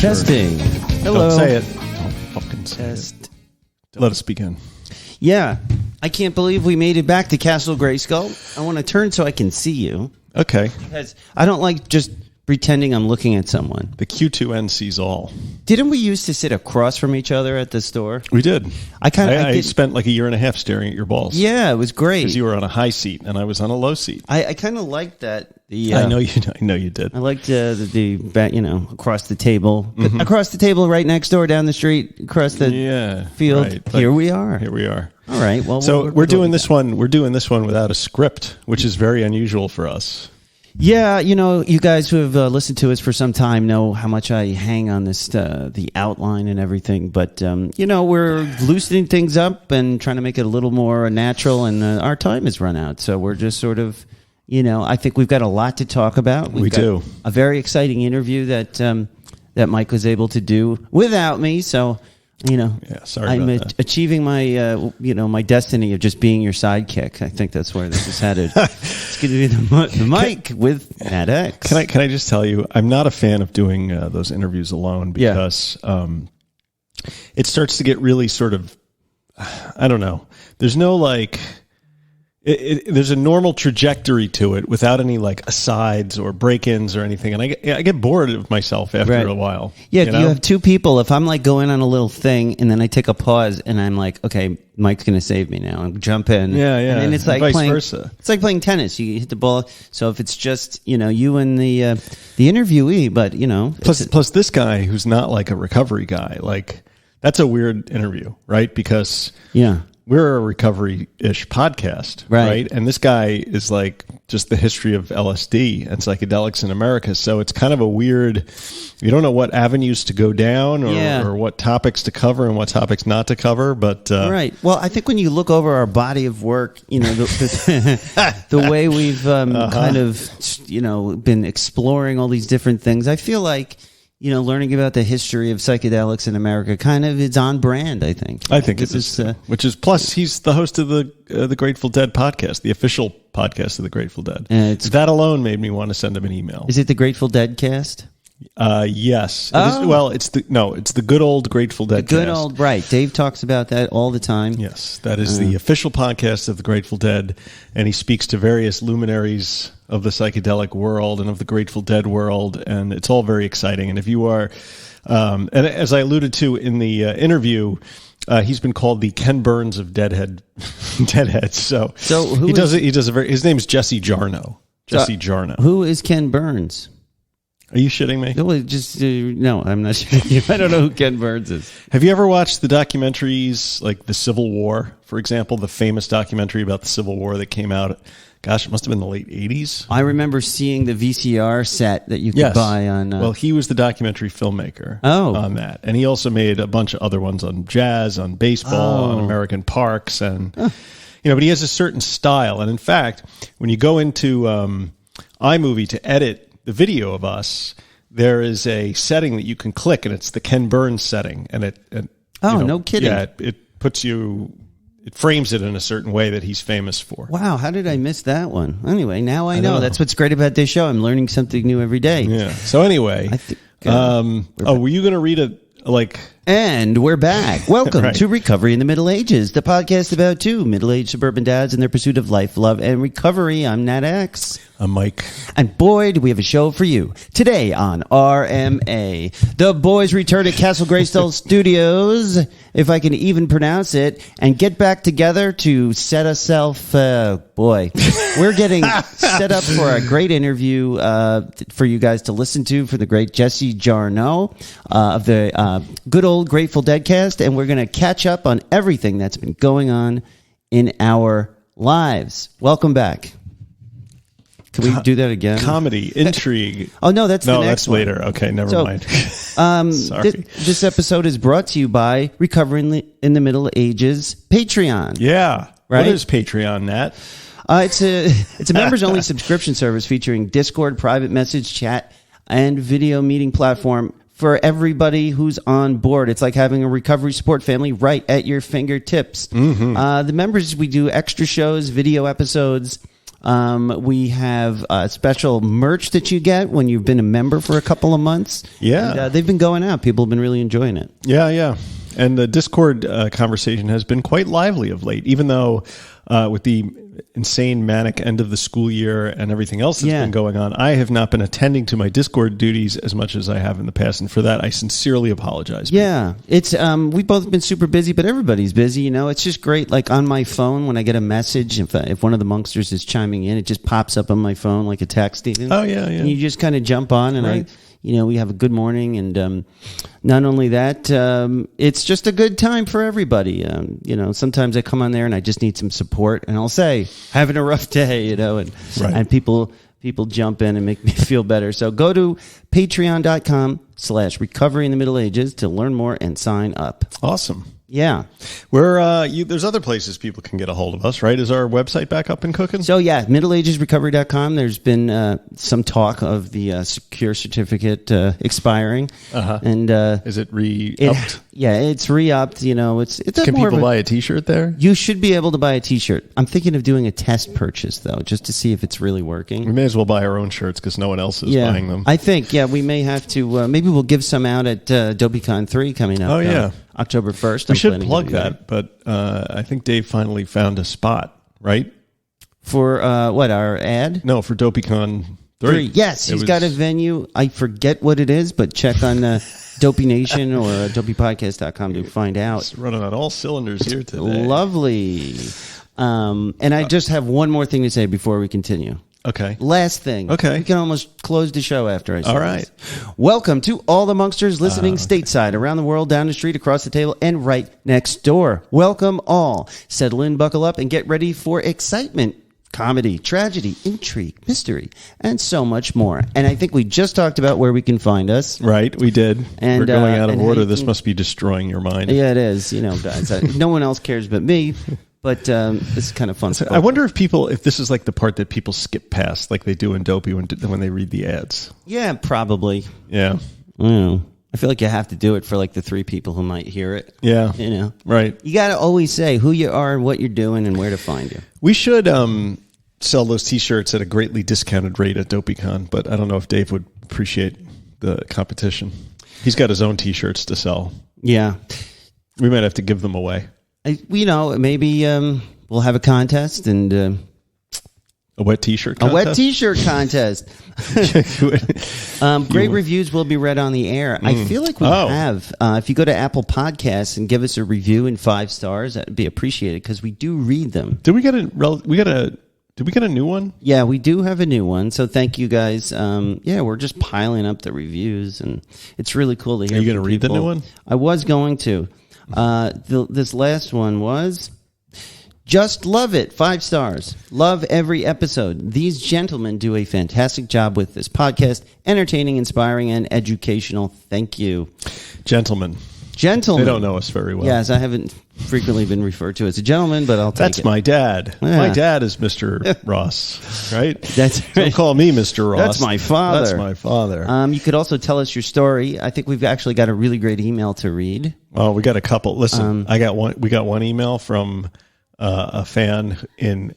Testing. Hello. Don't say it. Don't fucking say it. Let us begin. Yeah. I can't believe we made it back to Castle Grayskull. I want to turn so I can see you. Okay. Because I don't like just pretending I'm looking at someone. The Q2N sees all. Didn't we used to sit across from each other at the store? We did. I spent like a year and a half staring at your balls. Yeah, it was great. Because you were on a high seat and I was on a low seat. I kind of liked that. I know you did. I liked across the table. Mm-hmm. Across the table right next door, down the street, across the field. Right. Here we are. All right. Well, so we're doing this one. We're doing this one without a script, which is very unusual for us. Yeah, you guys who have listened to us for some time know how much I hang on this, the outline and everything. But, we're loosening things up and trying to make it a little more natural, and our time has run out. So we're just sort of, I think we've got a lot to talk about. We do. A very exciting interview that Mike was able to do without me. So, sorry I'm about that. achieving my, my destiny of just being your sidekick. I think that's where this is headed. It's going to be the Mike with Nat X. Can I just tell you, I'm not a fan of doing those interviews alone because it starts to get really sort of, I don't know. There's no there's a normal trajectory to it without any asides or break-ins or anything, and I get bored of myself after a while. Yeah, you have two people. If I'm going on a little thing and then I take a pause and I'm like, okay, Mike's going to save me now and jump in. Yeah. And then it's like vice playing, versa. It's like playing tennis. You hit the ball. So if it's just you and the interviewee, but plus this guy who's not like a recovery guy, that's a weird interview, right? Because we're a recovery-ish podcast, right? And this guy is just the history of LSD and psychedelics in America. So it's kind of a weird, you don't know what avenues to go down or what topics to cover and what topics not to cover. But right. Well, I think when you look over our body of work, the way we've kind of, been exploring all these different things, I feel like, learning about the history of psychedelics in America kind of is on brand, I think. I think it is. Which is, plus, he's the host of the Grateful Dead podcast, the official podcast of the Grateful Dead. That alone made me want to send him an email. Is it the Grateful Deadcast? Yes. It's the Good Ole Grateful Deadcast. Good old, right. Dave talks about that all the time. Yes, that is the official podcast of the Grateful Dead, and he speaks to various luminaries of the psychedelic world and of the Grateful Dead world, and it's all very exciting. And if you are, and as I alluded to in the interview, he's been called the Ken Burns of Deadheads. So his name is Jesse Jarnow. Jarnow. Who is Ken Burns? Are you shitting me? No, I'm not shitting you. I don't know who Ken Burns is. Have you ever watched the documentaries like The Civil War, for example, the famous documentary about the Civil War that came out? Gosh, it must have been the late 80s. I remember seeing the VCR set that you could buy on... Well, he was the documentary filmmaker on that. And he also made a bunch of other ones on jazz, on baseball, on American parks. And but he has a certain style. And in fact, when you go into iMovie to edit the video of us, there is a setting that you can click, and it's the Ken Burns setting. And no kidding. Yeah, it puts you... It frames it in a certain way that he's famous for. Wow, how did I miss that one? Anyway, now I know. That's what's great about this show. I'm learning something new every day. Yeah. So anyway, were you going to read it And we're back. Welcome to Recovery in the Middle Ages, the podcast about two middle-aged suburban dads and their pursuit of life, love, and recovery. I'm Nat X. I'm Mike. And boy, do we have a show for you. Today on RMA, the boys return to Castle Grayskull Studios, if I can even pronounce it, and get back together to set ourselves... we're getting set up for a great interview for you guys to listen to for the great Jesse Jarnow of the Good Ole Grateful Deadcast, and we're going to catch up on everything that's been going on in our lives. Welcome back. Can we do that again? Comedy, intrigue. Oh, no, that's the next that's one. later. Okay, never mind. Sorry. This episode is brought to you by Recovering in the Middle Ages Patreon. Yeah. Right? What is Patreon, Nat? It's a members-only subscription service featuring Discord, private message, chat, and video meeting platform for everybody who's on board. It's like having a recovery support family right at your fingertips. The members, we do extra shows, video episodes. We have special merch that you get when you've been a member for a couple of months. Yeah. And, they've been going out. People have been really enjoying it. Yeah. And the Discord conversation has been quite lively of late, even though with the insane manic end of the school year and everything else that's been going on, I have not been attending to my Discord duties as much as I have in the past. And for that, I sincerely apologize. Yeah. It's we've both been super busy, but everybody's busy. You know, it's just great. Like on my phone, when I get a message, if one of the Monksters is chiming in, it just pops up on my phone like a text. Even. Oh, yeah. And you just kind of jump on and right. we have a good morning, and not only that, it's just a good time for everybody. Sometimes I come on there and I just need some support, and I'll say, having a rough day, and people jump in and make me feel better. So go to patreon.com/recovery in the Middle Ages to learn more and sign up. Awesome. Yeah. There's other places people can get a hold of us, right? Is our website back up and cooking? So, yeah, middleagesrecovery.com. There's been some talk of the secure certificate expiring. And is it re-upped? It's re-upped. It's Can people buy a T-shirt there? You should be able to buy a T-shirt. I'm thinking of doing a test purchase, though, just to see if it's really working. We may as well buy our own shirts because no one else is buying them. I think, we may have to. Maybe we'll give some out at DopeyCon 3 coming up. Oh, yeah. October 1st. We should plug that, but I think Dave finally found a spot, right? For our ad? No, for DopeyCon 3. Yes, he's got a venue. I forget what it is, but check on Dopey Nation or dopeypodcast.com to find out. It's running on all cylinders here today. Lovely. And I just have one more thing to say before we continue. Okay. Last thing. Okay. We can almost close the show after I say all right. this. Welcome to all the Monksters listening stateside, around the world, down the street, across the table, and right next door. Welcome all. Settle in, buckle up, and get ready for excitement, comedy, tragedy, intrigue, mystery, and so much more. And I think we just talked about where we can find us. Right, we did. And, we're going out of order. This must be destroying your mind. Yeah, it is. Guys, no one else cares but me. But it's kind of fun stuff. I wonder if this is like the part that people skip past, like they do in Dopey when they read the ads. Yeah, probably. Yeah. I feel like you have to do it for like the 3 people who might hear it. Yeah. Right. You got to always say who you are and what you're doing and where to find you. We should sell those T-shirts at a greatly discounted rate at DopeyCon, but I don't know if Dave would appreciate the competition. He's got his own T-shirts to sell. Yeah. We might have to give them away. Maybe we'll have a contest and a wet T-shirt contest. A wet T-shirt contest. Great reviews will be read on the air. I feel like we have. If you go to Apple Podcasts and give us a review in 5 stars, that would be appreciated because we do read them. Did we get a new one? Yeah, we do have a new one. So thank you guys. We're just piling up the reviews, and it's really cool to hear. Are you going to read the new one? I was going to. This last one was just love it. 5 stars. Love every episode. These gentlemen do a fantastic job with this podcast. Entertaining, inspiring, and educational. Thank you. Gentlemen. They don't know us very well. Yes, I haven't frequently been referred to as a gentleman, but I'll take it. That's my dad. Yeah. My dad is Mr. Ross, right? That's right. Don't call me Mr. Ross. That's my father. That's my father. You could also tell us your story. I think we've actually got a really great email to read. Oh, we got a couple. Listen, we got one email from a fan in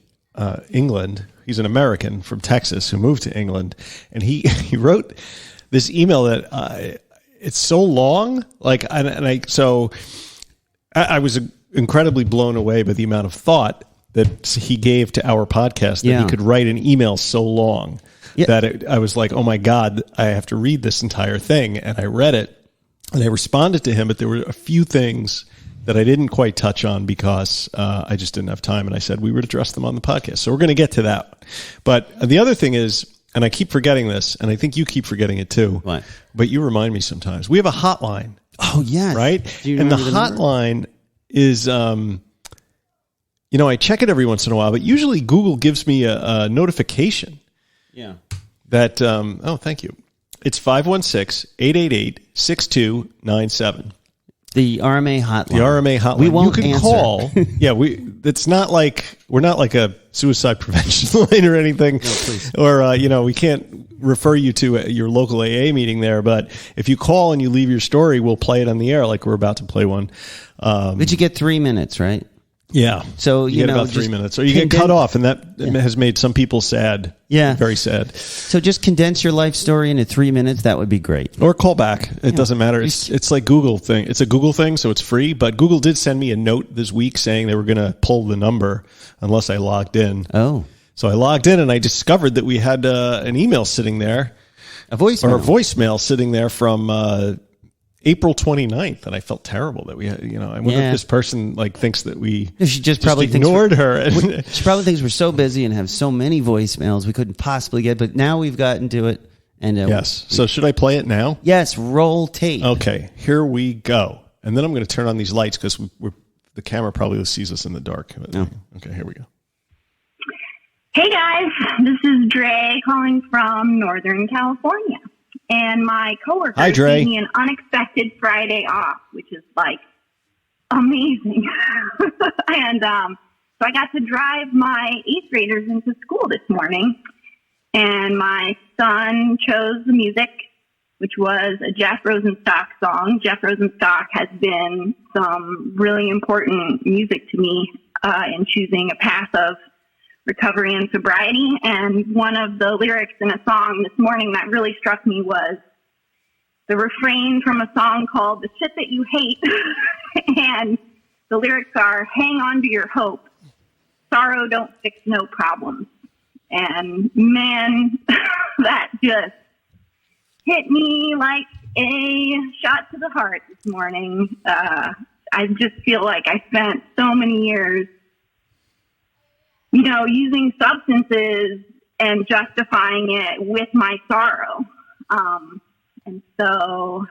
England. He's an American from Texas who moved to England, and he wrote this email that it's so long. I was incredibly blown away by the amount of thought that he gave to our podcast that he could write an email so long that I was like, oh my God, I have to read this entire thing. And I read it and I responded to him, but there were a few things that I didn't quite touch on because I just didn't have time. And I said we would address them on the podcast. So we're going to get to that. But the other thing is, and I keep forgetting this, and I think you keep forgetting it too. What? But you remind me sometimes. We have a hotline. Oh, yes. Right? And the hotline is, I check it every once in a while, but usually Google gives me a notification. Yeah. That, thank you. It's 516-888-6297. The RMA hotline. The RMA hotline. We won't You can answer. call. Yeah, it's not like we're not like a suicide prevention line or anything. No, please. Or we can't refer you to your local AA meeting there. But if you call and you leave your story, we'll play it on the air, like we're about to play one. But you get 3 minutes, right? Yeah. So you get about 3 minutes, or you get cut off, and that has made some people sad. Yeah, very sad. So just condense your life story into 3 minutes. That would be great. Or call back. It doesn't matter. It's like Google thing. It's a Google thing, so it's free. But Google did send me a note this week saying they were going to pull the number unless I logged in. Oh. So I logged in and I discovered that we had an email sitting there, a voicemail, or a voicemail sitting there from April 29th, and I felt terrible that we had, I wonder if this person thinks that we she just probably ignored her. She probably thinks we're so busy and have so many voicemails we couldn't possibly get, but now we've gotten to it. And yes. So should I play it now? Yes. Roll tape. Okay. Here we go. And then I'm going to turn on these lights because the camera probably sees us in the dark. Oh. Okay. Here we go. Hey guys, this is Dre calling from Northern California. And my coworker gave me an unexpected Friday off, which is amazing. And so I got to drive my 8th graders into school this morning. And my son chose the music, which was a Jeff Rosenstock song. Jeff Rosenstock has been some really important music to me in choosing a path of recovery and sobriety. And one of the lyrics in a song this morning that really struck me was the refrain from a song called The Shit That You Hate. And the lyrics are, hang on to your hope. Sorrow don't fix no problems. And man, that just hit me like a shot to the heart this morning. I just feel like I spent so many years using substances and justifying it with my sorrow. And so,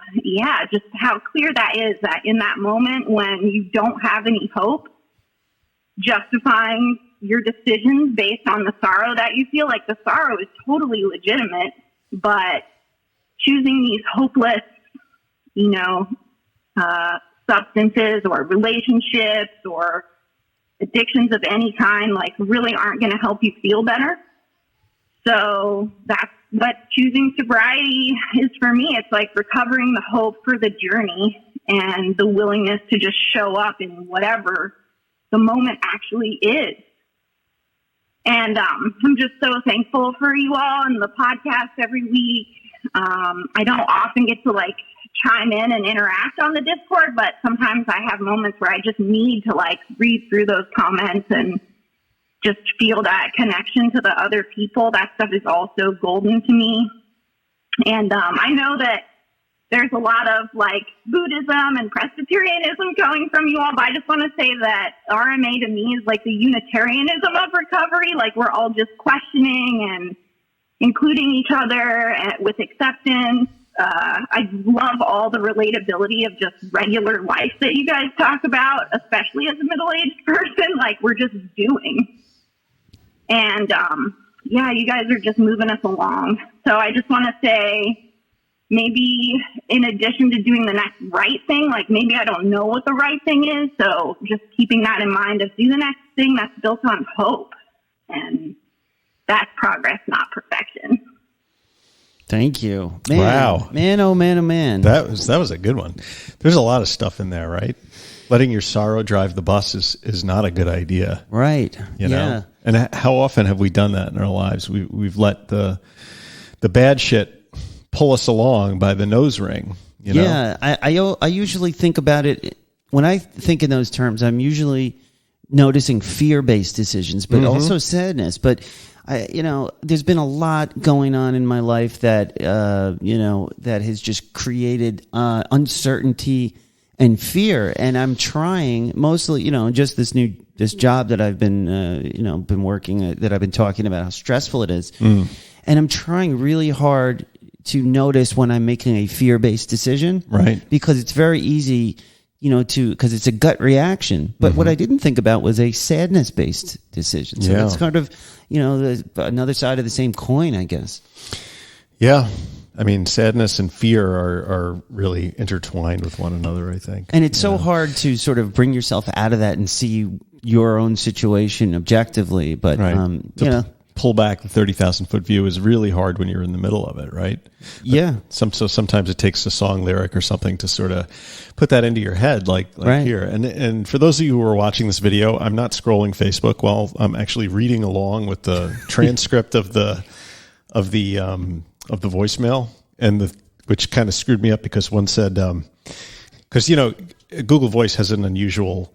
just how clear that is, that in that moment when you don't have any hope, justifying your decisions based on the sorrow that you feel, like the sorrow is totally legitimate, but choosing these hopeless, substances or relationships or addictions of any kind, really aren't going to help you feel better. So that's what choosing sobriety is for me. It's like recovering the hope for the journey and the willingness to just show up in whatever the moment actually is. And I'm just so thankful for you all and the podcast every week. I don't often get to chime in and interact on the Discord, but sometimes I have moments where I just need to read through those comments and just feel that connection to the other people. That stuff is also golden to me. And I know that there's a lot of Buddhism and Presbyterianism coming from you all, but I just want to say that RMA to me is the Unitarianism of recovery. We're all just questioning and including each other with acceptance. I love all the relatability of just regular life that you guys talk about, especially as a middle-aged person. We're just doing. And, you guys are just moving us along. So I just want to say, maybe in addition to doing the next right thing, maybe I don't know what the right thing is. So just keeping that in mind of do the next thing that's built on hope. And that's progress, not perfection. Thank you. Man, wow. Man, oh man, oh man. That was a good one. There's a lot of stuff in there, right? Letting your sorrow drive the bus is not a good idea. Right. You know? And how often have we done that in our lives? We've let the bad shit pull us along by the nose ring. Yeah. I usually think about it when I think in those terms. I'm usually noticing fear-based decisions, but also sadness. But there's been a lot going on in my life that that has just created uncertainty and fear. And I'm trying mostly, just this job that I've been been working that I've been talking about how stressful it is, and I'm trying really hard to notice when I'm making a fear-based decision, right? Because it's very easy. Because it's a gut reaction. But what I didn't think about was a sadness-based decision. So it's kind of, another side of the same coin, I guess. Yeah. I mean, sadness and fear are really intertwined with one another, I think. And it's so hard to sort of bring yourself out of that and see your own situation objectively. But, pull back the 30,000-foot view is really hard when you're in the middle of it, right? Yeah. So sometimes it takes a song lyric or something to sort of put that into your head, like right. here. And for those of you who are watching this video, I'm not scrolling Facebook while I'm actually reading along with the transcript of the voicemail, and which kind of screwed me up because one said, because Google Voice has an unusual.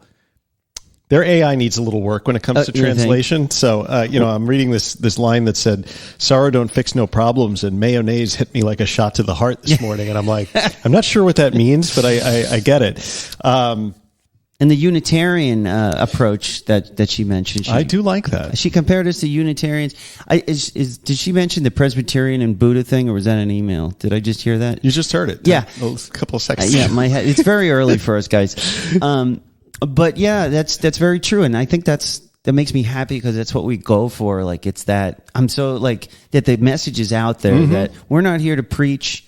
Their AI needs a little work when it comes to translation. So, I'm reading this line that said, "Sorrow don't fix no problems, and mayonnaise hit me like a shot to the heart this morning." And I'm like, I'm not sure what that means, but I get it. And the Unitarian approach that she mentioned. I do like that. She compared us to Unitarians. Did she mention the Presbyterian and Buddha thing, or was that an email? Did I just hear that? You just heard it. Yeah. A couple of seconds. Yeah, my head. It's very early for us guys. But yeah, that's very true. And I think that makes me happy because that's what we go for. Like, it's that I'm so like that the message is out there that we're not here to preach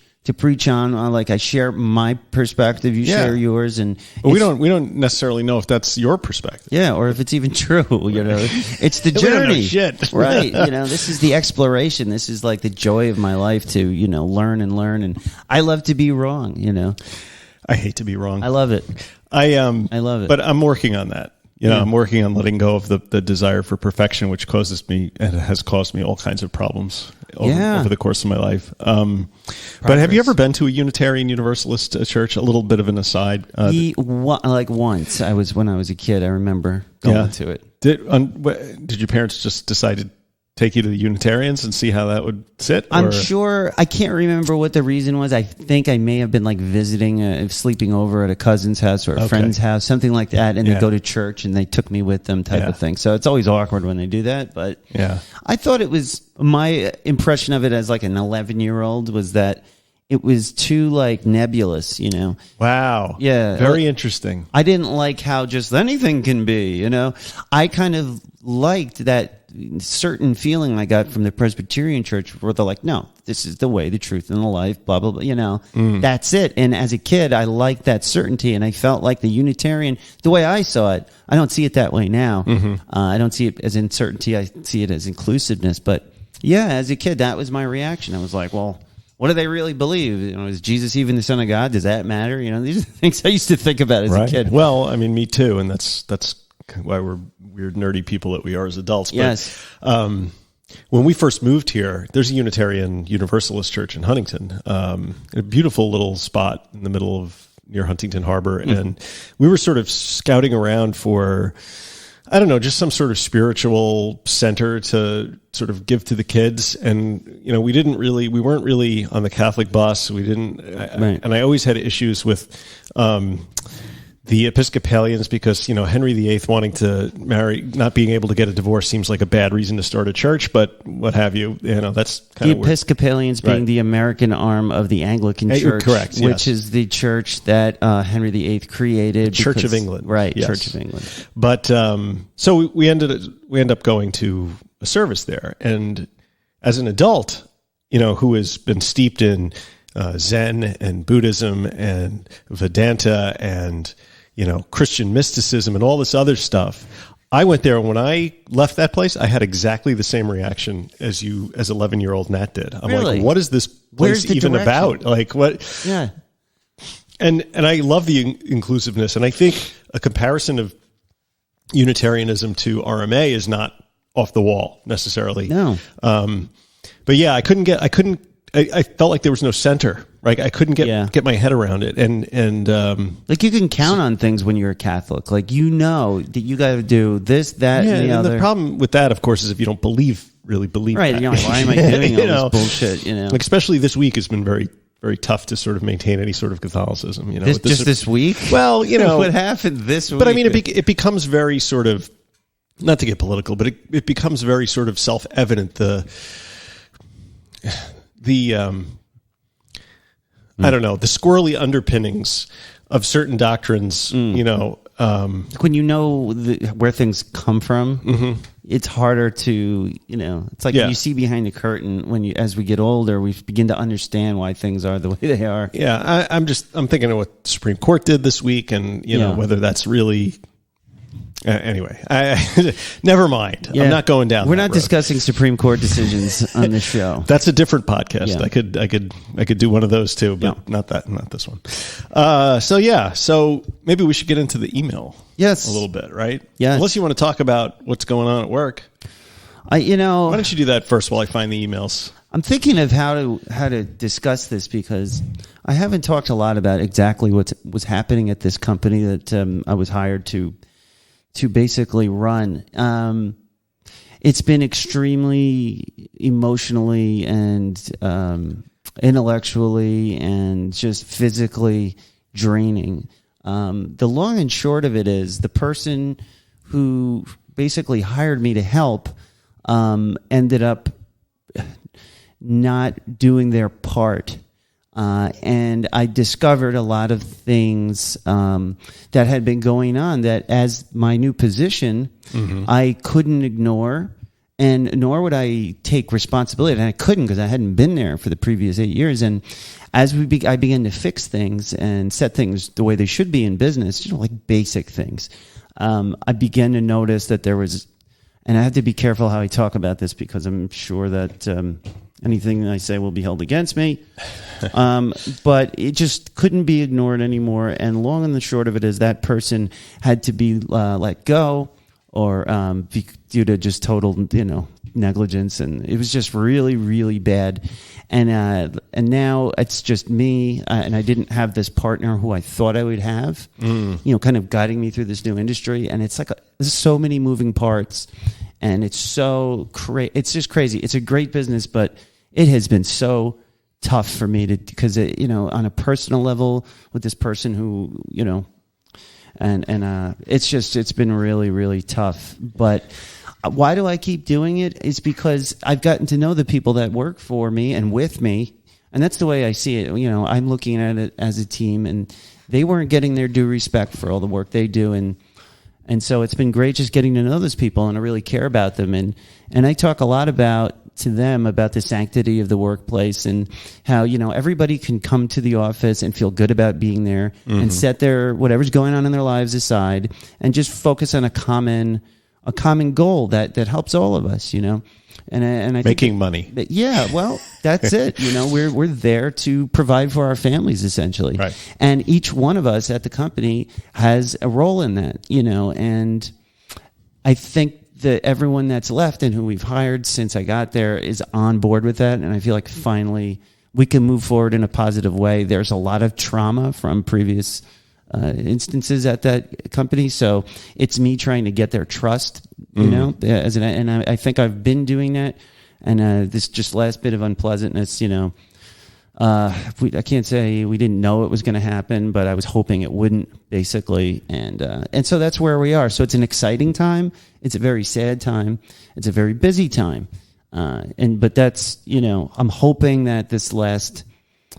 on. Like, I share my perspective, you share yours, and but we don't necessarily know if that's your perspective. Yeah, or if it's even true. It's the We don't know journey, shit. Right? This is the exploration. This is like the joy of my life to learn, and I love to be wrong. I hate to be wrong. I love it. I love it. But I'm working on that. I'm working on letting go of the desire for perfection, which causes me and has caused me all kinds of problems over the course of my life. But have you ever been to a Unitarian Universalist church? A little bit of an aside. Like once, when I was a kid, I remember going to it. Did your parents just decide to take you to the Unitarians and see how that would sit? I'm sure. I can't remember what the reason was. I think I may have been like visiting, sleeping over at a cousin's house or a friend's house, something like that. And they go to church and they took me with them type of thing. So it's always awkward when they do that. But I thought it was, my impression of it as like an 11-year-old was that it was too like nebulous, Wow. Yeah. Very interesting. I didn't like how just anything can be, I kind of liked that certain feeling I got from the Presbyterian church where they're like, no, this is the way, the truth, and the life, blah, blah, blah, that's it. And as a kid, I liked that certainty, and I felt like the Unitarian, the way I saw it, I don't see it that way now. I don't see it as uncertainty. I see it as inclusiveness. But yeah, as a kid, that was my reaction. I was like, well, what do they really believe? Is Jesus even the Son of God? Does that matter? These are things I used to think about as a kid. Well, I mean, me too, and that's why we're weird, nerdy people that we are as adults. But, yes. When we first moved here, there's a Unitarian Universalist church in Huntington, a beautiful little spot in the middle of near Huntington Harbor, and we were sort of scouting around for, I don't know, just some sort of spiritual center to sort of give to the kids. And, we weren't really on the Catholic bus. We didn't, and I always had issues with, the Episcopalians because, Henry VIII wanting to marry, not being able to get a divorce seems like a bad reason to start a church, but what have you, that's kind of the Episcopalians being the American arm of the Anglican Church, correct, which is the church that Henry VIII created. Church of England. Right, yes. Church of England. But so we end up going to a service there. And as an adult, who has been steeped in Zen and Buddhism and Vedanta and Christian mysticism and all this other stuff. I went there, and when I left that place, I had exactly the same reaction as 11-year-old Nat did. I'm like, what is this place even about? Like, what? Yeah. And I love the inclusiveness, and I think a comparison of Unitarianism to RMA is not off the wall necessarily. No. But yeah, I felt like there was no center. Right, I couldn't get my head around it, and like you can count on things when you're a Catholic, like that you got to do this, that, and the other. The problem with that, of course, is if you don't really believe, right? That. You're like, why am I doing all this bullshit? Like especially this week has been very, very tough to sort of maintain any sort of Catholicism. This week. Well, what happened this week? But I mean, it becomes very sort of, not to get political, but it becomes very sort of self-evident I don't know, the squirrely underpinnings of certain doctrines, like when where things come from, it's harder to, it's like Yeah. you see behind the curtain as we get older, we begin to understand why things are the way they are. Yeah, I'm thinking of what the Supreme Court did this week, and whether that's really. Anyway, never mind. Yeah. I'm not going down. We're that not road. Discussing Supreme Court decisions on this show. That's a different podcast. Yeah. I could do one of those too, but not this one. So maybe we should get into the email. Yes. A little bit, right? Yes. Unless you want to talk about what's going on at work. Why don't you do that first while I find the emails? I'm thinking of how to discuss this because I haven't talked a lot about exactly what was happening at this company that I was hired to basically run. It's been extremely emotionally and intellectually and just physically draining. The long and short of it is the person who basically hired me to help ended up not doing their part. And I discovered a lot of things that had been going on that as my new position, I couldn't ignore, and nor would I take responsibility. And I couldn't because I hadn't been there for the previous 8 years. And as I began to fix things and set things the way they should be in business, like basic things, I began to notice that there was, and I have to be careful how I talk about this because I'm sure that anything I say will be held against me. But it just couldn't be ignored anymore. And long and the short of it is that person had to be let go or due to just total, negligence. And it was just really, really bad. And now it's just me. And I didn't have this partner who I thought I would have, kind of guiding me through this new industry. And it's like there's so many moving parts. And it's so it's just crazy. It's a great business, but it has been so tough for me because on a personal level with this person who, and it's been really, really tough. But why do I keep doing it? It's because I've gotten to know the people that work for me and with me. And that's the way I see it. I'm looking at it as a team, and they weren't getting their due respect for all the work they do. And so it's been great just getting to know those people, and I really care about them. And I talk a lot to them about the sanctity of the workplace and how, everybody can come to the office and feel good about being there and set their whatever's going on in their lives aside and just focus on a common goal that helps all of us, And I making money. Yeah, well, that's it. We're there to provide for our families, essentially. Right. And each one of us at the company has a role in that, And I think that everyone that's left and who we've hired since I got there is on board with that. And I feel like finally we can move forward in a positive way. There's a lot of trauma from previous instances at that company. So it's me trying to get their trust, and I think I've been doing that. And this just last bit of unpleasantness, I can't say we didn't know it was going to happen, but I was hoping it wouldn't, basically. And so that's where we are. So it's an exciting time. It's a very sad time. It's a very busy time. But that's, I'm hoping that this last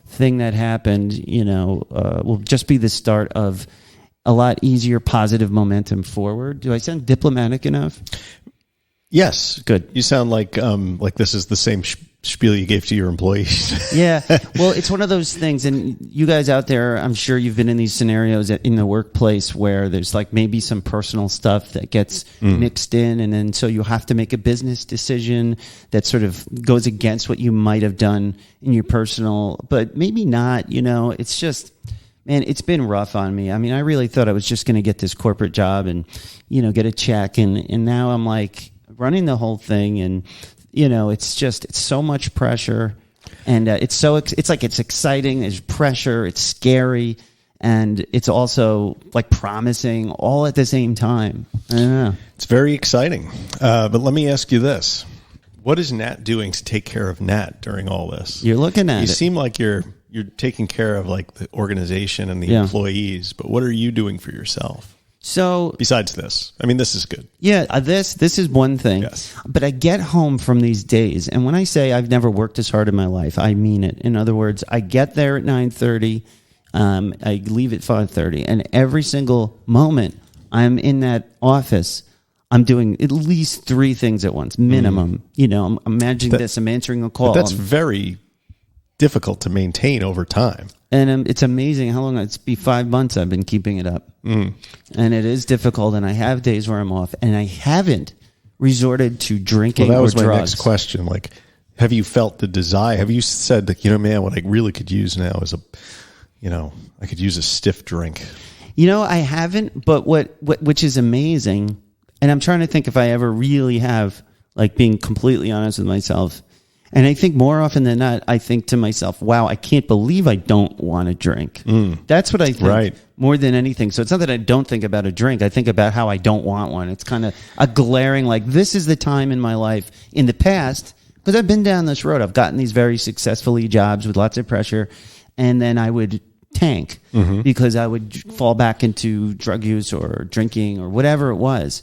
thing that happened, will just be the start of a lot easier positive momentum forward. Do I sound diplomatic enough? Yes. Good. You sound like this is the same spiel you gave to your employees. Yeah. Well, it's one of those things, and you guys out there, I'm sure you've been in these scenarios in the workplace where there's like maybe some personal stuff that gets mixed in, and then so you have to make a business decision that sort of goes against what you might have done in your personal, but maybe not, it's just, man, it's been rough on me. I mean, I really thought I was just going to get this corporate job and, get a check, and now I'm like running the whole thing, and it's so much pressure, and it's exciting. There's pressure. It's scary, and it's also like promising all at the same time. I don't know. It's very exciting. But let me ask you this: what is Nat doing to take care of Nat during all this? You're looking at it. You seem like you're taking care of like the organization and the employees, but what are you doing for yourself? So besides this, I mean, this is good. Yeah, this is one thing. Yes. But I get home from these days, and when I say I've never worked as hard in my life, I mean it. In other words, I get there at 9:30, I leave at 5:30, and every single moment I'm in that office, I'm doing at least 3 things at once, minimum. I'm managing this. I'm answering a call. But that's very difficult to maintain over time. And it's amazing how long it's been 5 months I've been keeping it up. And it is difficult, and I have days where I'm off, and I haven't resorted to drinking or drugs. Well, that was my next question. Like, have you felt the desire? Have you said that, man, what I really could use now is I could use a stiff drink? I haven't, but which is amazing. And I'm trying to think if I ever really have, like, being completely honest with myself. And I think more often than not, I think to myself, wow, I can't believe I don't want to drink. That's what I think more than anything. So it's not that I don't think about a drink. I think about how I don't want one. It's kind of a glaring, like, this is the time in my life in the past, because I've been down this road. I've gotten these very successfully jobs with lots of pressure, and then I would tank because I would fall back into drug use or drinking or whatever it was.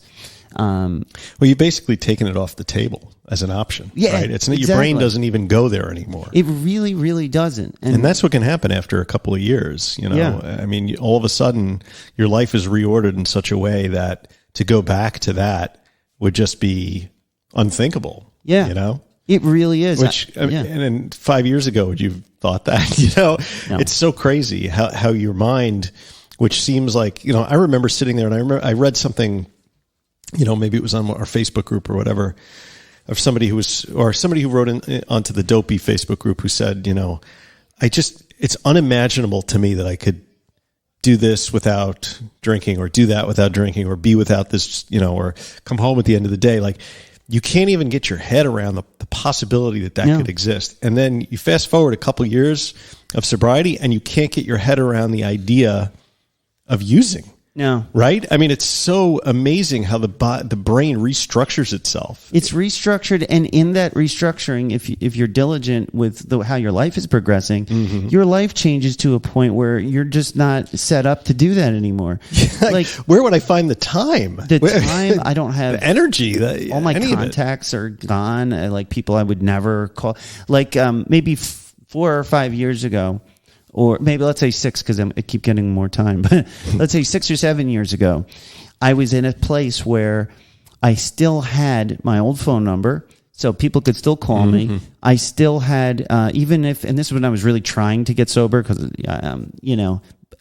Well, you've basically taken it off the table as an option. Yeah, right? It's exactly. Your brain doesn't even go there anymore. It really, really doesn't. And that's what can happen after a couple of years. Yeah. I mean, all of a sudden, your life is reordered in such a way that to go back to that would just be unthinkable. Yeah. It really is. And then 5 years ago, would you have thought that? No. It's so crazy how your mind, which seems like, I remember sitting there and I read something, maybe it was on our Facebook group or whatever, of somebody who wrote onto the Dopey Facebook group who said, it's unimaginable to me that I could do this without drinking or do that without drinking or be without this, or come home at the end of the day. Like, you can't even get your head around the possibility that could exist. And then you fast forward a couple years of sobriety and you can't get your head around the idea of using. No. Right? I mean, it's so amazing how the brain restructures itself. It's restructured, and in that restructuring, if you're diligent with how your life is progressing, your life changes to a point where you're just not set up to do that anymore. Like, where would I find the time? I don't have the energy. All my contacts are gone. Like, people I would never call. Like, maybe 4 or 5 years ago, or maybe let's say 6, because I keep getting more time, but let's say 6 or 7 years ago, I was in a place where I still had my old phone number, so people could still call me. I still had, even if, and this is when I was really trying to get sober, because,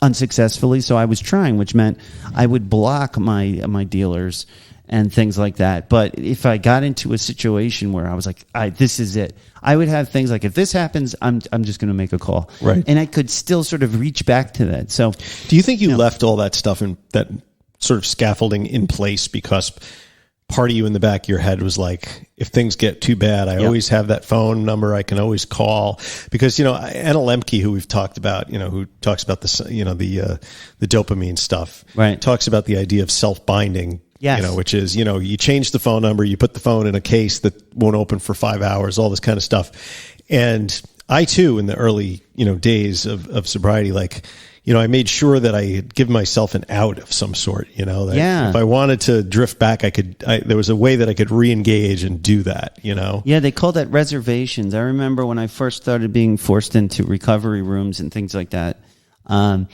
unsuccessfully, so I was trying, which meant I would block my dealers and things like that. But if I got into a situation where I was like, this is it, I would have things like, if this happens, I'm just going to make a call. Right. And I could still sort of reach back to that. So do you think you left all that stuff in that sort of scaffolding in place because part of you in the back of your head was like, if things get too bad, I always have that phone number I can always call? Because, Anna Lemke, who we've talked about, who talks about this, the dopamine stuff, right, talks about the idea of self-binding. Yes. Which is, you change the phone number, you put the phone in a case that won't open for 5 hours, all this kind of stuff. And I too, in the early, days of sobriety, like, I made sure that I had given myself an out of some sort, that if I wanted to drift back, there was a way that I could re-engage and do that, Yeah, they call that reservations. I remember when I first started being forced into recovery rooms and things like that. I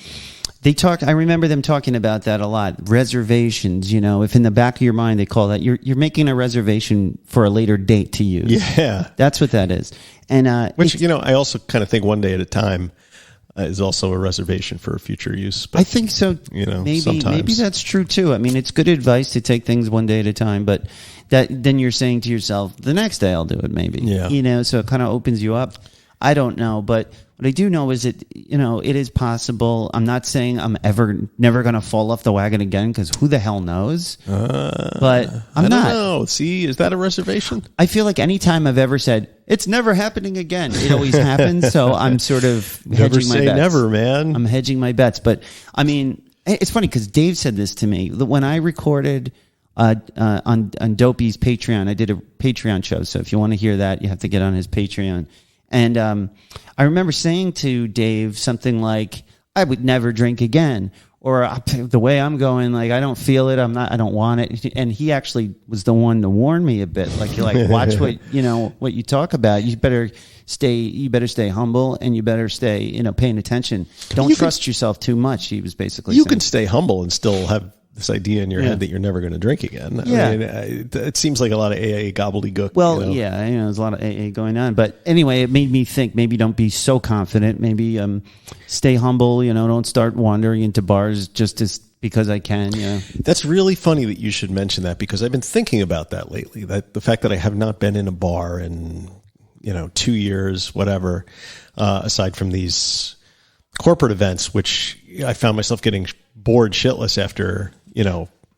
remember them talking about that a lot. Reservations, if in the back of your mind they call that, you're making a reservation for a later date to use. Yeah. That's what that is. And which, I also kind of think one day at a time is also a reservation for future use. But, I think so. Maybe that's true too. I mean, it's good advice to take things one day at a time, but then you're saying to yourself, the next day I'll do it maybe. Yeah. So it kind of opens you up. I don't know, but what I do know is that, it is possible. I'm not saying I'm never going to fall off the wagon again, because who the hell knows? But I'm not. I don't know. See, is that a reservation? I feel like any time I've ever said, it's never happening again, it always happens. So I'm sort of hedging my bets. Never, man. I'm hedging my bets. But, I mean, it's funny because Dave said this to me. When I recorded on Dopey's Patreon, I did a Patreon show. So if you want to hear that, you have to get on his Patreon. And I remember saying to Dave something like, I would never drink again. Or the way I'm going, like, I don't feel it. I don't want it. And he actually was the one to warn me a bit. Like, you're like, watch what you talk about. You better stay humble, and you better stay, paying attention. Don't trust yourself too much. He was basically saying. You can stay humble and still have this idea in your head that you're never going to drink again. Yeah. I mean, it seems like a lot of AA gobbledygook. Well, there's a lot of AA going on. But anyway, it made me think, maybe don't be so confident. Maybe stay humble, don't start wandering into bars just because I can. That's really funny that you should mention that, because I've been thinking about that lately, that the fact that I have not been in a bar in 2 years, whatever, aside from these corporate events, which I found myself getting bored shitless after,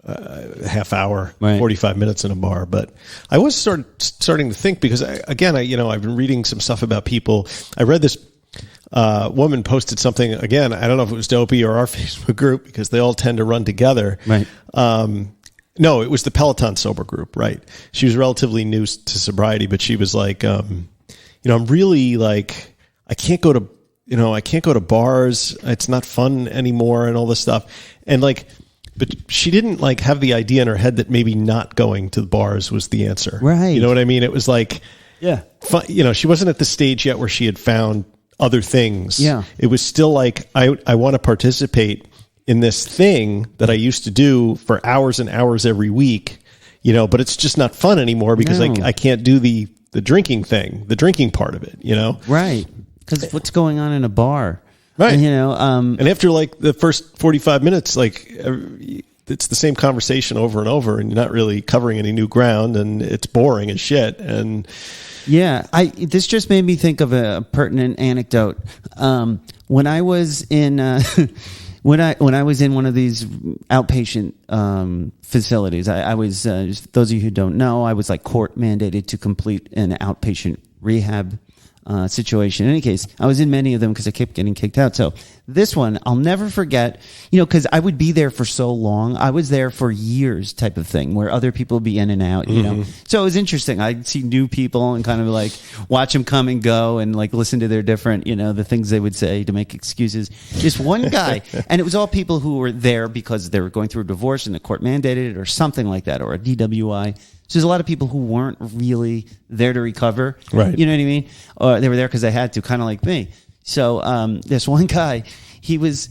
a half hour, right. 45 minutes in a bar. But I was starting to think, because I've been reading some stuff about people. I read this woman posted something, again, I don't know if it was Dopey or our Facebook group, because they all tend to run together. Right. No, it was the Peloton sober group, right? She was relatively new to sobriety, but she was like, I'm really like, I can't go to bars. It's not fun anymore and all this stuff. And like, but she didn't like have the idea in her head that maybe not going to the bars was the answer. Right. You know what I mean? It was like, fun, she wasn't at the stage yet where she had found other things. Yeah. It was still like, I want to participate in this thing that I used to do for hours and hours every week, but it's just not fun anymore, because I can't do the drinking thing, the drinking part of it, Right. Because what's going on in a bar? Right. And, and after like the first 45 minutes, like it's the same conversation over and over, and you're not really covering any new ground, and it's boring as shit. And yeah, this just made me think of a pertinent anecdote. When I was in when I was in one of these outpatient facilities, I was just those of you who don't know, I was like court mandated to complete an outpatient rehab situation. In any case, I was in many of them because I kept getting kicked out. So this one, I'll never forget, because I would be there for so long. I was there for years type of thing, where other people would be in and out, So it was interesting. I'd see new people and kind of like watch them come and go, and like listen to their different, the things they would say to make excuses. This one guy, and it was all people who were there because they were going through a divorce and the court mandated it or something like that, or a DWI. So there's a lot of people who weren't really there to recover. Right. You know what I mean? Or they were there because they had to, kind of like me. So this one guy, his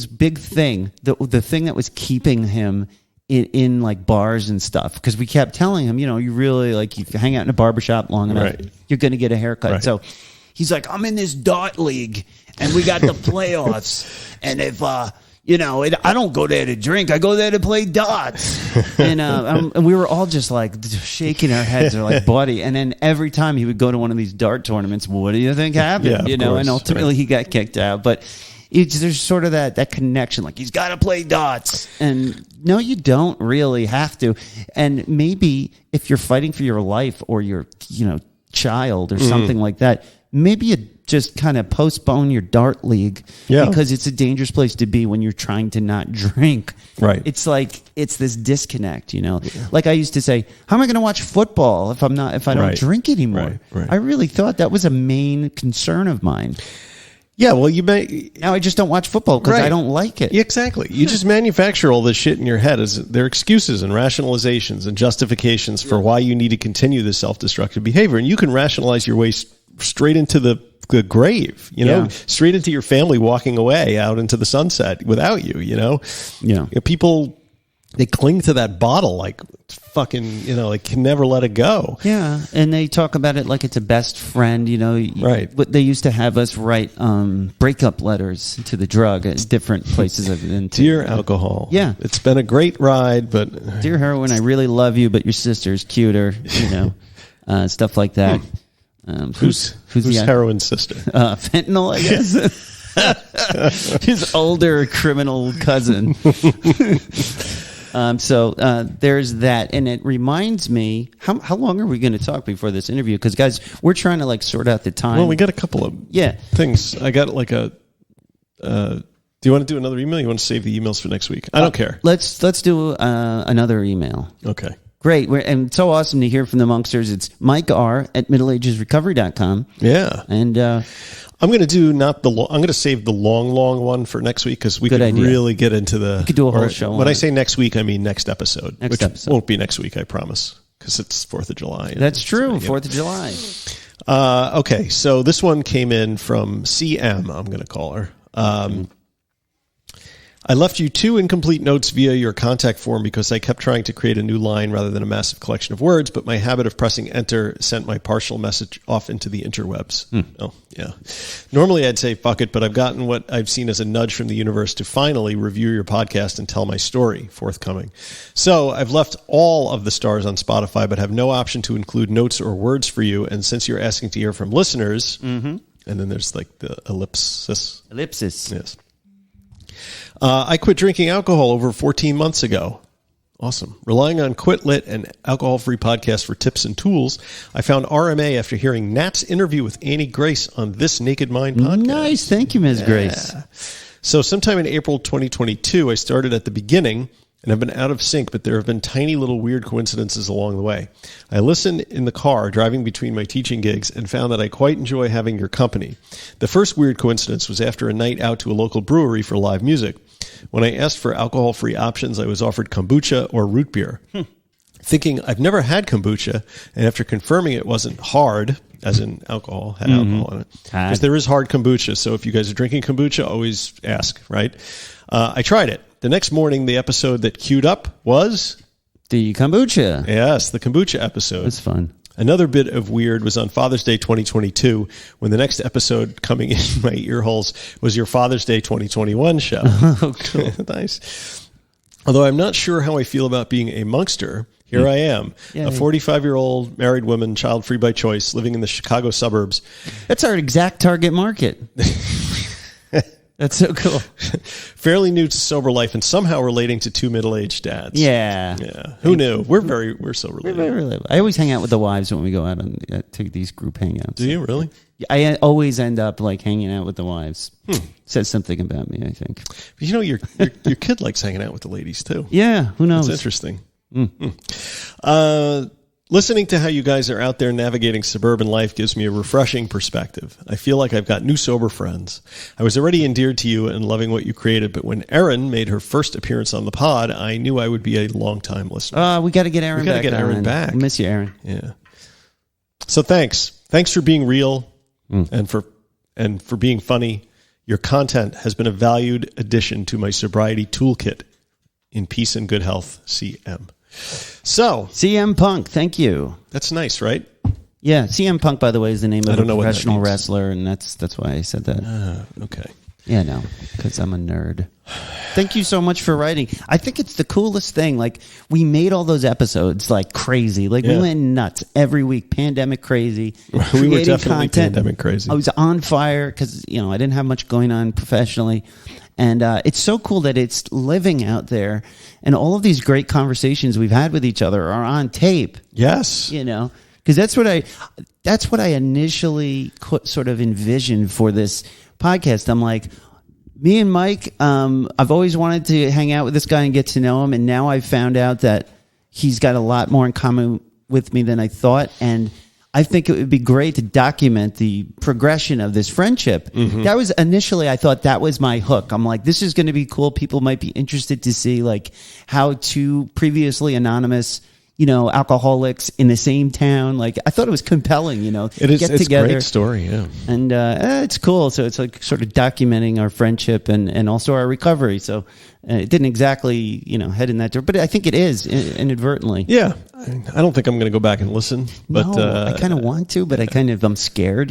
big thing, the thing that was keeping him in like bars and stuff, because we kept telling him, you really like, if you hang out in a barbershop long enough, right. you're going to get a haircut. Right. So he's like, I'm in this dart league and we got the playoffs. And if, I don't go there to drink. I go there to play darts. And we were all just like shaking our heads. They're like, buddy. And then every time he would go to one of these dart tournaments, what do you think happened? Yeah, course, and ultimately he got kicked out. But there's sort of that connection. Like, he's got to play darts. And no, you don't really have to. And maybe if you're fighting for your life or your, child or something like that, maybe you just kind of postpone your dart league, because it's a dangerous place to be when you're trying to not drink. Right. It's like, it's this disconnect, Like I used to say, how am I going to watch football if I don't drink anymore? Right. I really thought that was a main concern of mine. Yeah, well, you may... Now I just don't watch football because I don't like it. Yeah, exactly. You just manufacture all this shit in your head. They're excuses and rationalizations and justifications for why you need to continue this self-destructive behavior. And you can rationalize your way straight into the grave, straight into your family walking away out into the sunset without you, People, they cling to that bottle like fucking, they can never let it go. Yeah, and they talk about it like it's a best friend, Right. They used to have us write breakup letters to the drug at different places I've been to. Dear alcohol. Yeah. It's been a great ride, but... Dear heroin, I really love you, but your sister's cuter, stuff like that. Who's heroin's sister? Fentanyl, I guess. His older criminal cousin. So there's that, and it reminds me, how long are we going to talk before this interview? Because guys, we're trying to like sort out the time. Well, we got a couple of things. I got like a. Do you want to do another email? You want to save the emails for next week? I don't care. Let's do another email. Okay. Great. And it's so awesome to hear from the Monksters. It's Mike R. at middleagesrecovery.com. Yeah. And I'm going to do I'm going to save the long one for next week, because we could really get into the... We could do a whole show. When I say next week, I mean next episode. Next episode. Won't be next week, I promise, because it's 4th of July. That's true. 4th of July. Okay. So this one came in from CM, I'm going to call her. I left you 2 incomplete notes via your contact form because I kept trying to create a new line rather than a massive collection of words, but my habit of pressing enter sent my partial message off into the interwebs. Oh, yeah. Normally I'd say fuck it, but I've gotten what I've seen as a nudge from the universe to finally review your podcast and tell my story, forthcoming. So I've left all of the stars on Spotify, but have no option to include notes or words for you. And since you're asking to hear from listeners, and then there's like the ellipsis. Ellipsis. Yes. I quit drinking alcohol over 14 months ago. Awesome. Relying on Quit Lit and alcohol-free podcasts for tips and tools, I found RMA after hearing Nat's interview with Annie Grace on This Naked Mind podcast. Nice. Thank you, Ms. Grace. So sometime in April 2022, I started at the beginning and have been out of sync, but there have been tiny little weird coincidences along the way. I listened in the car driving between my teaching gigs and found that I quite enjoy having your company. The first weird coincidence was after a night out to a local brewery for live music. When I asked for alcohol-free options, I was offered kombucha or root beer. Thinking I've never had kombucha, and after confirming it wasn't hard, as in alcohol, had alcohol in it. Because there is hard kombucha, so if you guys are drinking kombucha, always ask, right? I tried it. The next morning, the episode that queued up was... The kombucha. Yes, the kombucha episode. That's fun. Another bit of weird was on Father's Day 2022, when the next episode coming in my ear holes was your Father's Day 2021 show. Oh, cool. Nice. Although I'm not sure how I feel about being a monkster, here I am, a 45-year-old married woman, child-free by choice, living in the Chicago suburbs. That's our exact target market. That's so cool. Fairly new to sober life and somehow relating to 2 middle-aged dads. Yeah. Yeah. Who knew? We're so related. We're very relatable. I always hang out with the wives when we go out on to these group hangouts. Do you really? I always end up like hanging out with the wives. Says something about me, I think. But you know, your kid likes hanging out with the ladies too. Yeah. Who knows? That's interesting. Listening to how you guys are out there navigating suburban life gives me a refreshing perspective. I feel like I've got new sober friends. I was already endeared to you and loving what you created, but when Erin made her first appearance on the pod, I knew I would be a long-time listener. We got to get Erin back. We got to get Erin back. I miss you, Erin. Yeah. So thanks. Thanks for being real and for being funny. Your content has been a valued addition to my sobriety toolkit. In peace and good health, CM. So CM Punk, thank you. That's nice, right? Yeah, CM Punk, by the way, is the name of a professional that wrestler, and that's why I said that. Okay. Yeah, no, because I'm a nerd. Thank you so much for writing. I think it's the coolest thing. Like, we made all those episodes like crazy. Like, we went nuts every week, pandemic crazy. We were definitely pandemic crazy. I was on fire because, I didn't have much going on professionally. And it's so cool that it's living out there, and all of these great conversations we've had with each other are on tape. Yes, because that's what I initially sort of envisioned for this podcast. I'm like, me and Mike, I've always wanted to hang out with this guy and get to know him, and now I've found out that he's got a lot more in common with me than I thought, and I think it would be great to document the progression of this friendship. That was initially, I thought that was my hook. I'm like, this is going to be cool. People might be interested to see like how 2 previously anonymous, alcoholics in the same town. Like, I thought it was compelling, It is. It's together. A great story, yeah. And it's cool. So it's like sort of documenting our friendship and also our recovery. So it didn't exactly, head in that direction, but I think it is inadvertently. Yeah. I don't think I'm going to go back and listen, but no, I kind of want to, but I'm scared,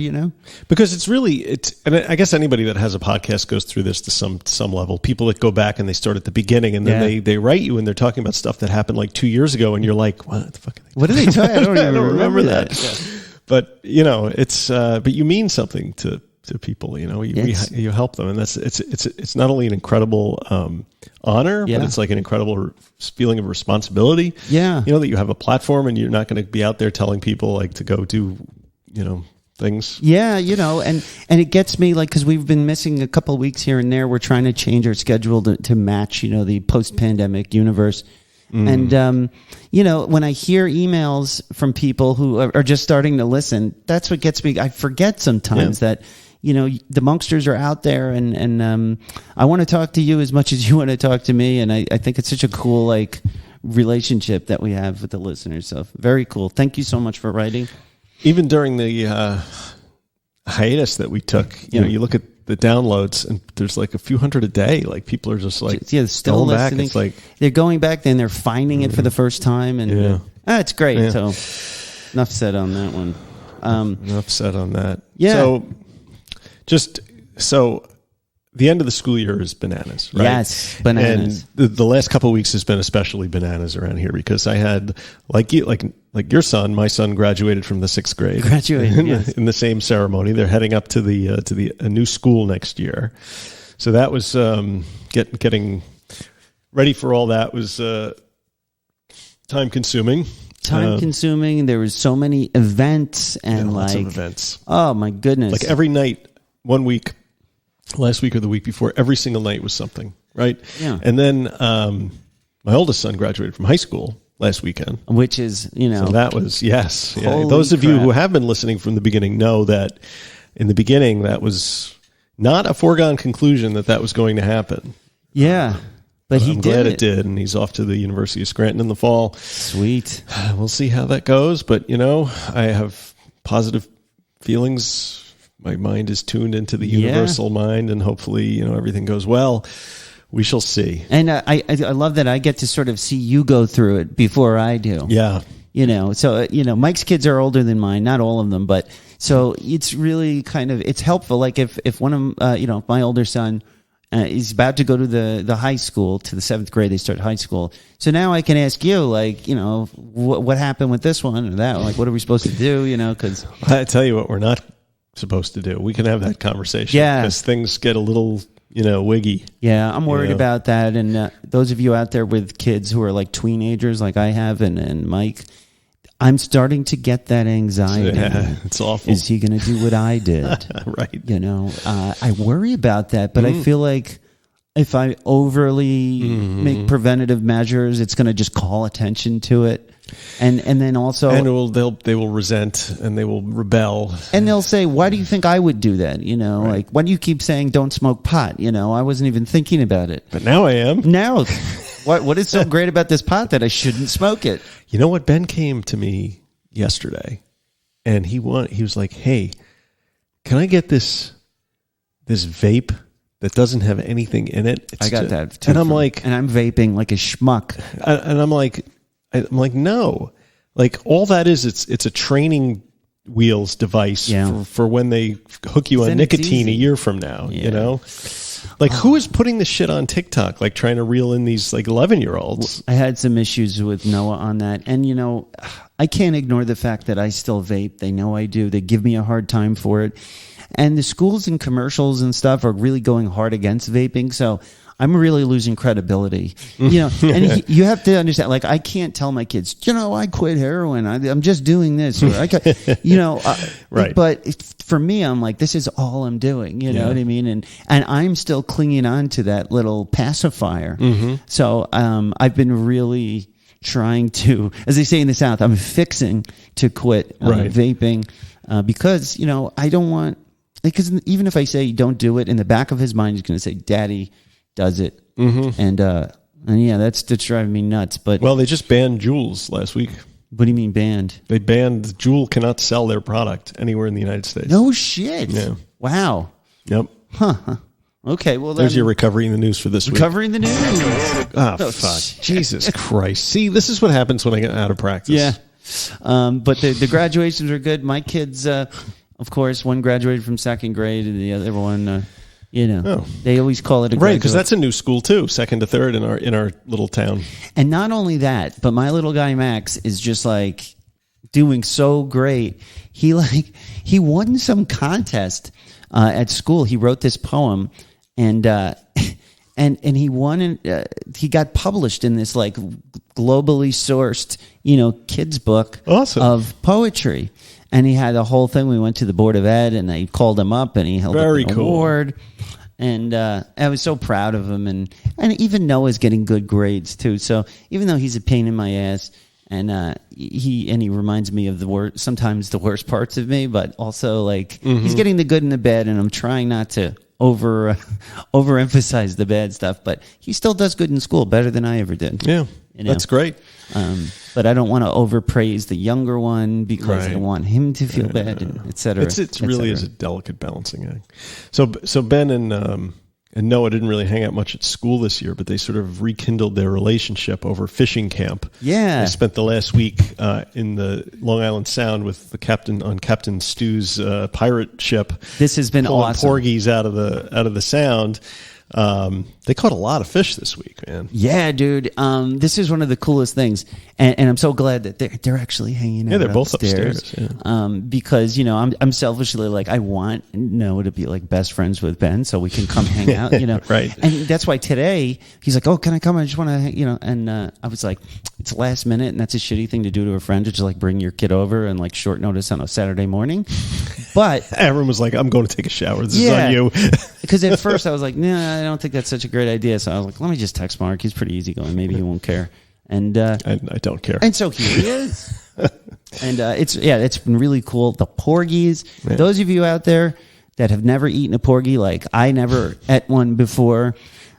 because and I guess anybody that has a podcast goes through this to some level. People that go back and they start at the beginning and then they write you and they're talking about stuff that happened like 2 years ago, and you're like, what the fuck? What are they talking? I don't even remember that. Yeah. But it's but you mean something to people, you help them, and it's not only an incredible honor, but it's like an incredible feeling of responsibility. Yeah, that you have a platform and you're not going to be out there telling people like to go do, things. Yeah, and it gets me like, because we've been missing a couple of weeks here and there. We're trying to change our schedule to match, the post-pandemic universe. And, when I hear emails from people who are just starting to listen, that's what gets me. I forget sometimes that, the monksters are out there, and I want to talk to you as much as you want to talk to me. And I think it's such a cool, like, relationship that we have with the listeners. So very cool. Thank you so much for writing. Even during the hiatus that we took, you look at the downloads, and there's like a few hundred a day. Like people are just like still going back. listening. It's like they're going back, then they're finding it for the first time, and it's great. Yeah. So enough said on that one. Enough said on that. Yeah. So the end of the school year is bananas, right? Yes, bananas. And the last couple of weeks has been especially bananas around here because I had, like your son, my son graduated from the 6th grade. Graduated, yes. In the same ceremony. They're heading up to a new school next year. So that was getting ready for all that was time consuming. Time-consuming. There was so many events and lots of events. Oh my goodness! Like every night, one week, last week or the week before, every single night was something, right? Yeah. And then my oldest son graduated from high school last weekend, which is so that was yes. Yeah. Holy Those of you crap. who have been listening from the beginning know that in the beginning that was not a foregone conclusion that was going to happen. Yeah. But I'm glad it did, and he's off to the University of Scranton in the fall. Sweet. We'll see how that goes, but I have positive feelings. My mind is tuned into the universal mind, and hopefully, everything goes well. We shall see. And I love that I get to sort of see you go through it before I do. Yeah. So Mike's kids are older than mine, not all of them, but so it's really it's helpful. Like if one of my older son. He's about to go to the high school, to the 7th grade. They start high school. So now I can ask you, what happened with this one or that? Like, what are we supposed to do? Because I tell you what, we're not supposed to do. We can have that conversation. Yeah. Because things get a little, wiggy. Yeah, I'm worried about that. And those of you out there with kids who are like teenagers, like I have, and Mike, I'm starting to get that anxiety. Yeah, it's awful. Is he going to do what I did? Right. I worry about that, but I feel like if I overly make preventative measures, it's going to just call attention to it. And then also... And they will resent and they will rebel. And they'll say, why do you think I would do that? Right. Like, why do you keep saying don't smoke pot? I wasn't even thinking about it. But now I am. Now... What is so great about this pot that I shouldn't smoke it? You know what? Ben came to me yesterday, and he was like, "Hey, can I get this vape that doesn't have anything in it?" I got that too. And I'm like, and I'm vaping like a schmuck. And I'm like, no, like all that is it's a training wheels device for when they hook you on nicotine a year from now. Like, who is putting this shit on TikTok, like trying to reel in these like 11-year-olds? I had some issues with Noah on that. And, I can't ignore the fact that I still vape. They know I do. They give me a hard time for it. And the schools and commercials and stuff are really going hard against vaping. So I'm really losing credibility. And you have to understand, like, I can't tell my kids, I quit heroin. I'm just doing this. Or right. But for me, I'm like, this is all I'm doing. You know what I mean? And I'm still clinging on to that little pacifier. Mm-hmm. So Right. I've been really trying to, as they say in the South, I'm fixing to quit vaping because, I don't want, because even if I say don't do it, in the back of his mind, he's going to say, Daddy does it. Mm-hmm. And yeah, that's driving me nuts. But they just banned Juuls last week. What do you mean banned? They banned Juul cannot sell their product anywhere in the United States. No shit. Yeah. Wow. Yep. Huh. Okay. Well, there's your recovery in the news for this week. Recovery in the news. Oh, fuck. Jesus Christ. See, this is what happens when I get out of practice. Yeah. But the graduations are good. My kids, of course, one graduated from 2nd grade and the other one, they always call it a right, because that's a new school too, 2nd to 3rd in our little town. And not only that, but my little guy Max is just like doing so great. He won some contest at school. He wrote this poem, and he won. And he got published in this like globally sourced kids book of poetry. And he had a whole thing. We went to the Board of Ed, and they called him up, and he held up an award. And I was so proud of him. And even Noah's getting good grades, too. So even though he's a pain in my ass, and he reminds me of sometimes the worst parts of me, but also, like, he's getting the good and the bad, and I'm trying not to overemphasize the bad stuff. But he still does good in school, better than I ever did. Yeah, that's great. But I don't want to overpraise the younger one because I Right. don't want him to feel bad, and et cetera. It really is a delicate balancing act. So Ben and Noah didn't really hang out much at school this year, but they sort of rekindled their relationship over fishing camp. Yeah. They spent the last week in the Long Island Sound with the captain on Captain Stu's pirate ship. This has been pulling awesome. porgies out of the Sound. They caught a lot of fish this week, man. Yeah, dude. This is one of the coolest things, and I'm so glad that they're actually hanging out. Yeah, they're both upstairs. Because I'm selfishly like I want Noah to be like best friends with Ben, so we can come hang out. Right. And that's why today he's like, "Oh, can I come? I just want to, And I was like, "It's last minute, and that's a shitty thing to do to a friend to just like bring your kid over and like short notice on a Saturday morning." But Everyone was like, "I'm going to take a shower. This is on you." Because at first I was like, nah, I don't think that's such a great idea. So I was like, let me just text Mark. He's pretty easygoing. Maybe he won't care. And I don't care. And so here he is. And it's been really cool. The porgies. Yeah. Those of you out there that have never eaten a porgy, like I never ate one before,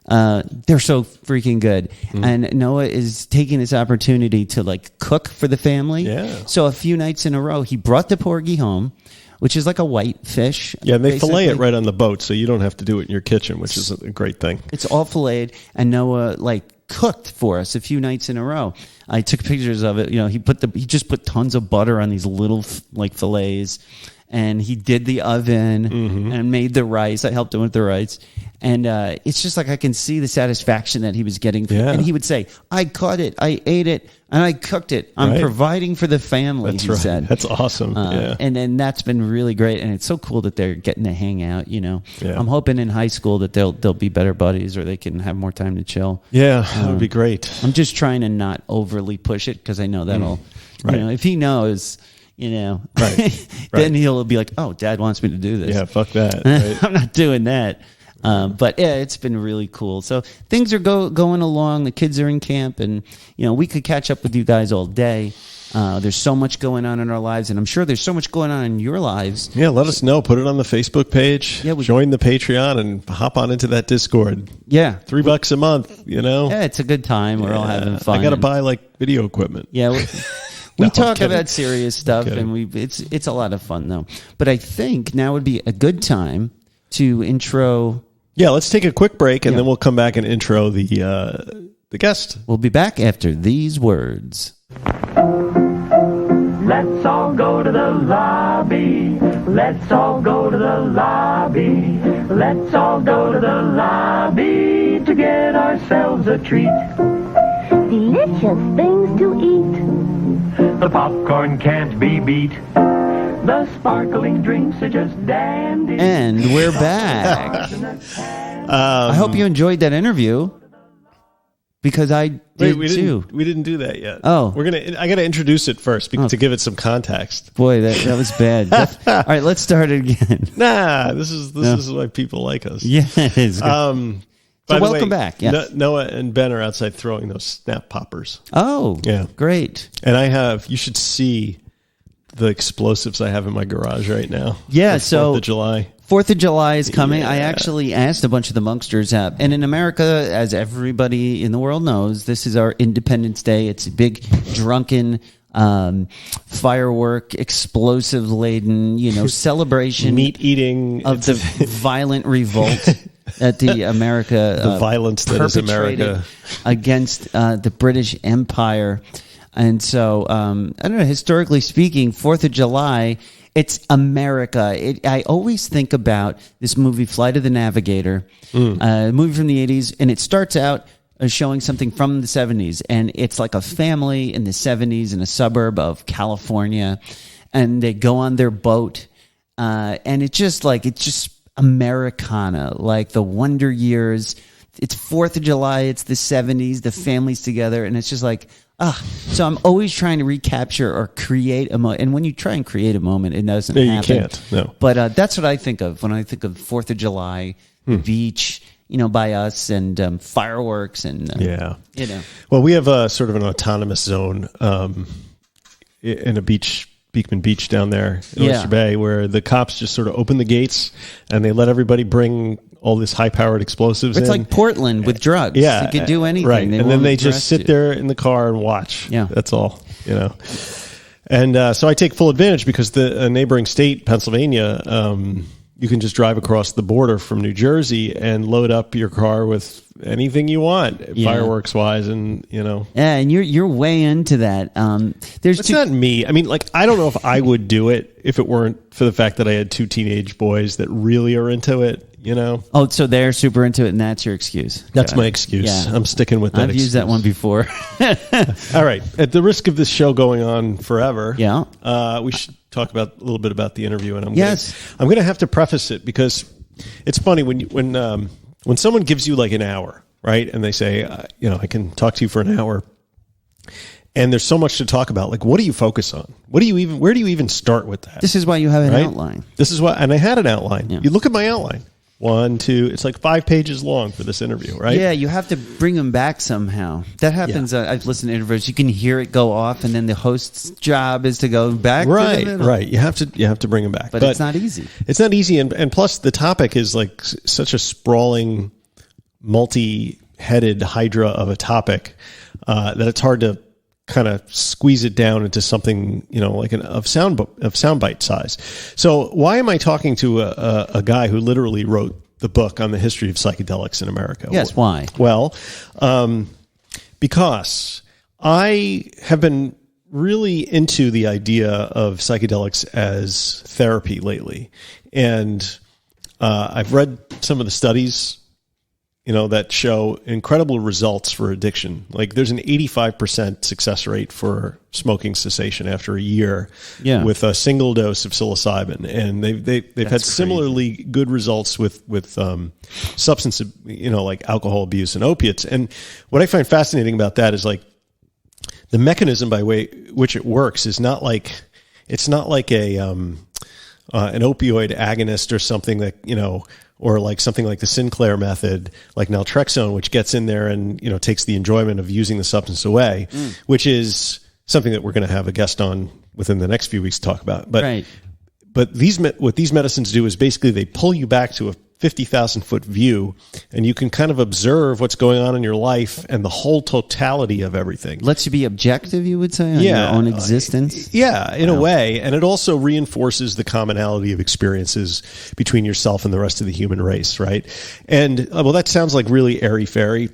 they're so freaking good. And Noah is taking this opportunity to like cook for the family. Yeah. So a few nights in a row, he brought the porgy home, which is like a white fish. Yeah, and they fillet it basically. right on the boat, so you don't have to do it in your kitchen, which is a great thing. It's all filleted, and Noah like cooked for us a few nights in a row. I took pictures of it. He just put tons of butter on these little like fillets, and he did the oven and made the rice. I helped him with the rice, and it's just like I can see the satisfaction that he was getting. Yeah. And he would say, "I caught it, I ate it, and I cooked it. I'm Right. providing for the family." That's he right. said. That's awesome. Yeah. And then that's been really great, and it's so cool that they're getting to hang out. Yeah. I'm hoping in high school that they'll be better buddies, or they can have more time to chill. Yeah, that would be great. I'm just trying to not overly push it because I know that'll, Right. if he knows, Right. then he'll be like, "Oh, Dad wants me to do this." Yeah, fuck that. Right? I'm not doing that. But yeah, it's been really cool. So things are going along. The kids are in camp, and we could catch up with you guys all day. There's so much going on in our lives, and I'm sure there's so much going on in your lives. Yeah, let us know. Put it on the Facebook page. Yeah, join the Patreon and hop on into that Discord. Yeah, $3 a month. Yeah, it's a good time. We're all having fun. I got to buy like video equipment. Yeah. We No, I'm talk kidding. about serious stuff, and it's a lot of fun though. But I think now would be a good time to intro. Yeah, let's take a quick break, and Yeah. then we'll come back and intro the guest. We'll be back after these words. Let's all go to the lobby. Let's all go to the lobby. Let's all go to the lobby to get ourselves a treat. Delicious things to eat. The popcorn can't be beat. The sparkling drinks are just dandy. And we're back. I hope you enjoyed that interview because I did we too. didn't. We didn't do that yet. Oh. I got to introduce it first to give it some context. Boy, that was bad. All right, let's start it again. Nah, this is why people like us. Yeah, it is. By the welcome way, back, yes. Noah and Ben are outside throwing those snap poppers, Oh, yeah. great. and you should see the explosives I have in my garage right now. Yeah, for so 4th of July. 4th of July is coming. Yeah. I actually asked a bunch of the Monksters out. And in America, as everybody in the world knows, this is our Independence Day. It's a big, drunken, firework, explosive-laden, celebration. Meat eating of the violent revolt that the America the violence that is perpetrated America against the British Empire. And so, I don't know, historically speaking, 4th of July, it's America. I always think about this movie, Flight of the Navigator, a movie from the 80s, and it starts out showing something from the 70s, and it's like a family in the 70s in a suburb of California, and they go on their boat, and it's just Americana, like the Wonder Years. It's 4th of July, it's the 70s, the family's together, and it's just like, so I'm always trying to recapture or create a moment. And when you try and create a moment, it doesn't happen. You can't, no. But that's what I think of when I think of 4th of July, the beach, by us, and fireworks, and yeah. Well, we have sort of an autonomous zone in a beach, Beekman Beach down there in Oyster Bay, where the cops just sort of open the gates and they let everybody bring all this high-powered explosives It's in. like Portland with drugs. Yeah. You could do anything. Right. And then they won't just arrest sit you. there in the car and watch. Yeah. That's all, And so I take full advantage because the neighboring state, Pennsylvania, you can just drive across the border from New Jersey and load up your car with anything you want, fireworks wise, and Yeah, and you're way into that. It's not me. I mean, like, I don't know if I would do it if it weren't for the fact that I had 2 teenage boys that really are into it. Oh, so they're super into it, and that's your excuse. That's my excuse. Yeah. I'm sticking with that. I've used that one before. All right. At the risk of this show going on forever, Yeah. we should talk a little bit about the interview. And I'm going to have to preface it because it's funny when someone gives you like an hour, right, and they say, I can talk to you for an hour. And there's so much to talk about. Like, what do you focus on? Where do you even start with that? This is why you have an right? outline. This is why, and I had an outline. Yeah. You look at my outline. 1, 2, it's like 5 pages long for this interview, right? Yeah, you have to bring them back somehow. That happens. I've listened to interviews. You can hear it go off, and then the host's job is to go back. Right, to the middle. right. You have to bring them back, But it's not easy. It's not easy, and plus the topic is like such a sprawling, multi-headed hydra of a topic that it's hard to kind of squeeze it down into something, like of sound bite size. So why am I talking to a guy who literally wrote the book on the history of psychedelics in America? Yes, why? Well, because I have been really into the idea of psychedelics as therapy lately. And I've read some of the studies that show incredible results for addiction. Like there's an 85% success rate for smoking cessation after a year with a single dose of psilocybin. And they've had similarly good results with substance, like alcohol abuse and opiates. And what I find fascinating about that is like the mechanism by which it works is not like a an opioid agonist or something that, or like something like the Sinclair method, like naltrexone, which gets in there and, takes the enjoyment of using the substance away, which is something that we're going to have a guest on within the next few weeks to talk about. But, Right. but what these medicines do is basically they pull you back to a 50,000-foot view, and you can kind of observe what's going on in your life and the whole totality of everything. Lets you be objective, you would say, on your own existence? In a way. And it also reinforces the commonality of experiences between yourself and the rest of the human race, right? And, that sounds like really airy-fairy.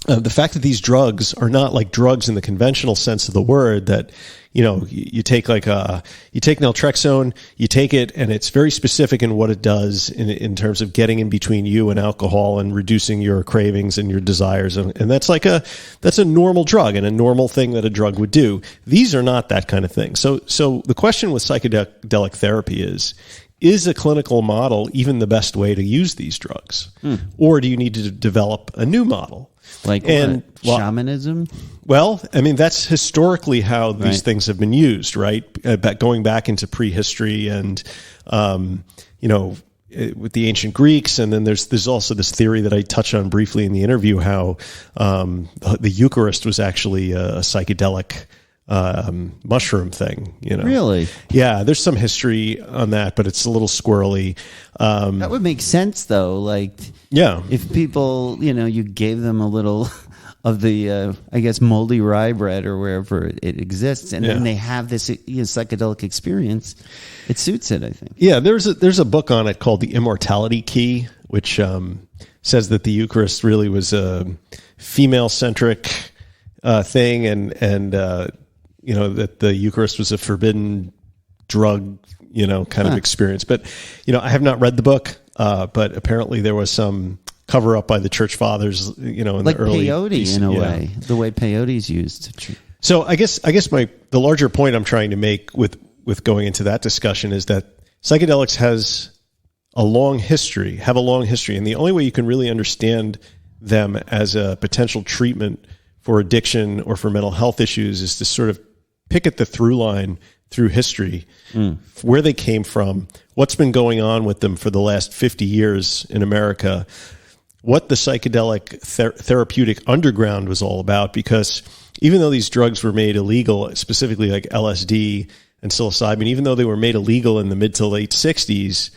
The fact that these drugs are not like drugs in the conventional sense of the word, that you take you take naltrexone, you take it, and it's very specific in what it does in terms of getting in between you and alcohol and reducing your cravings and your desires, and that's a normal drug and a normal thing that a drug would do. These are not that kind of thing. So the question with psychedelic therapy is a clinical model even the best way to use these drugs, or do you need to develop a new model? Like shamanism? Well, I mean, that's historically how these things have been used, right? Going back into prehistory and, with the ancient Greeks. And then there's also this theory that I touched on briefly in the interview, how the Eucharist was actually a psychedelic mushroom thing, Really? Yeah, there's some history on that, but it's a little squirrely. That would make sense, though. Like, if people, you gave them a little of the, moldy rye bread or wherever it exists, and then they have this psychedelic experience, it suits it, I think. Yeah, there's a book on it called The Immortality Key, which says that the Eucharist really was a female-centric thing, and that the Eucharist was a forbidden drug, kind of experience. But, I have not read the book, but apparently there was some cover up by the church fathers, in like the early peyote in a way, the way peyote is used. So I guess the larger point I'm trying to make with going into that discussion is that psychedelics have a long history, and the only way you can really understand them as a potential treatment for addiction or for mental health issues is to sort of pick at the through line through history, where they came from, what's been going on with them for the last 50 years in America, what the psychedelic therapeutic underground was all about. Because even though these drugs were made illegal, specifically like LSD and psilocybin, even though they were made illegal in the mid to late 60s,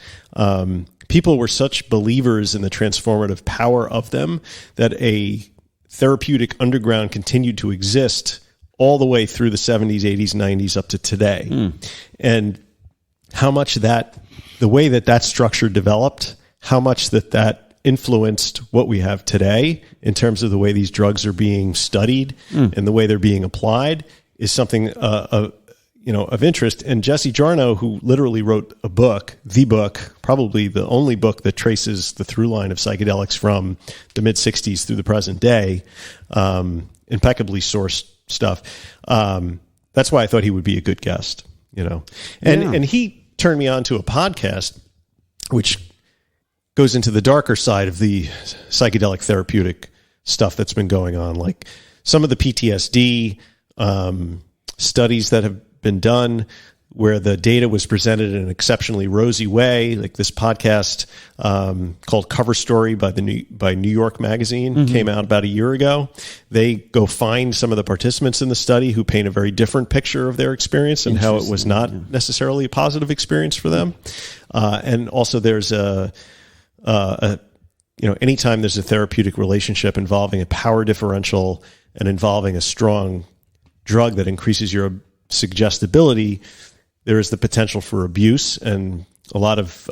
people were such believers in the transformative power of them that a therapeutic underground continued to exist all the way through the 70s, 80s, 90s up to today. And how much the way that structure developed, how much that influenced what we have today in terms of the way these drugs are being studied and the way they're being applied is something of interest. And Jesse Jarnow, who literally wrote the book, probably the only book that traces the through line of psychedelics from the mid 60s through the present day, impeccably sourced stuff. That's why I thought he would be a good guest, and he turned me on to a podcast, which goes into the darker side of the psychedelic therapeutic stuff that's been going on, like some of the PTSD studies that have been done where the data was presented in an exceptionally rosy way, like this podcast called Cover Story by New York Magazine came out about a year ago. They go find some of the participants in the study who paint a very different picture of their experience and how it was not necessarily a positive experience for them. And also there's anytime there's a therapeutic relationship involving a power differential and involving a strong drug that increases your suggestibility, there is the potential for abuse, and a lot of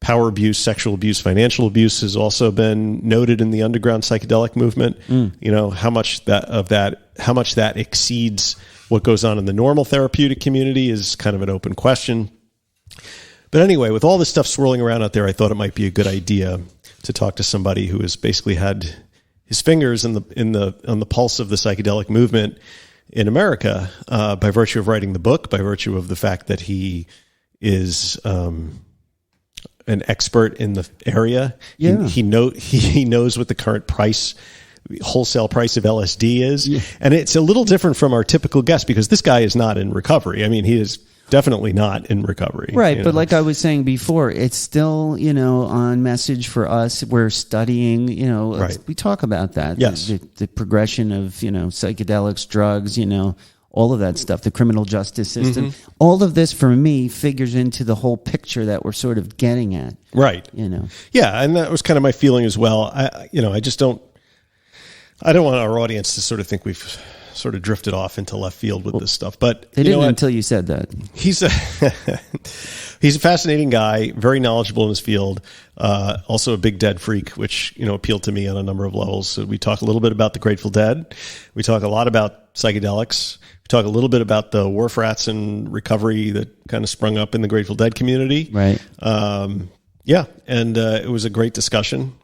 power abuse, sexual abuse, financial abuse has also been noted in the underground psychedelic movement. How much that exceeds what goes on in the normal therapeutic community is kind of an open question. But anyway, with all this stuff swirling around out there, I thought it might be a good idea to talk to somebody who has basically had his fingers on the pulse of the psychedelic movement in America, by virtue of writing the book, by virtue of the fact that he is an expert in the area. Yeah. He knows what the current wholesale price of LSD is. Yeah. And it's a little different from our typical guest because this guy is not in recovery. I mean, he is definitely not in recovery. Right. But like I was saying before, it's still, on message for us. We're studying, right. We talk about that. Yes. The progression of, psychedelics, drugs, all of that stuff, the criminal justice system. All of this for me figures into the whole picture that we're sort of getting at. Right. Yeah. And that was kind of my feeling as well. I don't want our audience to sort of think we've sort of drifted off into left field with this stuff, but they didn't until you said that. He's a fascinating guy, very knowledgeable in his field, also a big Dead freak, which appealed to me on a number of levels. So we talk a little bit about the Grateful Dead, we talk a lot about psychedelics, we talk a little bit about the wharf rats and recovery that kind of sprung up in the Grateful Dead community. Right. Yeah, and it was a great discussion.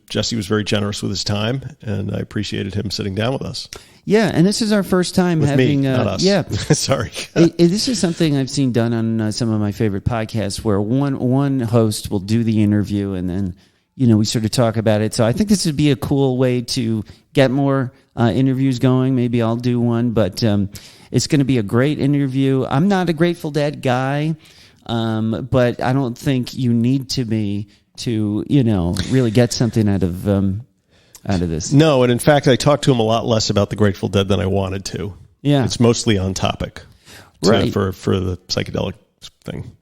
Jesse was very generous with his time, and I appreciated him sitting down with us. Yeah, and this is our first time with having. Me, not us. Yeah, sorry. This is something I've seen done on some of my favorite podcasts, where one host will do the interview, and then we sort of talk about it. So I think this would be a cool way to get more interviews going. Maybe I'll do one, but it's going to be a great interview. I'm not a Grateful Dead guy. But I don't think you need to be to, really get something out of this. No, and in fact, I talked to him a lot less about the Grateful Dead than I wanted to. Yeah. It's mostly on topic right. for the psychedelic thing.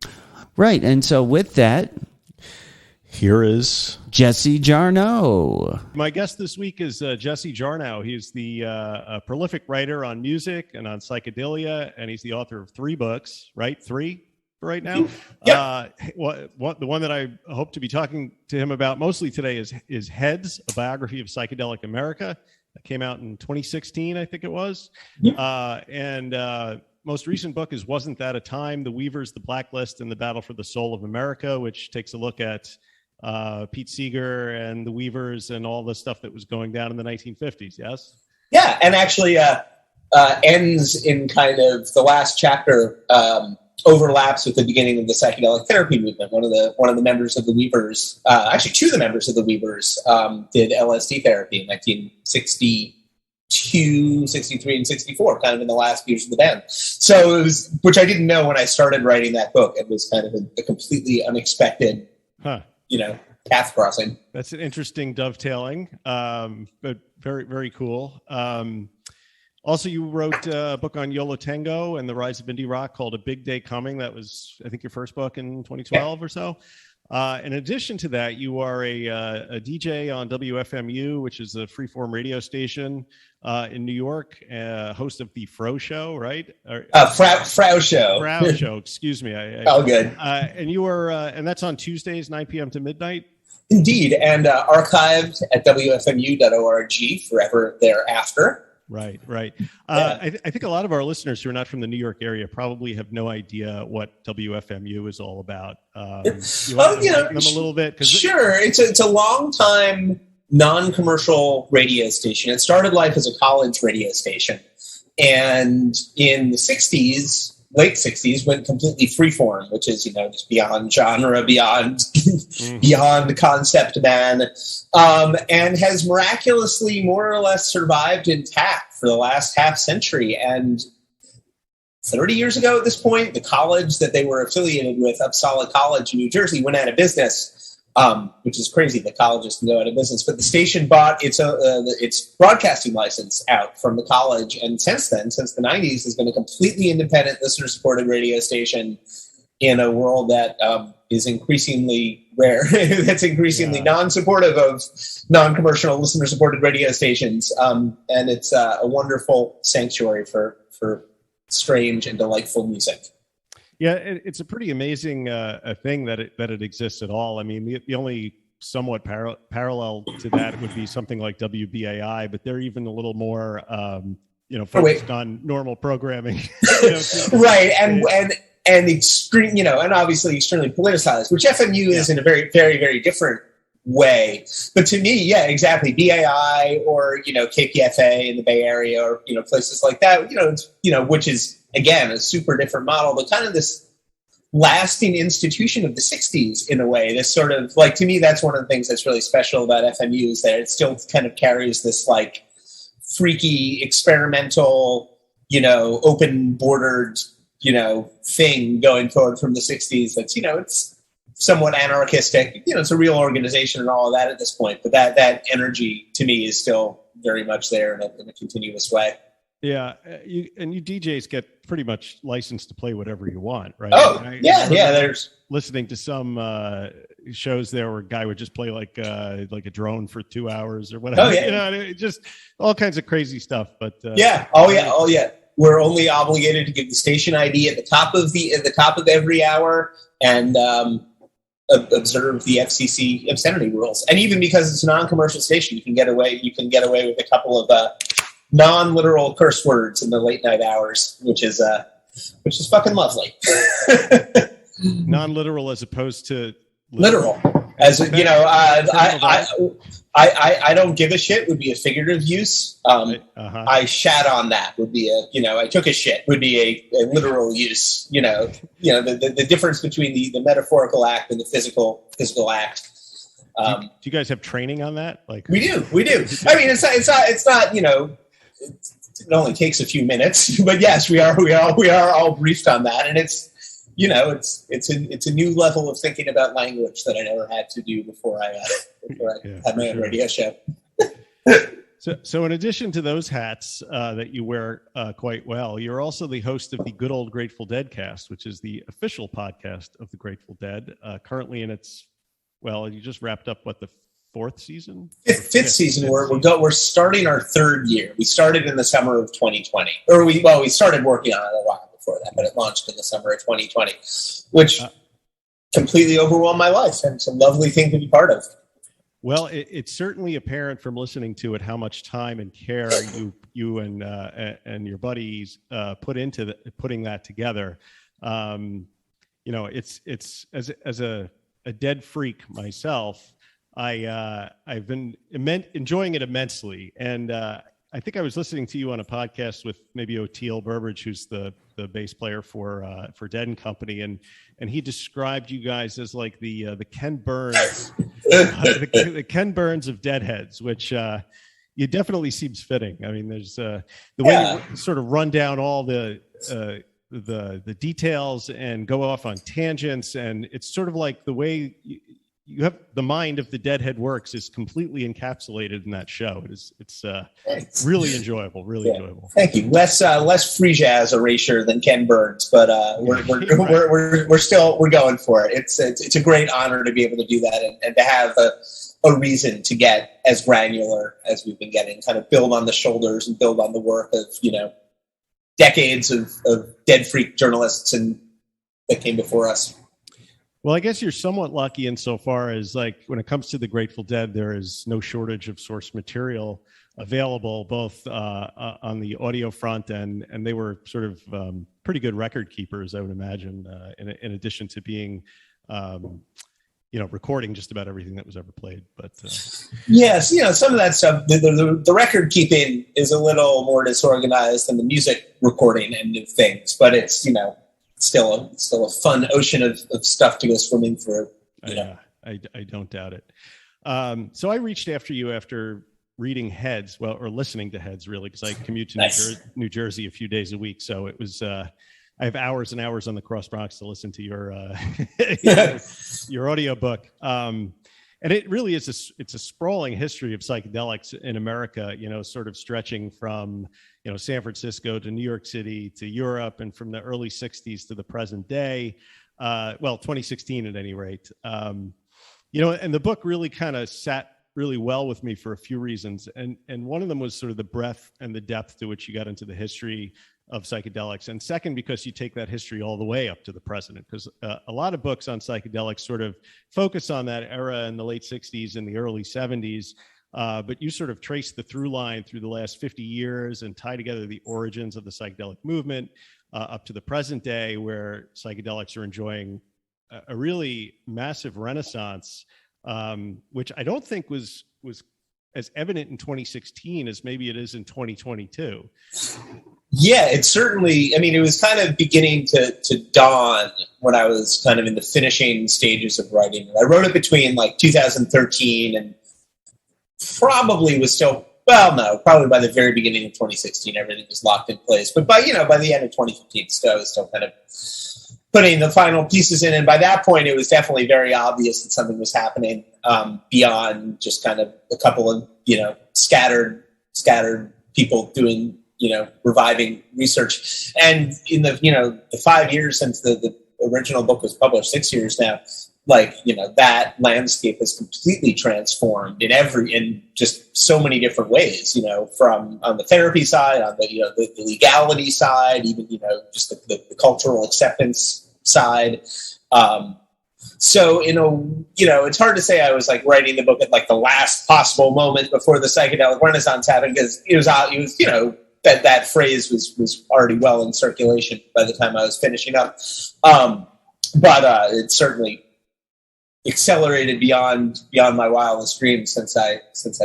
Right. And so with that, here is Jesse Jarnow. My guest this week is Jesse Jarnow. He's a prolific writer on music and on psychedelia, and he's the author of 3 books, right? 3? Right now, yeah. The one that I hope to be talking to him about mostly today is Heads, a Biography of Psychedelic America. That came out in 2016, I think it was. Yeah. And most recent book is Wasn't That a Time? The Weavers, the Blacklist, and the Battle for the Soul of America, which takes a look at Pete Seeger and the Weavers and all the stuff that was going down in the 1950s. Yes. Yeah, and actually ends in kind of the last chapter. Overlaps with the beginning of the psychedelic therapy movement. One of the members of the Weavers, actually 2 of the members of the Weavers, did LSD therapy in 1962, 63, and 64, kind of in the last years of the band. So it was, which I didn't know when I started writing that book. It was kind of a completely unexpected, path crossing. That's an interesting dovetailing, but very, very cool. Also, you wrote a book on Yo La Tengo and the rise of indie rock called A Big Day Coming. That was, I think, your first book in 2012 or so. In addition to that, you are a DJ on WFMU, which is a freeform radio station in New York, host of the Fro Show, right? Frau Show. Frau Show, excuse me. All good. And you are, and that's on Tuesdays, 9 p.m. to midnight? Indeed, and archived at WFMU.org forever thereafter. Right. Yeah. I think a lot of our listeners who are not from the New York area probably have no idea what WFMU is all about. You want to enlighten them a little bit? Sure. It's a long time non-commercial radio station. It started life as a college radio station, and in the 60s, late 60s, went completely freeform, which is, just beyond genre, beyond beyond concept man, and has miraculously more or less survived intact for the last half century. And 30 years ago at this point, the college that they were affiliated with, Uppsala College in New Jersey, went out of business, which is crazy that colleges can go out of business. But the station bought its broadcasting license out from the college, and since then, since the 90s, has been a completely independent, listener-supported radio station in a world that is increasingly rare. That's increasingly non-supportive of non-commercial, listener-supported radio stations, and it's a wonderful sanctuary for strange and delightful music. Yeah, it's a pretty amazing thing that it exists at all. I mean, the only somewhat parallel to that would be something like WBAI, but they're even a little more, focused on normal programming. Right, and extreme, and obviously extremely politicized, which FMU is in a very, very, very different way. But to me, yeah, exactly. BAI or KPFA in the Bay Area or places like that. Which is again a super different model, but kind of this lasting institution of the 60s in a way. This sort of to me, that's one of the things that's really special about FMU is that it still kind of carries this freaky, experimental, open bordered, thing going forward from the 60s. That's it's somewhat anarchistic. It's a real organization and all of that at this point, but that energy to me is still very much there in a continuous way. Yeah, you DJs get pretty much licensed to play whatever you want, right? Oh, yeah. There's listening to some shows there where a guy would just play like a drone for 2 hours or whatever. Oh, yeah. Just all kinds of crazy stuff. But yeah. We're only obligated to give the station ID at the top of every hour and observe the FCC obscenity rules. And even because it's a non-commercial station, you can get away with a couple of non-literal curse words in the late night hours, which is fucking lovely. Non-literal as opposed to literal. As I don't give a shit would be a figurative use. I shat on that would be I took a shit would be a literal use. The difference between the metaphorical act and the physical act. Do you guys have training on that? We do. I mean, it's not. It only takes a few minutes, but yes, we are all briefed on that, and it's a new level of thinking about language that I never had to do before I had my own radio show. So in addition to those hats that you wear quite well, you're also the host of the Good Ole Grateful Deadcast, which is the official podcast of the Grateful Dead, currently in its, you just wrapped up the fourth season? Fifth season. We're starting our third year. We started in the summer of 2020, or we started working on it a while before that, but it launched in the summer of 2020, which completely overwhelmed my life, and it's a lovely thing to be part of. Well, it's certainly apparent from listening to it how much time and care you and your buddies put into putting that together. It's as a dead freak myself. I've been enjoying it immensely, and I think I was listening to you on a podcast with maybe O'Teal Burbridge, who's the bass player for Dead and Company, and he described you guys as like the Ken Burns, the Ken Burns of Deadheads, which it definitely seems fitting. I mean, there's the way you sort of run down all the details and go off on tangents, and it's sort of like the way you have the mind of the Deadhead Works is completely encapsulated in that show. It's really enjoyable, enjoyable. Thank you. Less free jazz erasure than Ken Burns, but we're going for it. It's a great honor to be able to do that and to have a reason to get as granular as we've been getting, kind of build on the shoulders and build on the work of decades of dead freak journalists that came before us. Well, I guess you're somewhat lucky insofar as, like, when it comes to the Grateful Dead, there is no shortage of source material available, both on the audio front, and they were sort of pretty good record keepers, I would imagine, in addition to being, recording just about everything that was ever played. But yes, some of that stuff, the record keeping is a little more disorganized than the music recording end of things, but it's still a fun ocean of stuff to go swimming through. I don't doubt it. So I reached after you after reading Heads, or listening to Heads, really, because I commute to New Jersey a few days a week. So it was, I have hours and hours on the Cross Bronx to listen to your your audiobook. And it really is it's a sprawling history of psychedelics in America, sort of stretching from, San Francisco to New York City to Europe, and from the early 60s to the present day, 2016 at any rate. And the book really kind of sat really well with me for a few reasons. And one of them was sort of the breadth and the depth to which you got into the history of psychedelics. And second, because you take that history all the way up to the present, because a lot of books on psychedelics sort of focus on that era in the late 60s and the early 70s. But you sort of trace the through line through the last 50 years and tie together the origins of the psychedelic movement up to the present day, where psychedelics are enjoying a really massive renaissance, which I don't think was as evident in 2016 as maybe it is in 2022. Yeah, it certainly, it was kind of beginning to dawn when I was kind of in the finishing stages of writing it. I wrote it between 2013 and probably by the very beginning of 2016, everything was locked in place. But by the end of 2015, I was still kind of putting the final pieces in. And by that point, it was definitely very obvious that something was happening beyond just kind of a couple of, scattered people doing, reviving research. And in the 5 years since the original book was published, 6 years now, that landscape has completely transformed in just so many different ways, from on the therapy side, on the legality side, even, just the cultural acceptance side. So, it's hard to say I was writing the book at the last possible moment before the psychedelic renaissance happened, because it was that phrase was already well in circulation by the time I was finishing up. But it certainly accelerated beyond my wildest dreams since I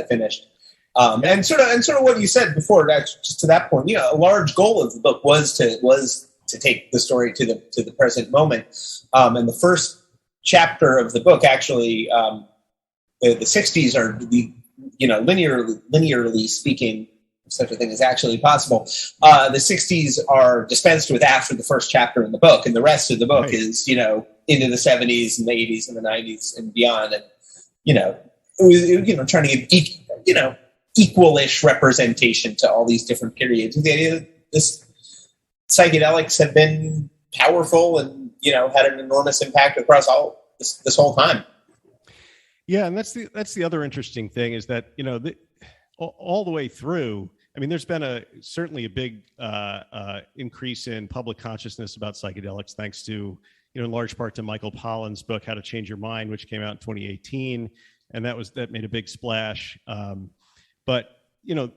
finished. And sort of what you said before, just to that point, a large goal of the book was to take the story to the present moment. And the first chapter of the book, actually, the 60s are linearly speaking, if such a thing is actually possible. The 60s are dispensed with after the first chapter in the book, and the rest of the book is, into the 70s and the 80s and the 90s and beyond. And, trying to give, equal-ish representation to all these different periods. The idea that psychedelics have been powerful and, had an enormous impact across all this whole time. Yeah. And that's the other interesting thing is that, all the way through, there's been certainly a big increase in public consciousness about psychedelics, thanks to, in large part to Michael Pollan's book, How to Change Your Mind, which came out in 2018. And that made a big splash. But,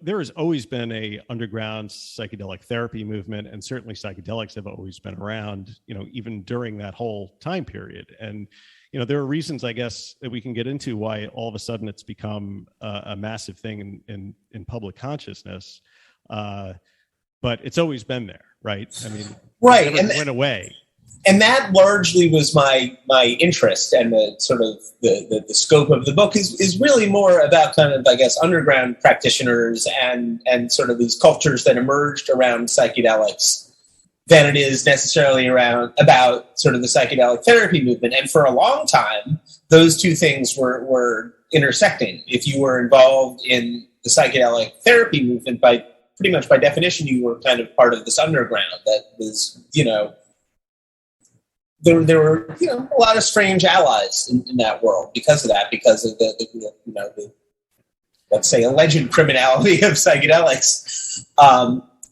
there has always been a underground psychedelic therapy movement, and certainly psychedelics have always been around, even during that whole time period. And, there are reasons, I guess, that we can get into why all of a sudden it's become a massive thing in public consciousness. But it's always been there, right? Right. It never went away. And that largely was my interest, and the sort of the scope of the book is really more about kind of, I guess, underground practitioners and sort of these cultures that emerged around psychedelics than it is necessarily about sort of the psychedelic therapy movement. And for a long time, those two things were intersecting. If you were involved in the psychedelic therapy movement, pretty much by definition, you were kind of part of this underground that was, there were a lot of strange allies in that world because of that, because of the let's say alleged criminality of psychedelics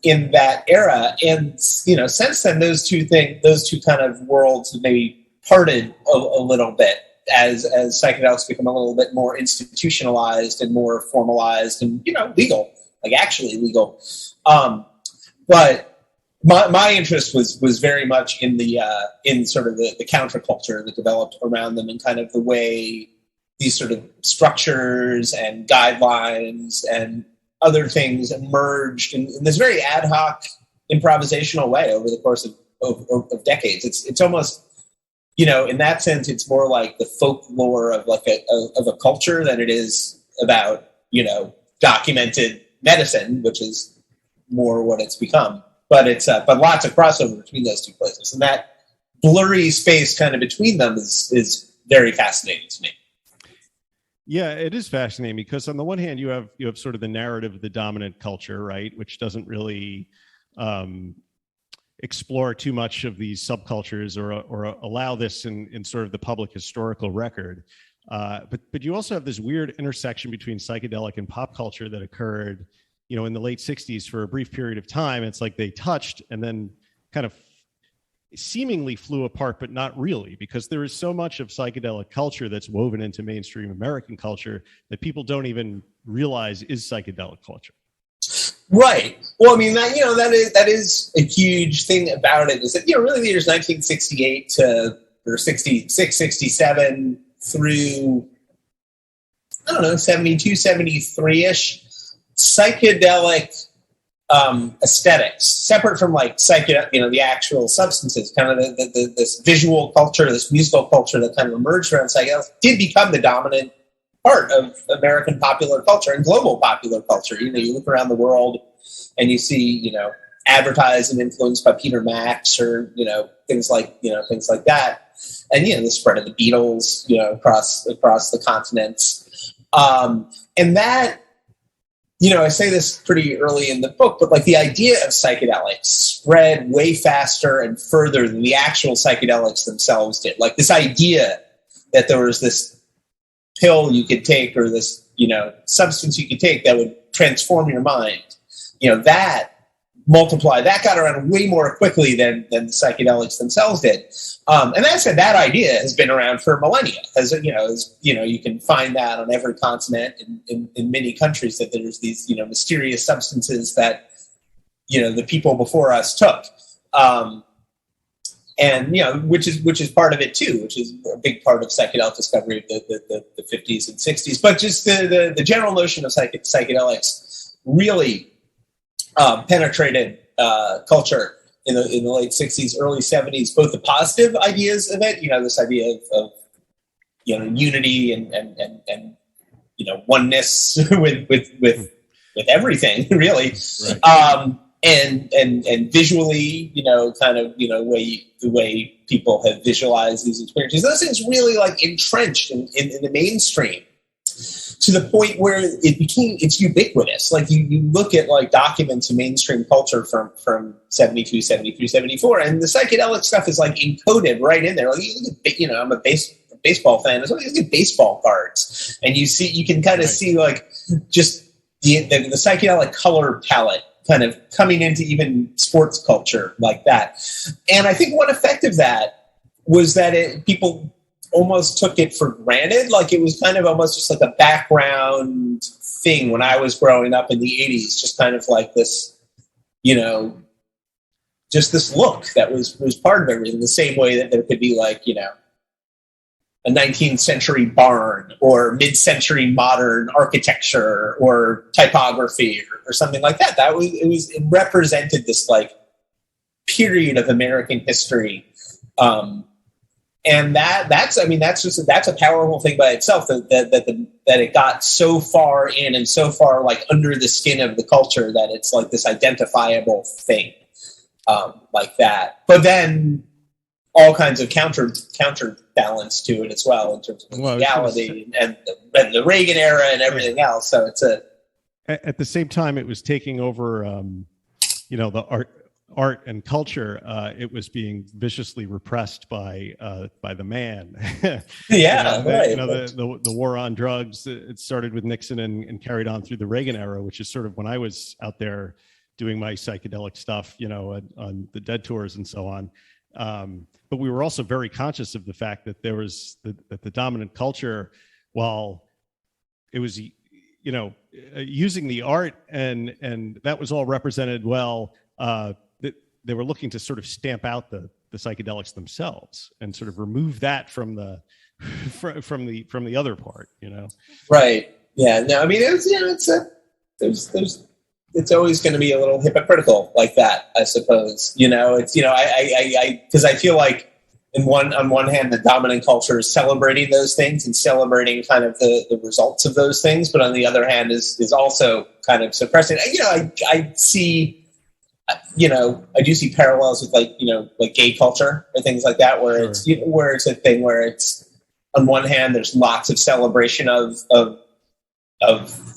in that era. And since then, those two kind of worlds have maybe parted a little bit as psychedelics become a little bit more institutionalized and more formalized and legal, like actually legal. But my interest was very much in in sort of the counterculture that developed around them, and kind of the way these sort of structures and guidelines and other things emerged in this very ad hoc improvisational way over the course of decades. It's almost, in that sense, it's more like the folklore of a culture than it is about, documented medicine, which is more what it's become. But but lots of crossover between those two places, and that blurry space kind of between them is very fascinating to me. Yeah, it is fascinating because on the one hand, you have sort of the narrative of the dominant culture, right, which doesn't really explore too much of these subcultures or allow this in sort of the public historical record. But you also have this weird intersection between psychedelic and pop culture that occurred, in the late 60s for a brief period of time. It's like they touched and then kind of seemingly flew apart, but not really, because there is so much of psychedelic culture that's woven into mainstream American culture that people don't even realize is psychedelic culture. Right. Well, I mean, that is a huge thing about it, is that, really the years 1968 or 66, 67 through, 72, 73-ish, psychedelic aesthetics, separate from the actual substances, kind of this visual culture, this musical culture that kind of emerged around psychedelics, did become the dominant part of American popular culture and global popular culture. You look around the world and you see, advertised and influenced by Peter Max or, things like that. And, the spread of the Beatles, across the continents. And that, I say this pretty early in the book, but the idea of psychedelics spread way faster and further than the actual psychedelics themselves did. Like this idea that there was this pill you could take or this, substance you could take that would transform your mind, that multiplied, that got around way more quickly than the psychedelics themselves did. And that idea has been around for millennia. You can find that on every continent in many countries, that there's these, mysterious substances that, the people before us took. And, which is part of it too, which is a big part of psychedelic discovery of the 50s and 60s. But just the general notion of psychedelics really penetrated culture in the late 60s, early 70s, both the positive ideas of it, this idea of unity and oneness with everything, really. Right. And visually, the way people have visualized these experiences, those things really entrenched in the mainstream, to the point where it's ubiquitous. You look at documents in mainstream culture from 72, 73, 74, and the psychedelic stuff is encoded right in there. I'm a baseball fan. So you look at baseball cards, and you can kind of see just the psychedelic color palette kind of coming into even sports culture like that. And I think one effect of that was that people almost took it for granted. It was kind of almost just a background thing when I was growing up in the 80s, just kind of this, just this look that was part of everything, the same way that there could be a 19th century barn or mid-century modern architecture or typography or something like that. It represented this period of American history. And that's a powerful thing by itself, that it got so far in and so far under the skin of the culture that it's this identifiable thing. like that. But then all kinds of counterbalance to it as well in terms of legality and the Reagan era and everything else. So it's at the same time it was taking over, the art and culture. It was being viciously repressed by the man. Yeah, right. The war on drugs. It started with Nixon and carried on through the Reagan era, which is sort of when I was out there doing my psychedelic stuff, on the Dead tours and so on. But we were also very conscious of the fact that there was that the dominant culture, while it was, using the art and that was all represented well, that they were looking to sort of stamp out the psychedelics themselves and sort of remove that from the other part, Right. Yeah. No, I mean, it's always going to be a little hypocritical like that, I suppose. Because I feel like on one hand, the dominant culture is celebrating those things and celebrating kind of the results of those things, but on the other hand is also kind of suppressing. I see, I do see parallels with like gay culture or things like that, where it's where it's a thing where it's on one hand there's lots of celebration of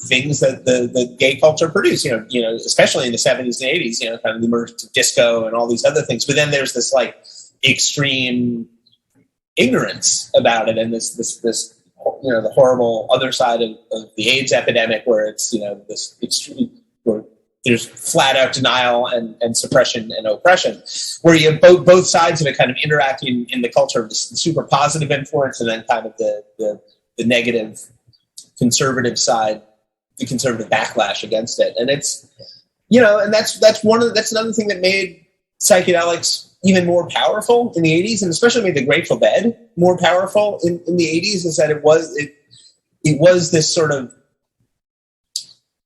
things that the gay culture produced, especially in the 70s and 80s, kind of the emergence of disco and all these other things. But then there's this like extreme ignorance about it, and this the horrible other side of the AIDS epidemic, where it's this extreme, where there's flat out denial and suppression and oppression, where you have both sides of it kind of interacting in the culture of the super positive influence and then kind of the negative conservative side, the conservative backlash against it. And it's, and that's another thing that made psychedelics even more powerful in the 80s, and especially made the Grateful Dead more powerful in the 80s, is that it was this sort of,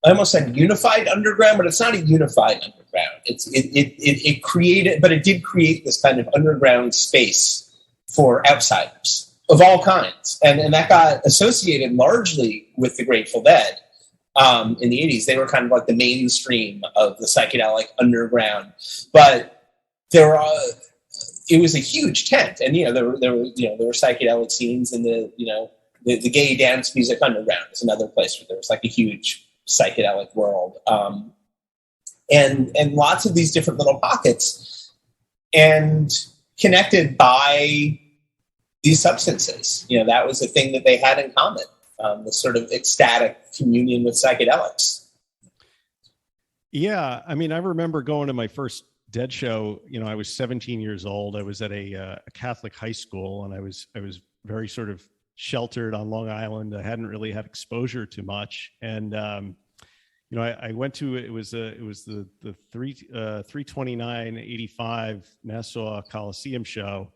I almost said unified underground, but it's not a unified underground. It created, but it did create this kind of underground space for outsiders of all kinds. And that got associated largely with the Grateful Dead in the 80s. They were kind of like the mainstream of the psychedelic underground. But it was a huge tent. And, there were psychedelic scenes in the gay dance music underground is another place where there was like a huge psychedelic world. And lots of these different little pockets, and connected by these substances. That was the thing that they had in common, this sort of ecstatic communion with psychedelics. Yeah. I mean, I remember going to my first Dead show. I was 17 years old. I was at a Catholic high school, and I was very sort of sheltered on Long Island. I hadn't really had exposure to much. And, I went to, it was the 3/29/85 Nassau Coliseum show.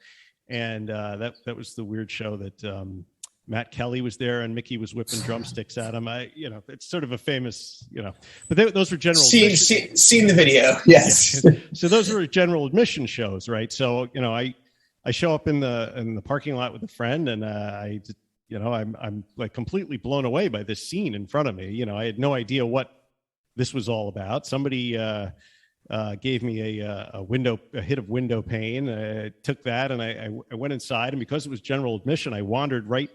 And that was the weird show that Matt Kelly was there and Mickey was whipping drumsticks at him. It's sort of a famous, but those were general. Seen the video, yes. Yeah. So those were general admission shows, right? So I show up in the parking lot with a friend, and I'm like completely blown away by this scene in front of me. I had no idea what this was all about. Somebody gave me a hit of window pane. I took that and I went inside, and because it was general admission, I wandered right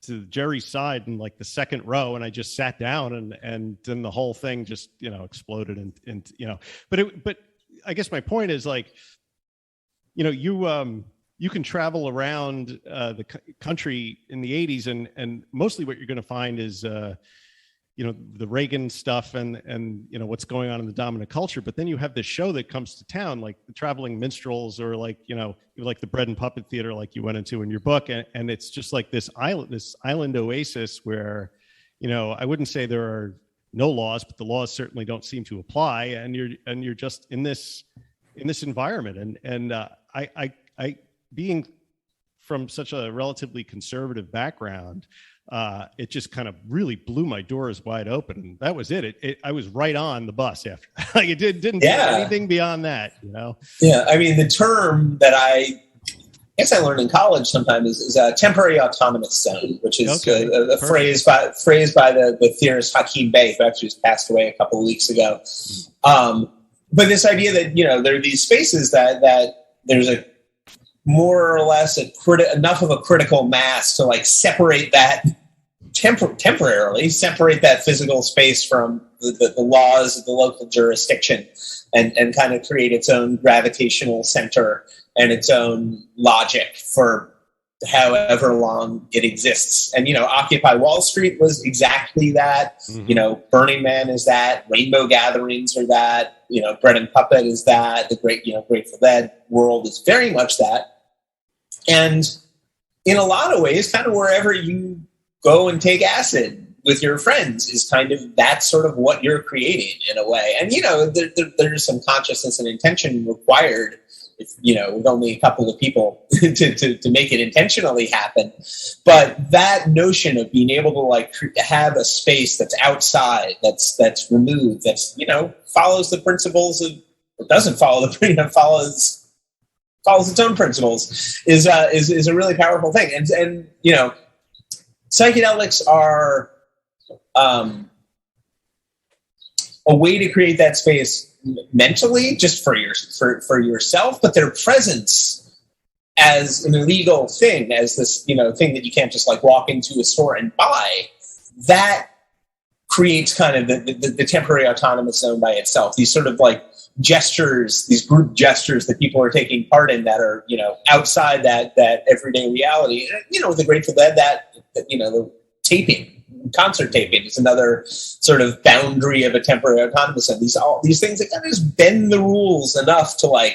to Jerry's side in like the second row, and I just sat down, and then the whole thing just exploded, and but I guess my point is, like, you can travel around the country in the 80s, and mostly what you're going to find is the Reagan stuff and what's going on in the dominant culture. But then you have this show that comes to town, like the Traveling Minstrels, or like the Bread and Puppet Theater, like you went into in your book, and it's just like this island oasis where I wouldn't say there are no laws, but the laws certainly don't seem to apply, and you're just in this environment, and I being from such a relatively conservative background, it just kind of really blew my doors wide open. And that was it. I was right on the bus after that. Like, it didn't do anything beyond that, Yeah. I mean, the term that I guess I learned in college sometimes is a temporary autonomous zone, which is a phrase by the theorist Hakim Bey, who actually just passed away a couple of weeks ago. but this idea that, there are these spaces that there's a more or less enough of a critical mass to like separate that temporarily separate that physical space from the laws of the local jurisdiction and kind of create its own gravitational center and its own logic for however long it exists. And, Occupy Wall Street was exactly that. Mm-hmm. Burning Man is that. Rainbow Gatherings are that. Bread and Puppet is that. The Grateful Dead world is very much that. And in a lot of ways, kind of wherever you go and take acid with your friends is kind of that's sort of what you're creating in a way. And, there's some consciousness and intention required if, with only a couple of people to make it intentionally happen. But that notion of being able to have a space that's outside, that's removed, that's, follows the principles of, or doesn't follow the, follows its own principles is a really powerful thing. And psychedelics are a way to create that space mentally, just for yourself, but their presence as an illegal thing, as this thing that you can't just walk into a store and buy, that creates kind of the temporary autonomous zone by itself. These sort of gestures, these group gestures that people are taking part in that are outside that everyday reality. With the Grateful Dead, the concert taping is another sort of boundary of a temporary autonomous zone. These things that kind of just bend the rules enough to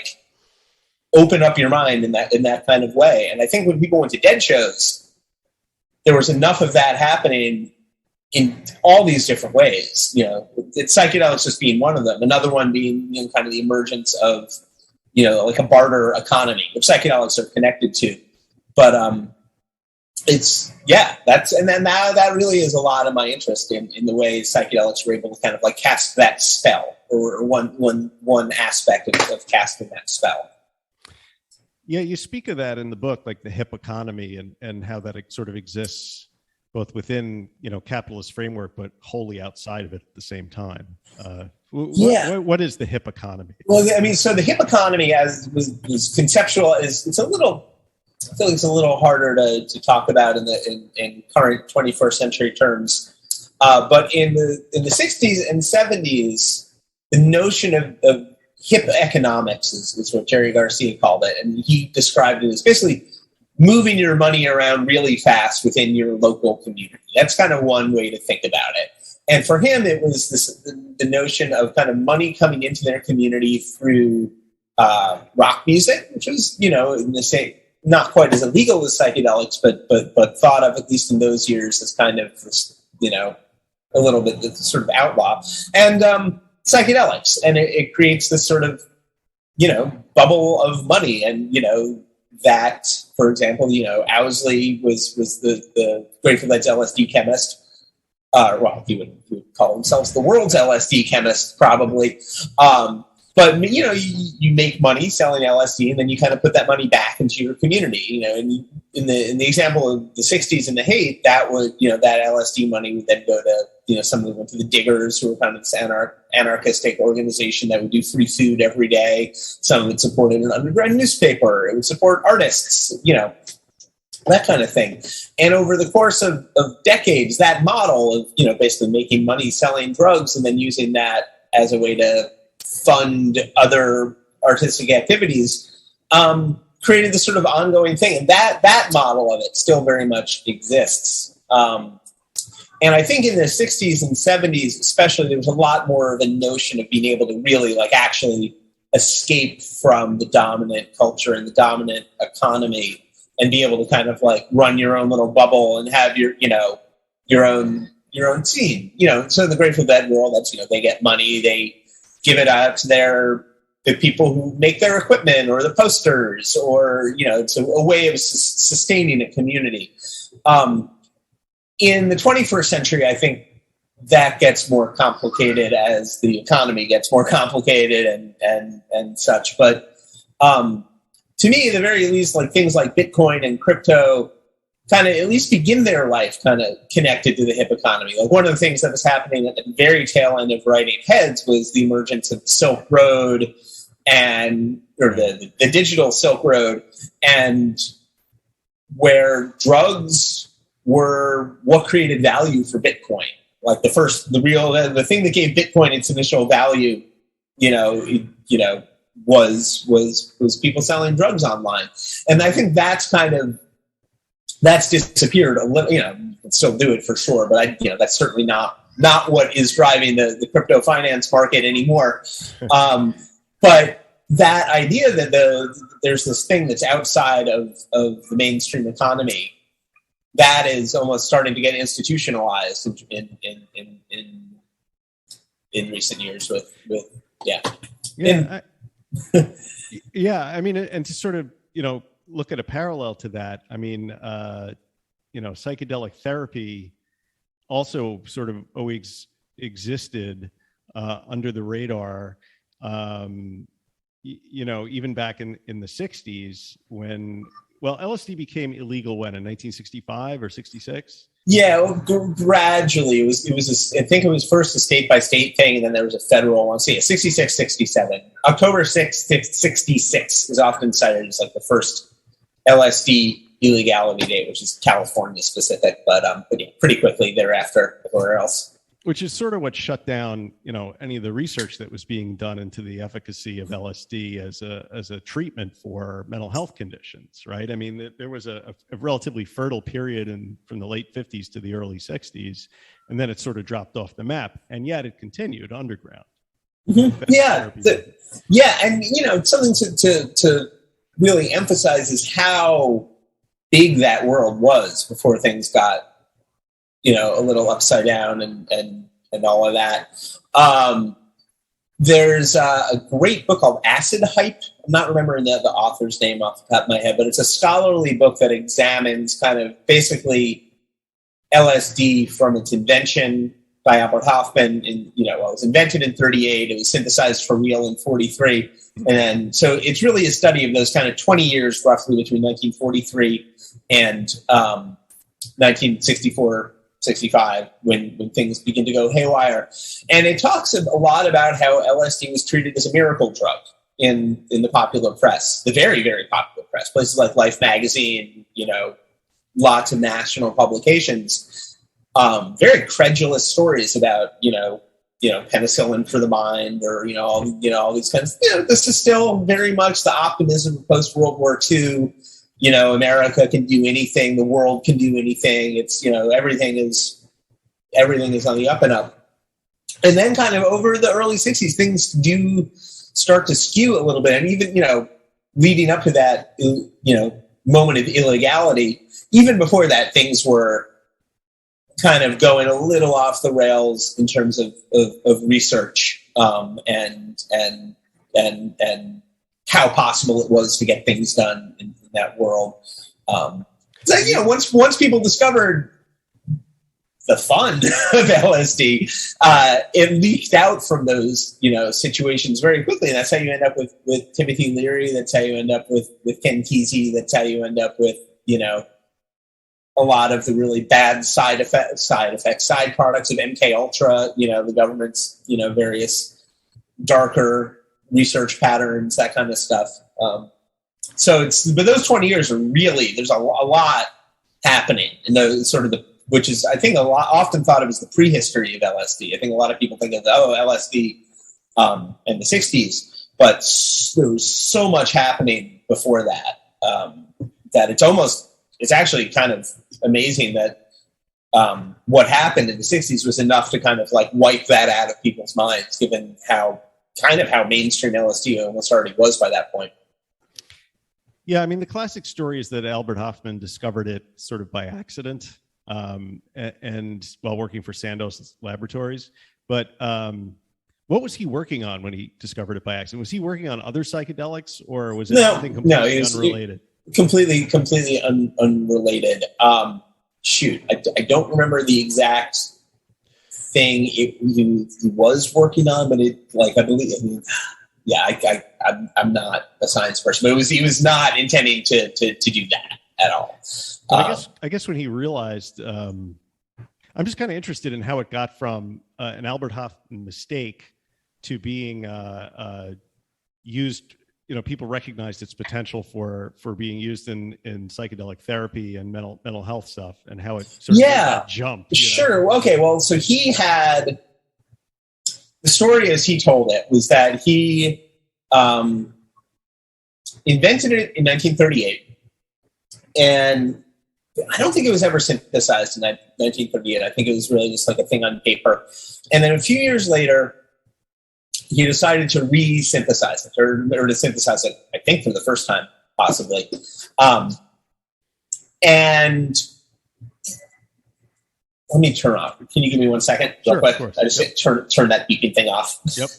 open up your mind in that kind of way. And I think when people went to Dead shows, there was enough of that happening in all these different ways. It's psychedelics just being one of them. Another one being kind of the emergence of a barter economy, which psychedelics are connected to. But that really is a lot of my interest in the way psychedelics were able to kind of cast that spell, or one aspect of casting that spell. Yeah, you speak of that in the book, the hip economy and how that sort of exists both within capitalist framework, but wholly outside of it at the same time. What is the hip economy? Well, so the hip economy, as was conceptual, it's a little. I feel like it's a little harder to talk about in current 21st century terms. But in the 60s and 70s, the notion of hip economics is what Jerry Garcia called it. And he described it as basically moving your money around really fast within your local community. That's kind of one way to think about it. And for him, it was the notion of kind of money coming into their community through rock music, which was, in the same, not quite as illegal as psychedelics, but thought of, at least in those years, as kind of, a little bit sort of outlaw. And psychedelics. And it creates this sort of, bubble of money. And, that, for example, Owsley was the Grateful Dead's LSD chemist. He would call themselves the world's LSD chemist, probably. But you make money selling LSD, and then you kind of put that money back into your community. And in the example of the '60s and the hate, that would that LSD money would then go to some of them went to the Diggers, who were kind of this anarchistic organization that would do free food every day. Some of it supported an underground newspaper. It would support artists. That kind of thing. And over the course of decades, that model of basically making money selling drugs and then using that as a way to fund other artistic activities, created this sort of ongoing thing. And that model of it still very much exists. And I think in the 60s and 70s, especially, there was a lot more of a notion of being able to really actually escape from the dominant culture and the dominant economy and be able to kind of run your own little bubble and have your own scene. So the Grateful Dead world, that's, they get money, they give it out to the people who make their equipment or the posters, or, it's a way of sustaining a community. In the 21st century, I think that gets more complicated as the economy gets more complicated and such. But to me, at the very least, things like Bitcoin and crypto kind of at least begin their life kind of connected to the hip economy. Like one of the things that was happening at the very tail end of Writing Heads was the emergence of Silk Road or the digital Silk Road, and where drugs were what created value for Bitcoin. Like the thing that gave Bitcoin its initial value, was people selling drugs online. And I think that's disappeared a little, still do it for sure, but that's certainly not what is driving the crypto finance market anymore. But that idea that there's this thing that's outside of the mainstream economy, that is almost starting to get institutionalized in recent years Yeah, I mean, and to sort of, look at a parallel to that, I mean, psychedelic therapy also sort of always existed under the radar, even back in the 60s when, LSD became illegal when, in 1965 or 66? Yeah, gradually. I think it was first a state-by-state thing, and then there was a federal one. So 66, 67. October 6th, 66 is often cited as like the first LSD illegality date, which is California specific, but pretty quickly thereafter, everywhere else. Which is sort of what shut down, any of the research that was being done into the efficacy of LSD as a treatment for mental health conditions, right? I mean, there was a relatively fertile period from the late 50s to the early 60s, and then it sort of dropped off the map, and yet it continued underground. Mm-hmm. And something to really emphasize is how big that world was before things got a little upside down and all of that. There's a great book called Acid Hype. I'm not remembering the author's name off the top of my head, but it's a scholarly book that examines kind of basically LSD from its invention by Albert Hofmann. It was invented in 1938. It was synthesized for real in 1943. And then, so it's really a study of those kind of 20 years roughly between 1943 and 1964, 65, when things begin to go haywire. And it talks a lot about how LSD was treated as a miracle drug in the popular press, the very, very popular press, places like Life magazine, lots of national publications, very credulous stories about, penicillin for the mind or, all these kinds of, this is still very much the optimism of post-World War II. America can do anything. The world can do anything. It's, everything is on the up and up. And then kind of over the early 60s, things do start to skew a little bit. And even, leading up to that, moment of illegality, even before that, things were kind of going a little off the rails in terms of research, and how possible it was to get things done in that world. Once people discovered the fun of LSD, it leaked out from those, situations very quickly. And that's how you end up with Timothy Leary. That's how you end up with Ken Kesey. That's how you end up with, a lot of the really bad side products of MK Ultra, the government's, various darker research patterns, that kind of stuff. But those 20 years are really, there's a lot happening in those sort of which is, I think, often thought of as the prehistory of LSD. I think a lot of people think of, LSD in the 60s, but there was so much happening before that, that it's actually kind of amazing that what happened in the 60s was enough to kind of like wipe that out of people's minds, given how mainstream LSD almost already was by that point. Yeah, I mean, the classic story is that Albert Hofmann discovered it sort of by accident, and while working for Sandoz Laboratories. But what was he working on when he discovered it by accident? Was he working on other psychedelics, or was it something completely unrelated? Completely unrelated. I don't remember the exact thing he was working on, but I'm not a science person, but he was not intending to do that. at all. But I guess when he realized, I'm just kind of interested in how it got from an Albert Hofmann mistake to being used. People recognized its potential for being used in psychedelic therapy and mental health stuff, and how it sort of jumped. Sure. Okay. Well, so he had, the story as he told it was that he invented it in 1938, and I don't think it was ever synthesized in 1938. I think it was really just like a thing on paper. And then a few years later, he decided to re-synthesize it, or to synthesize it, I think, for the first time, possibly. And let me turn off. Can you give me 1 second? Sure, quick? Of course. I just turn that beeping thing off. Yep.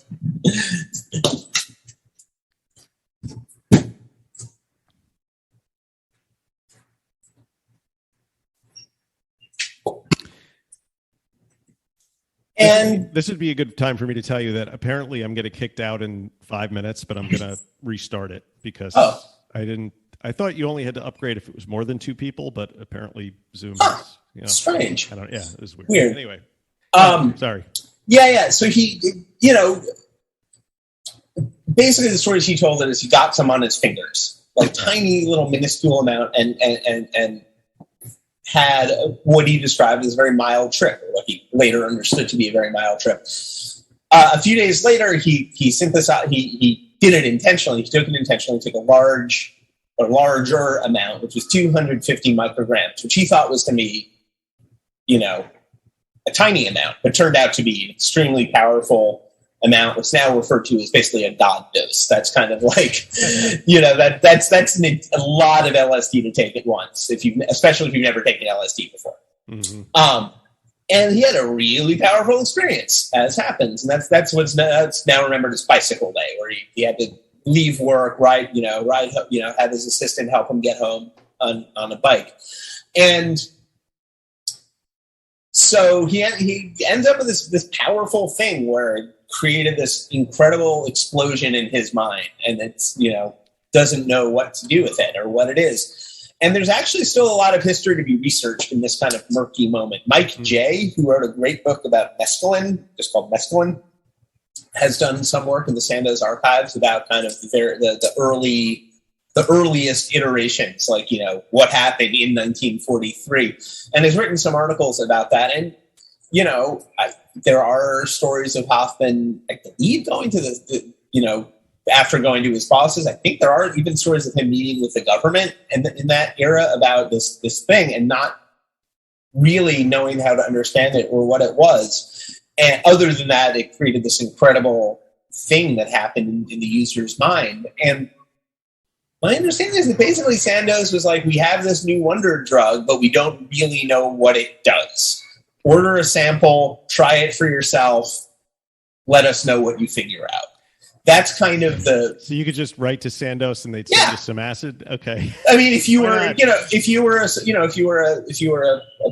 And this would be a good time for me to tell you that apparently I'm getting kicked out in 5 minutes, but I'm going to restart it because I thought you only had to upgrade if it was more than 2 people, but apparently Zoom is, strange. It was weird. Anyway. Sorry. Yeah. So he, basically the stories he told is he got some on his fingers, like tiny little minuscule amount, and had what he described as a very mild trip, or what he later understood to be a very mild trip. A few days later, he synthesized. He did it intentionally. He took it intentionally. Took a larger amount, which was 250 micrograms, which he thought was going to be, a tiny amount, but turned out to be an extremely powerful amount, which now referred to as basically a God dose. That's kind of like, that's a lot of LSD to take at once, especially if you've never taken LSD before. Mm-hmm. And he had a really powerful experience, as happens, and that's now remembered as Bicycle Day, where he had to leave work, ride, have his assistant help him get home on a bike, and so he ends up with this powerful thing where it created this incredible explosion in his mind, and it's, doesn't know what to do with it or what it is. And there's actually still a lot of history to be researched in this kind of murky moment. Mike J., who wrote a great book about mescaline, just called Mescaline, has done some work in the Sandoz archives about kind of the earliest iterations, like, what happened in 1943, and has written some articles about that. And, there are stories of Hoffman, I believe, going to after going to his bosses. I think there are even stories of him meeting with the government and in that era about this thing, and not really knowing how to understand it or what it was. And other than that, it created this incredible thing that happened in the user's mind. And my understanding is that basically Sandoz was like, we have this new wonder drug, but we don't really know what it does. Order a sample, try it for yourself, let us know what you figure out. That's kind of the... So you could just write to Sandoz and they'd send you some acid? Okay. I mean, if you were a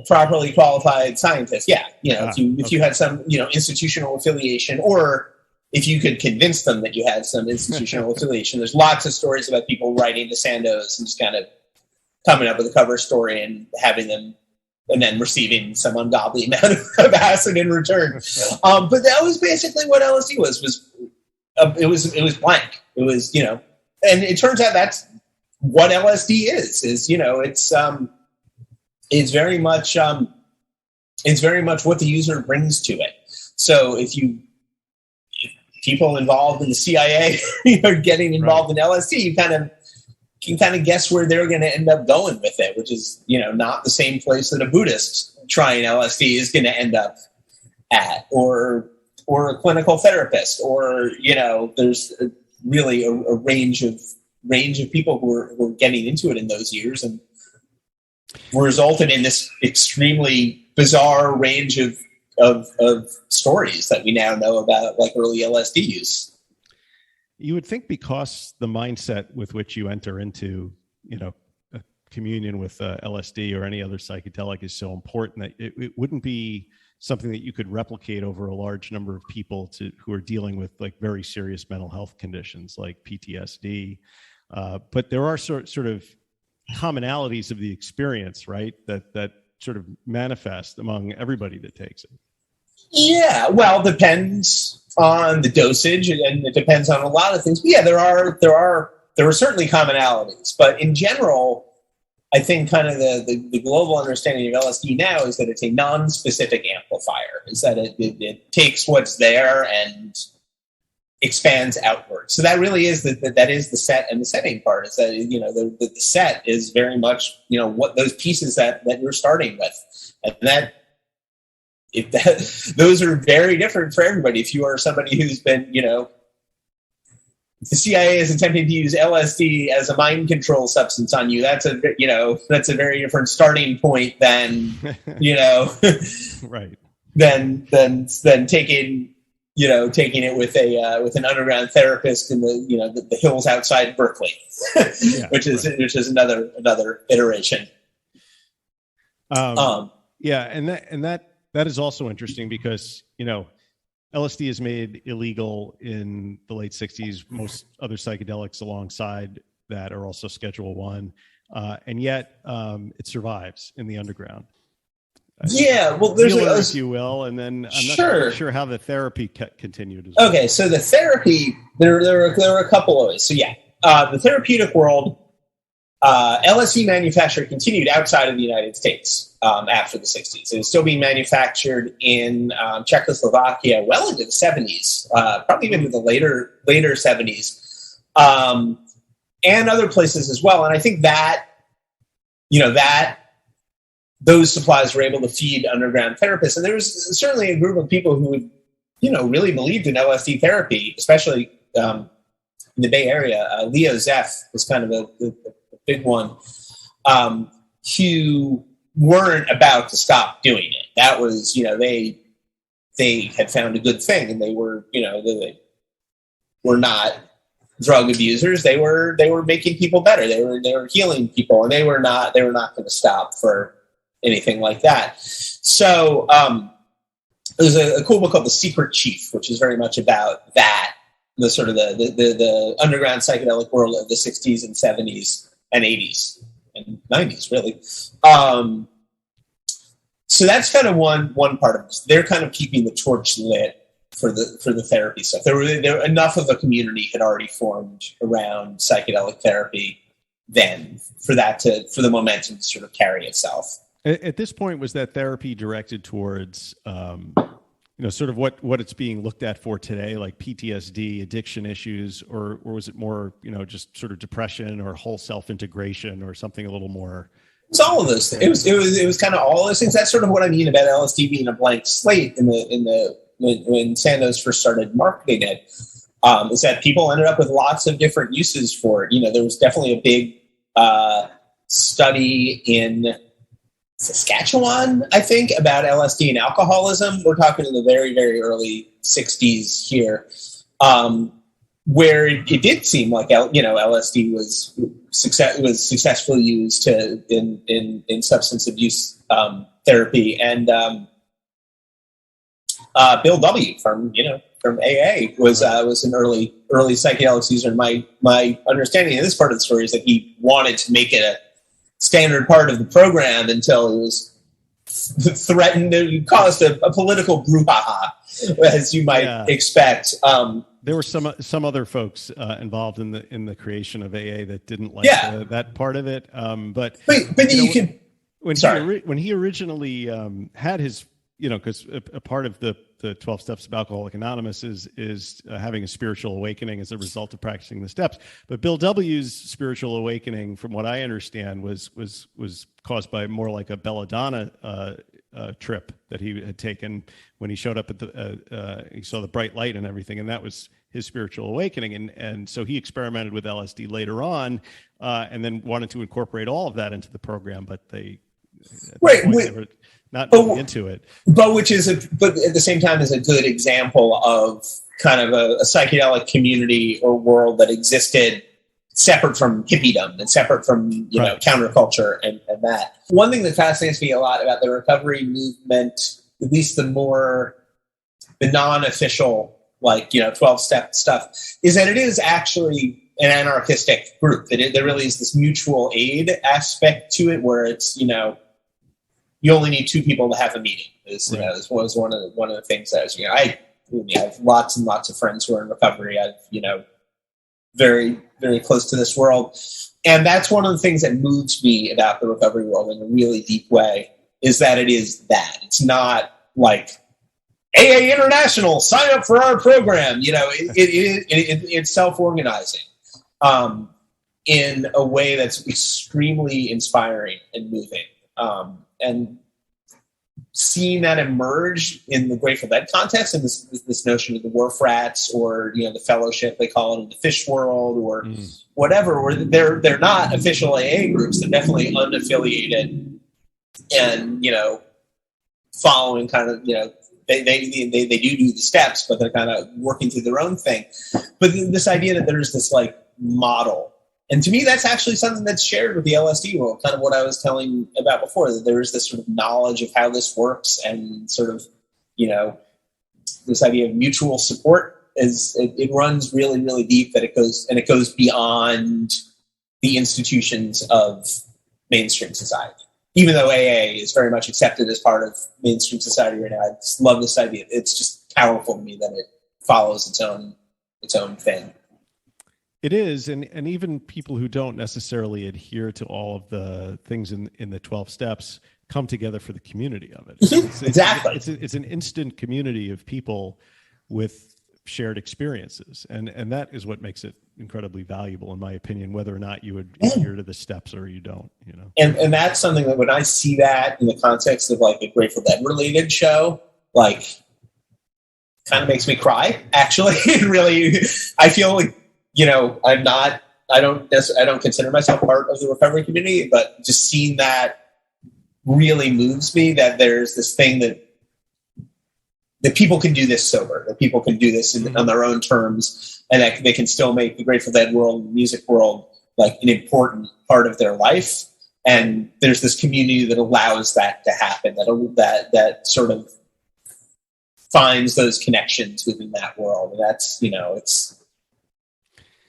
properly qualified scientist, if you had some, institutional affiliation, or if you could convince them that you had some institutional affiliation. There's lots of stories about people writing to Sandoz and just kind of coming up with a cover story and having them, and then receiving some ungodly amount of acid in return. But that was basically what LSD was it was blank. It was, and it turns out that's what LSD is, it's very much what the user brings to it. So if people involved in the CIA are getting involved in LSD, you can kind of guess where they're going to end up going with it, which is, not the same place that a Buddhist trying LSD is going to end up at, or a clinical therapist, or, there's really a range of people who are getting into it in those years, and resulted in this extremely bizarre range of stories that we now know about, like early LSD use. You would think, because the mindset with which you enter into, a communion with LSD or any other psychedelic is so important, that it wouldn't be something that you could replicate over a large number of people who are dealing with like very serious mental health conditions like PTSD. But there are sort of commonalities of the experience, right? That sort of manifest among everybody that takes it. Yeah, well, depends on the dosage, and it depends on a lot of things. But yeah, there are certainly commonalities, but in general, I think kind of the global understanding of LSD now is that it's a non-specific amplifier. Is that it takes what's there and expands outward. So that really is that is the set and the setting part. Is that the set is very much what those pieces that you're starting with, and those are very different for everybody. If you are somebody who's been the CIA is attempting to use LSD as a mind control substance on you, that's a very different starting point than right than taking it with an underground therapist in the hills outside Berkeley, which is another iteration. And that is also interesting because LSD is made illegal in the late 60s. Most other psychedelics alongside that are also Schedule 1, and yet it survives in the underground. Well, there's if you will, and then I'm not sure how the therapy continued as well. Okay, so the therapy, there are a couple of ways. So the therapeutic world, LSD manufacture continued outside of the United States after the 60s. It was still being manufactured in Czechoslovakia well into the 70s, probably even into the later 70s, and other places as well. And I think that those supplies were able to feed underground therapists. And there was certainly a group of people who really believed in LSD therapy, especially in the Bay Area. Leo Zeff was kind of a big one, who weren't about to stop doing it. That was, they had found a good thing, and they were, they were not drug abusers. They were making people better. They were healing people, and they were not going to stop for anything like that. So there's a cool book called The Secret Chief, which is very much about that, the sort of the underground psychedelic world of the 60s and 70s and 80s and 90s, really. So that's kind of one part of this. They're kind of keeping the torch lit for the therapy stuff. There enough of a community had already formed around psychedelic therapy then for the momentum to sort of carry itself. At this point, was that therapy directed towards, sort of what it's being looked at for today, like PTSD, addiction issues, or was it more, just sort of depression or whole self-integration or something a little more? It's all of those things. It was kind of all those things. That's sort of what I mean about LSD being a blank slate when Sandoz first started marketing it. Is that people ended up with lots of different uses for it. There was definitely a big study in Saskatchewan, I think, about LSD and alcoholism. We're talking in the very, very early 60s here, where it did seem like LSD was successfully used in substance abuse therapy. And Bill W. from AA was an early psychedelics user. And my understanding of this part of the story is that he wanted to make it a standard part of the program until it was threatened. It caused a political brouhaha, as you might expect. There were some other folks involved in the creation of AA that didn't like that part of it. But when he originally had his, because a part of the 12 steps of Alcoholics Anonymous is having a spiritual awakening as a result of practicing the steps. But Bill W.'s spiritual awakening, from what I understand, was caused by more like a belladonna trip that he had taken when he showed up at he saw the bright light and everything, and that was his spiritual awakening. And so he experimented with LSD later on, and then wanted to incorporate all of that into the program, but they were not really into it. But at the same time is a good example of kind of a psychedelic community or world that existed separate from hippiedom and separate from counterculture and that. One thing that fascinates me a lot about the recovery movement, at least the non-official 12-step stuff, is that it is actually an anarchistic group. That there really is this mutual aid aspect to it, where it's, you only need two people to have a meeting. This was one of the things that was, I have lots and lots of friends who are in recovery. I've, very, very close to this world. And that's one of the things that moves me about the recovery world in a really deep way, is that it is that. It's not like AA International, sign up for our program. It's self-organizing in a way that's extremely inspiring and moving. And seeing that emerge in the Grateful Dead context, and this notion of the wharf rats, or the fellowship they call it in the fish world, or whatever, where they're not official AA groups, they're definitely unaffiliated, and following kind of they do the steps, but they're kind of working through their own thing. But this idea that there's this like model. And to me, that's actually something that's shared with the LSD world, kind of what I was telling about before, that there is this sort of knowledge of how this works, and sort of, this idea of mutual support it runs really, really deep, that it goes beyond the institutions of mainstream society. Even though AA is very much accepted as part of mainstream society right now, I just love this idea. It's just powerful to me that it follows its own thing. It is, and even people who don't necessarily adhere to all of the things in the 12 steps come together for the community of it. Exactly. It's an instant community of people with shared experiences, and that is what makes it incredibly valuable, in my opinion, whether or not you would adhere to the steps or you don't. And that's something that when I see that in the context of like a Grateful Dead related show, like, kind of makes me cry. Actually, really, I feel like. I don't consider myself part of the recovery community, but just seeing that really moves me, that there's this thing that people can do this sober, that people can do this on their own terms, and that they can still make the Grateful Dead world, the music world, like an important part of their life. And there's this community that allows that to happen, that sort of finds those connections within that world. And that's,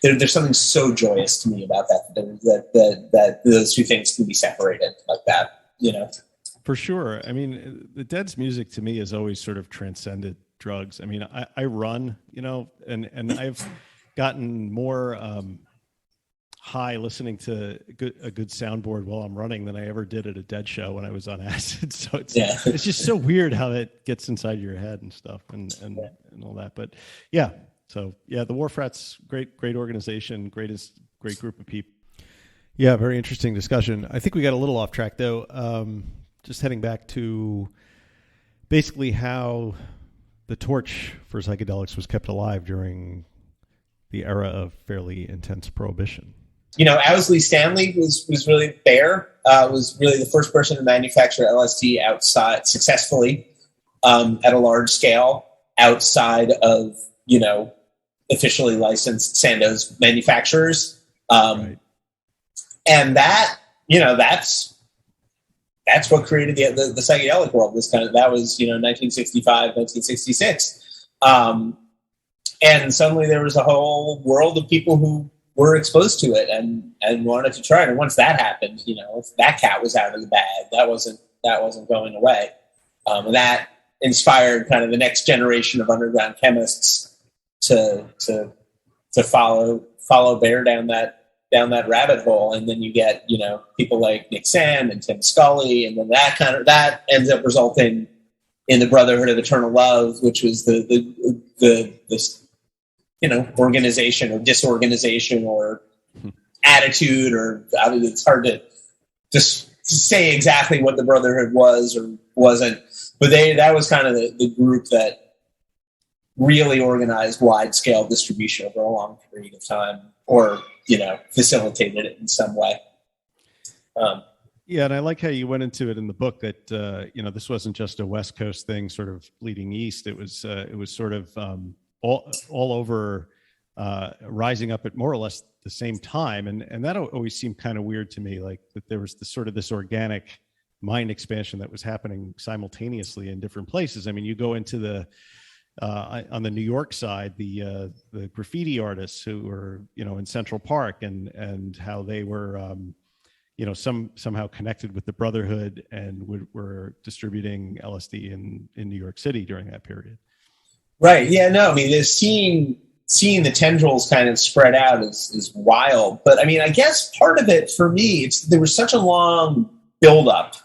there's something so joyous to me about that those two things can be separated like that, For sure. I mean, the Dead's music to me has always sort of transcended drugs. I mean, I run, and I've gotten more high listening to a good soundboard while I'm running than I ever did at a Dead show when I was on acid. So it's just so weird how that gets inside your head and stuff and all that. But yeah. So yeah, the Wharf Rats, great organization, great group of people. Yeah, very interesting discussion. I think we got a little off track though. Just heading back to basically how the torch for psychedelics was kept alive during the era of fairly intense prohibition. Owsley Stanley was really there. Was really the first person to manufacture LSD outside successfully at a large scale outside of officially licensed Sandoz manufacturers. Right. And that, that's what created the psychedelic world. That was 1965, 1966. And suddenly there was a whole world of people who were exposed to it and wanted to try it. And once that happened, that cat was out of the bag. That wasn't going away. And that inspired kind of the next generation of underground chemists to follow Bear down that rabbit hole. And then you get, people like Nick Sand and Tim Scully, and then that ends up resulting in the Brotherhood of Eternal Love, which was this organization or disorganization or attitude, or I mean, it's hard to just say exactly what the Brotherhood was or wasn't, but that was kind of the group that really organized wide-scale distribution over a long period of time, or facilitated it in some way. Yeah, and I like how you went into it in the book that this wasn't just a West Coast thing, sort of bleeding east. It was sort of all over, rising up at more or less the same time, and that always seemed kind of weird to me, like that there was this organic mind expansion that was happening simultaneously in different places. I mean, you go into the on the New York side, the graffiti artists who were, in Central Park, and how they were, somehow connected with the Brotherhood and were distributing LSD in New York City during that period. Right. Yeah. No. I mean, seeing the tendrils kind of spread out is wild. But I mean, I guess part of it for me, there was such a long buildup.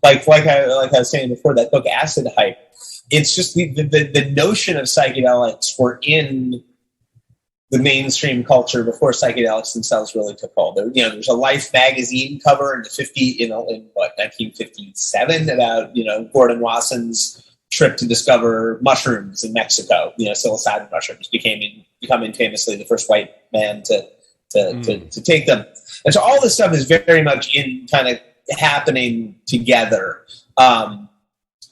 Like I was saying before, that book Acid Hype. It's just the notion of psychedelics were in the mainstream culture before psychedelics themselves really took hold. There's a Life magazine cover in 1957 about Gordon Wasson's trip to discover mushrooms in Mexico. Psilocybin mushrooms becoming famously the first white man to take them. And so all this stuff is very much in kind of happening together.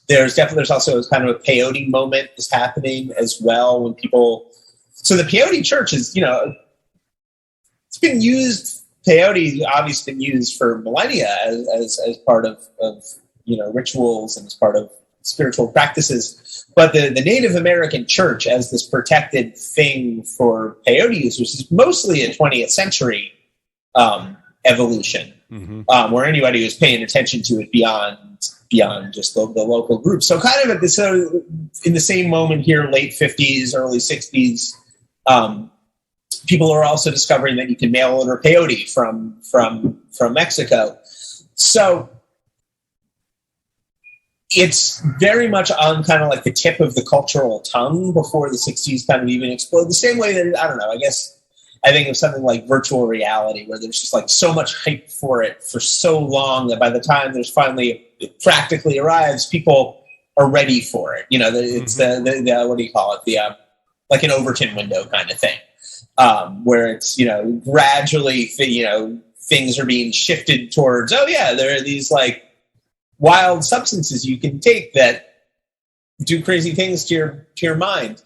There's also kind of a peyote moment is happening as well when people. So the peyote church is, it's been used. Peyote obviously been used for millennia as part of rituals and as part of spiritual practices. But the Native American church as this protected thing for peyote users is mostly a 20th century evolution, where anybody who's paying attention to it beyond just the local group. So kind of in the same moment here, late 50s, early 60s, people are also discovering that you can mail order peyote from Mexico. So it's very much on kind of like the tip of the cultural tongue before the 60s kind of even exploded. The same way that, I don't know, I think of something like virtual reality, where there's just like so much hype for it for so long that by the time it practically arrives, people are ready for it. It's the what do you call it? Like an Overton window kind of thing, where it's, gradually, things are being shifted towards, there are these like wild substances you can take that do crazy things to your mind.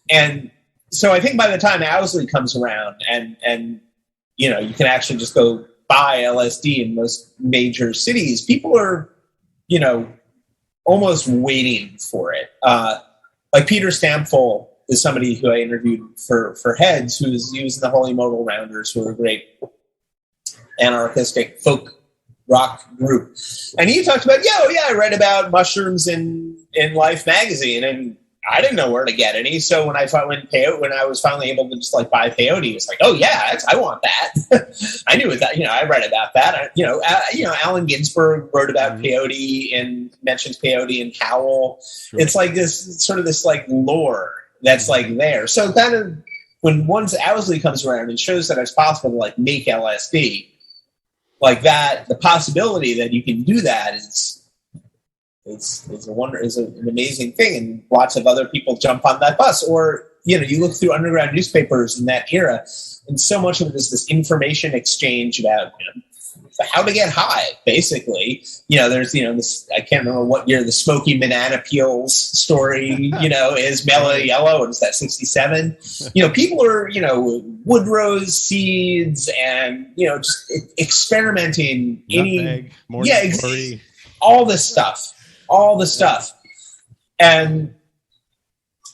And so I think by the time Owsley comes around and you can actually just go buy LSD in most major cities, people are, almost waiting for it. Like Peter Stampfel is somebody who I interviewed for Heads, he was in the Holy Modal Rounders, who are a great anarchistic folk rock group. And he talked about, I read about mushrooms in Life magazine, and I didn't know where to get any. So when I was finally able to just like buy peyote, it was like, I want that. I knew that, I read about that. Allen Ginsberg wrote about peyote and mentions peyote in Howl. Sure. It's like this sort of this like lore that's like there. So kind of once Owsley comes around and shows that it's possible to like make LSD like that, the possibility that you can do that is an amazing thing, and lots of other people jump on that bus. Or you look through underground newspapers in that era, and so much of it is this information exchange about how to get high. Basically, there's this, I can't remember what year the Smoky Banana Peels story is. Mellow Yellow, what is that, 67? People are Woodrose seeds and just experimenting. Nutmeg, glory. All this stuff. And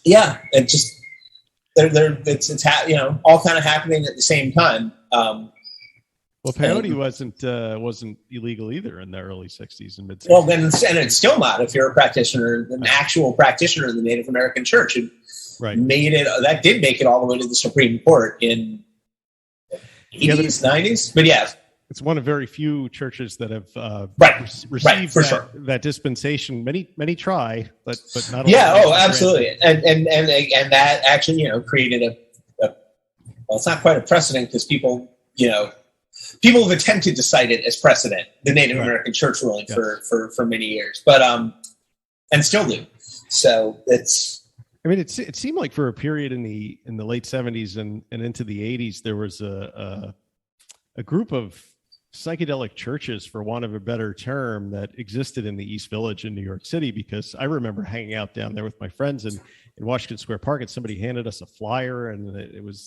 it just it's all kind of happening at the same time. Well, peyote wasn't illegal either in the early 60s and mid 60s. Well, then, and it's still not if you're a practitioner, an actual practitioner in the Native American Church. It made it. That did make it all the way to the Supreme Court in 80s, 90s. But yeah. It's one of very few churches that have received that dispensation. Many try, but not. Absolutely, and that actually created a well, it's not quite a precedent because people have attempted to cite it as precedent, the Native American Church ruling for many years, but and still do. So it's. I mean, it seemed like for a period in the late 70s and into the 80s, there was a group of psychedelic churches, for want of a better term, that existed in the East Village in New York City, because I remember hanging out down there with my friends in Washington Square Park, and somebody handed us a flyer, and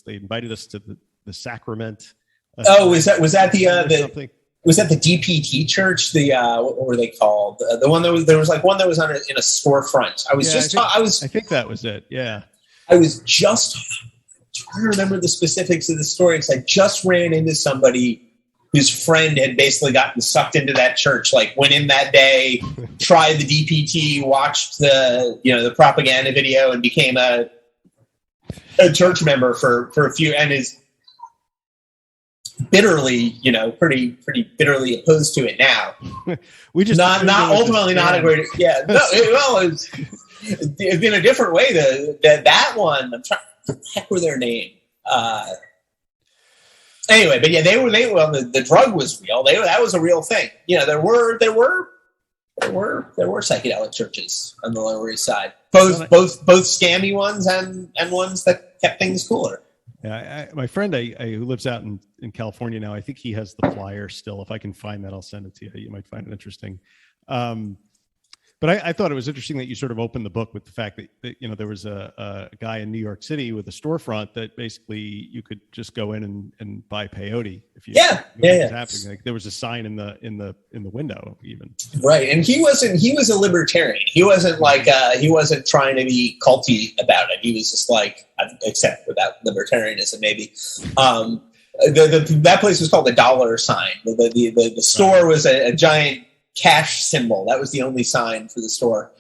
they invited us to the sacrament. Was that the was that the DPT church? The what were they called? The one that was, there was like one that was in a storefront. I think that was it. Yeah. I was just trying to remember the specifics of the story because I just ran into somebody whose friend had basically gotten sucked into that church, like went in that day, tried the DPT, watched the propaganda video, and became a church member for a few, and is bitterly, pretty bitterly opposed to it now. We just not ultimately not a great, yeah. No, it's been a different way. That one, I'm trying. What the heck were their name? Anyway, but yeah, the drug was real. That was a real thing. There were psychedelic churches on the Lower East Side, both scammy ones and ones that kept things cooler. Yeah, my friend who lives out in California now, I think he has the flyer still. If I can find that, I'll send it to you. You might find it interesting. But I thought it was interesting that you sort of opened the book with the fact that there was a guy in New York City with a storefront that basically you could just go in and buy peyote if you was happening. Like there was a sign in the window even. Right, and he was a libertarian. He wasn't like he wasn't trying to be culty about it. He was just like, except without libertarianism maybe. That place was called the Dollar Sign. The store was a giant cash symbol. That was the only sign for the store.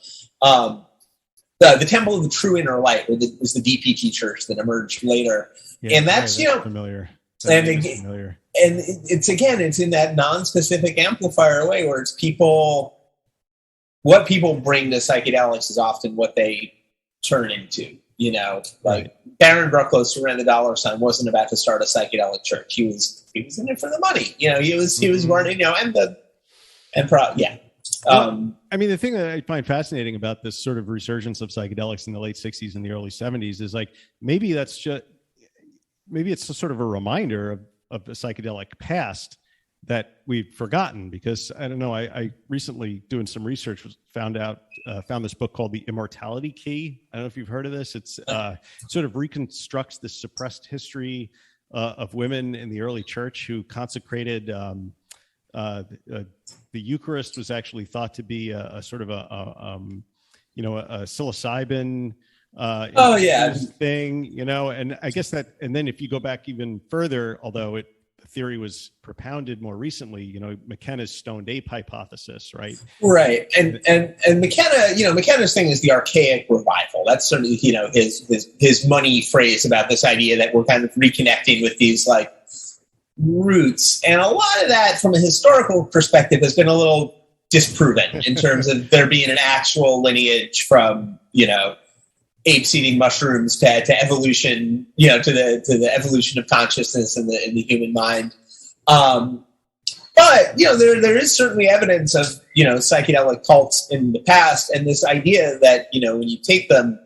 The Temple of the True Inner Light was the DPT church that emerged later. Yeah, and that's familiar. Familiar. And it's in that non-specific amplifier way where it's people. What people bring to psychedelics is often what they turn into. Like Baron Brooklos, who ran the Dollar Sign, wasn't about to start a psychedelic church. He was in it for the money. He was running. I mean, the thing that I find fascinating about this sort of resurgence of psychedelics in the late 60s and the early 70s is like maybe it's a sort of a reminder of the psychedelic past that we've forgotten, because I don't know, I recently doing some research found this book called The Immortality Key. I don't know if you've heard of this. It's sort of reconstructs the suppressed history of women in the early church who consecrated the Eucharist was actually thought to be a sort of a psilocybin thing, and I guess that, and then if you go back even further, although the theory was propounded more recently, McKenna's stoned ape hypothesis, right? Right, and McKenna's thing is the archaic revival. That's sort of his money phrase about this idea that we're kind of reconnecting with these like roots, and a lot of that from a historical perspective has been a little disproven in terms of there being an actual lineage from apes eating mushrooms to evolution, to the evolution of consciousness in the human mind. But there is certainly evidence of psychedelic cults in the past, and this idea that when you take them,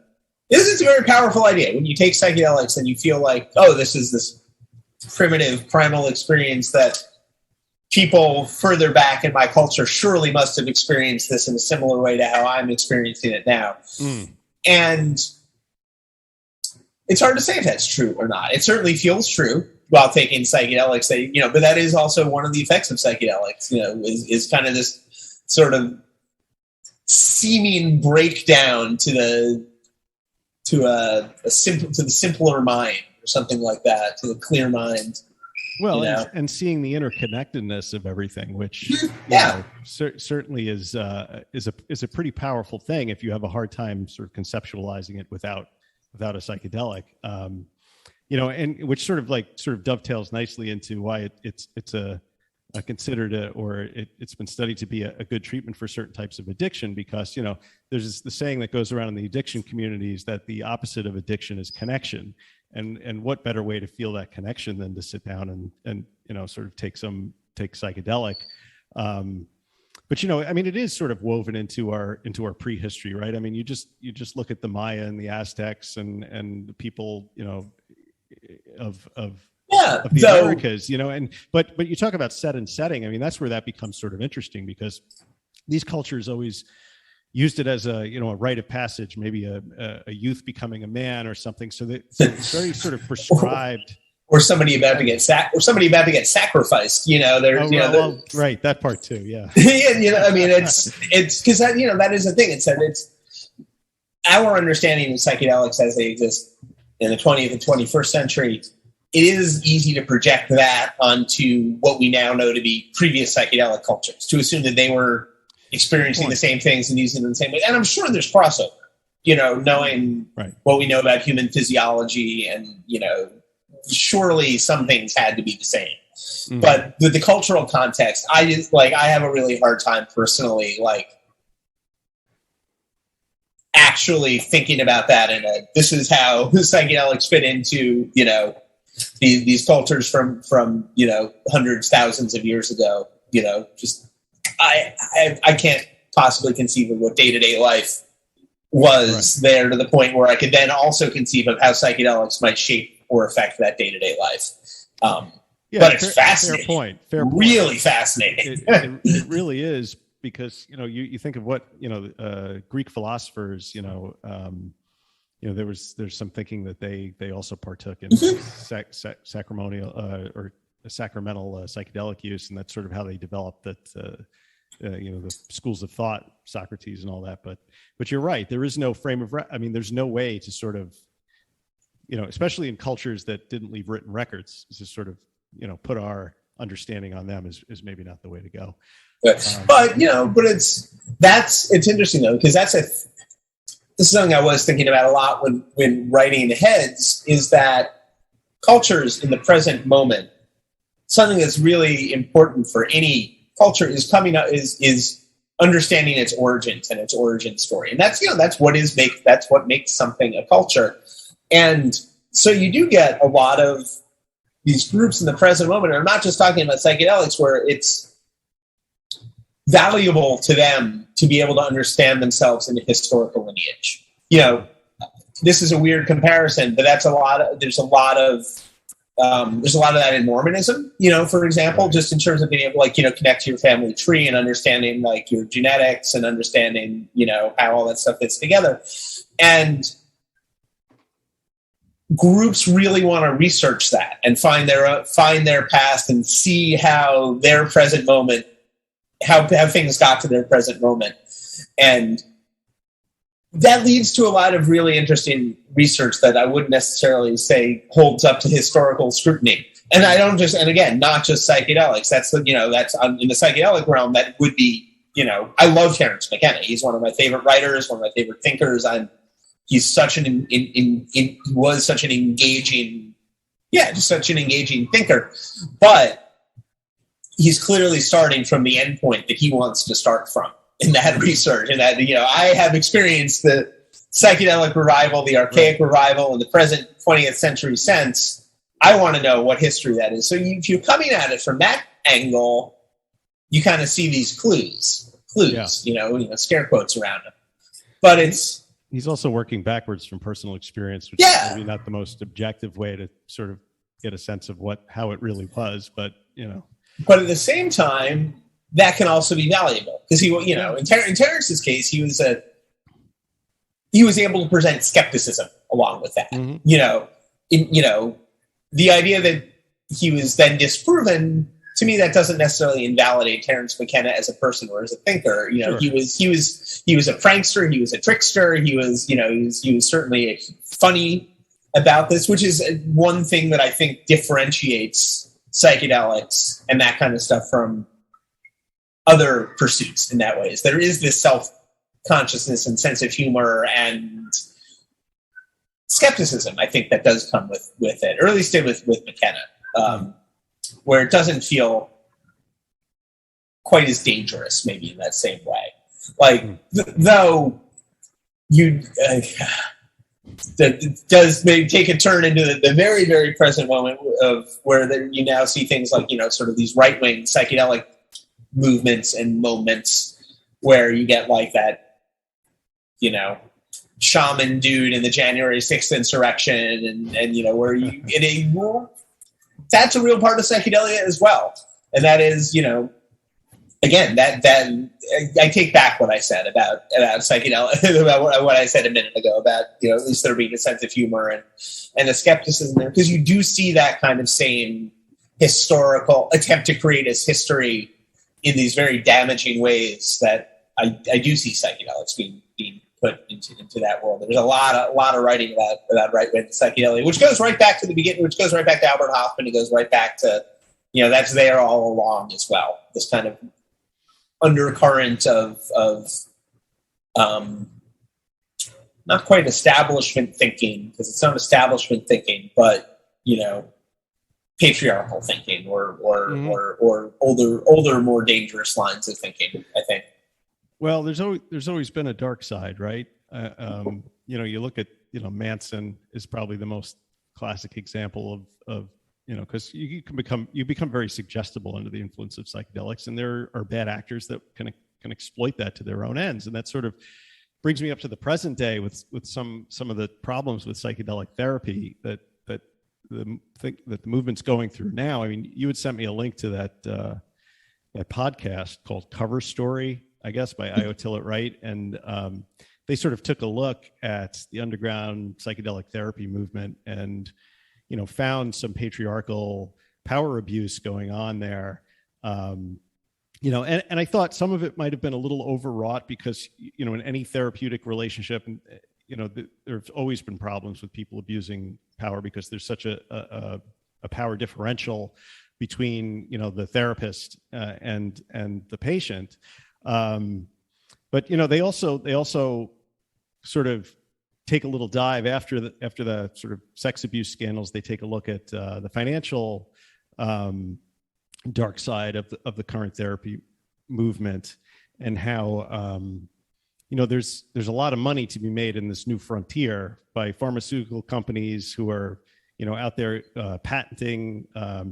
this is a very powerful idea. When you take psychedelics and you feel like, oh, this is this primitive primal experience that people further back in my culture surely must have experienced this in a similar way to how I'm experiencing it now. And it's hard to say if that's true or not. It certainly feels true while taking psychedelics, but that is also one of the effects of psychedelics, is kind of this sort of seeming breakdown to the simpler mind, something like that, to the clear mind. Well, and seeing the interconnectedness of everything, which certainly is a pretty powerful thing if you have a hard time sort of conceptualizing it without a psychedelic, and which sort of dovetails nicely into why it's considered it's been studied to be a good treatment for certain types of addiction, because there's the saying that goes around in the addiction communities that the opposite of addiction is connection. And what better way to feel that connection than to sit down and sort of take psychedelic. But I mean, it is sort of woven into our prehistory, right? I mean, you just look at the Maya and the Aztecs and the people, of the Americas, but you talk about set and setting. I mean, that's where that becomes sort of interesting, because these cultures always used it as a rite of passage, maybe a youth becoming a man or something. So it's very sort of prescribed or somebody about to get sacrificed. Right, that part too. Yeah. Yeah, I mean, it's because that is the thing. It's our understanding of psychedelics as they exist in the 20th and 21st century. It is easy to project that onto what we now know to be previous psychedelic cultures, to assume that they were experiencing the same things and using them the same way. And I'm sure there's crossover, knowing what we know about human physiology, and, surely some things had to be the same. Mm-hmm. But the cultural context, I have a really hard time personally, actually thinking about that this is how psychedelics fit into, these cultures from hundreds, thousands of years ago. I can't possibly conceive of what day-to-day life was there to the point where I could then also conceive of how psychedelics might shape or affect that day-to-day life. But it's fascinating. Fair point. Really fascinating. It really is, because you think of what Greek philosophers, there's some thinking that they also partook in sacramental psychedelic use, and that's sort of how they developed that. The schools of thought, Socrates and all that. But you're right. There is no frame of. There's no way to sort of, especially in cultures that didn't leave written records, to sort of, put our understanding on them is maybe not the way to go. But it's interesting though, because this is something I was thinking about a lot when writing the heads, is that cultures in the present moment, something that's really important for any culture is understanding its origins and its origin story. And that's what makes something a culture. And so you do get a lot of these groups in the present moment. And I'm not just talking about psychedelics, where it's valuable to them to be able to understand themselves in a historical lineage. This is a weird comparison, but there's a lot of that in Mormonism, for example, just in terms of being able to, connect to your family tree and understanding your genetics and understanding, how all that stuff fits together. And groups really want to research that and find their past and see how their present moment, how things got to their present moment. And that leads to a lot of really interesting research that I wouldn't necessarily say holds up to historical scrutiny. And and again, not just psychedelics. That's in the psychedelic realm. That would be, I love Terence McKenna. He's one of my favorite writers, one of my favorite thinkers. He's such an engaging thinker. But he's clearly starting from the endpoint that he wants to start from in that research. And that, I have experienced the psychedelic revival, the archaic revival in the present 20th century sense. I want to know what history that is. So if you're coming at it from that angle, you kind of see these clues, scare quotes around them. But he's also working backwards from personal experience, which is maybe not the most objective way to sort of get a sense of how it really was, but But at the same time, that can also be valuable, because in Terence's case, he was able to present skepticism along with that. Mm-hmm. The idea that he was then disproven, to me, that doesn't necessarily invalidate Terence McKenna as a person or as a thinker. Sure. he was a prankster, he was a trickster, he was certainly funny about this, which is one thing that I think differentiates psychedelics and that kind of stuff from other pursuits in that way. Is there is this self-consciousness and sense of humor and skepticism, I think, that does come with it, or at least did with McKenna, where it doesn't feel quite as dangerous, maybe in that same way. Though that does maybe take a turn into the very, very present moment of where you now see things like, sort of these right-wing psychedelic movements and moments where you get like that, shaman dude in the January 6th insurrection and where that's a real part of psychedelia as well. And that is, again, that I take back what I said about psychedelic, about what I said a minute ago about, you know, at least there being a sense of humor and a skepticism there, because you do see that kind of same historical attempt to create as history in these very damaging ways that I do see psychedelics being put into that world. There's a lot of writing about right-wing psychedelia, which goes right back to the beginning, which goes right back to Albert Hoffman. It goes right back to, you know, that's there all along as well. This kind of undercurrent of not quite establishment thinking, because it's not establishment thinking, but, you know, patriarchal thinking or older, more dangerous lines of thinking, I think. Well, there's always been a dark side, right? You know, you look at, you know, Manson is probably the most classic example of you know, because you become very suggestible under the influence of psychedelics, and there are bad actors that can exploit that to their own ends, and that sort of brings me up to the present day with some of the problems with psychedelic therapy that the movement's going through now. I mean, you had sent me a link to that podcast called Cover Story, I guess, by Io Tillett Wright, and they sort of took a look at the underground psychedelic therapy movement and, you know, found some patriarchal power abuse going on there. You know, and I thought some of it might have been a little overwrought because, you know, in any therapeutic relationship, you know, there's always been problems with people abusing power because there's such a power differential between, you know, the therapist and the patient. But, you know, they also sort of take a little dive after the sort of sex abuse scandals. They take a look at the financial dark side of the current therapy movement and how, you know, there's a lot of money to be made in this new frontier by pharmaceutical companies who are, you know, out there patenting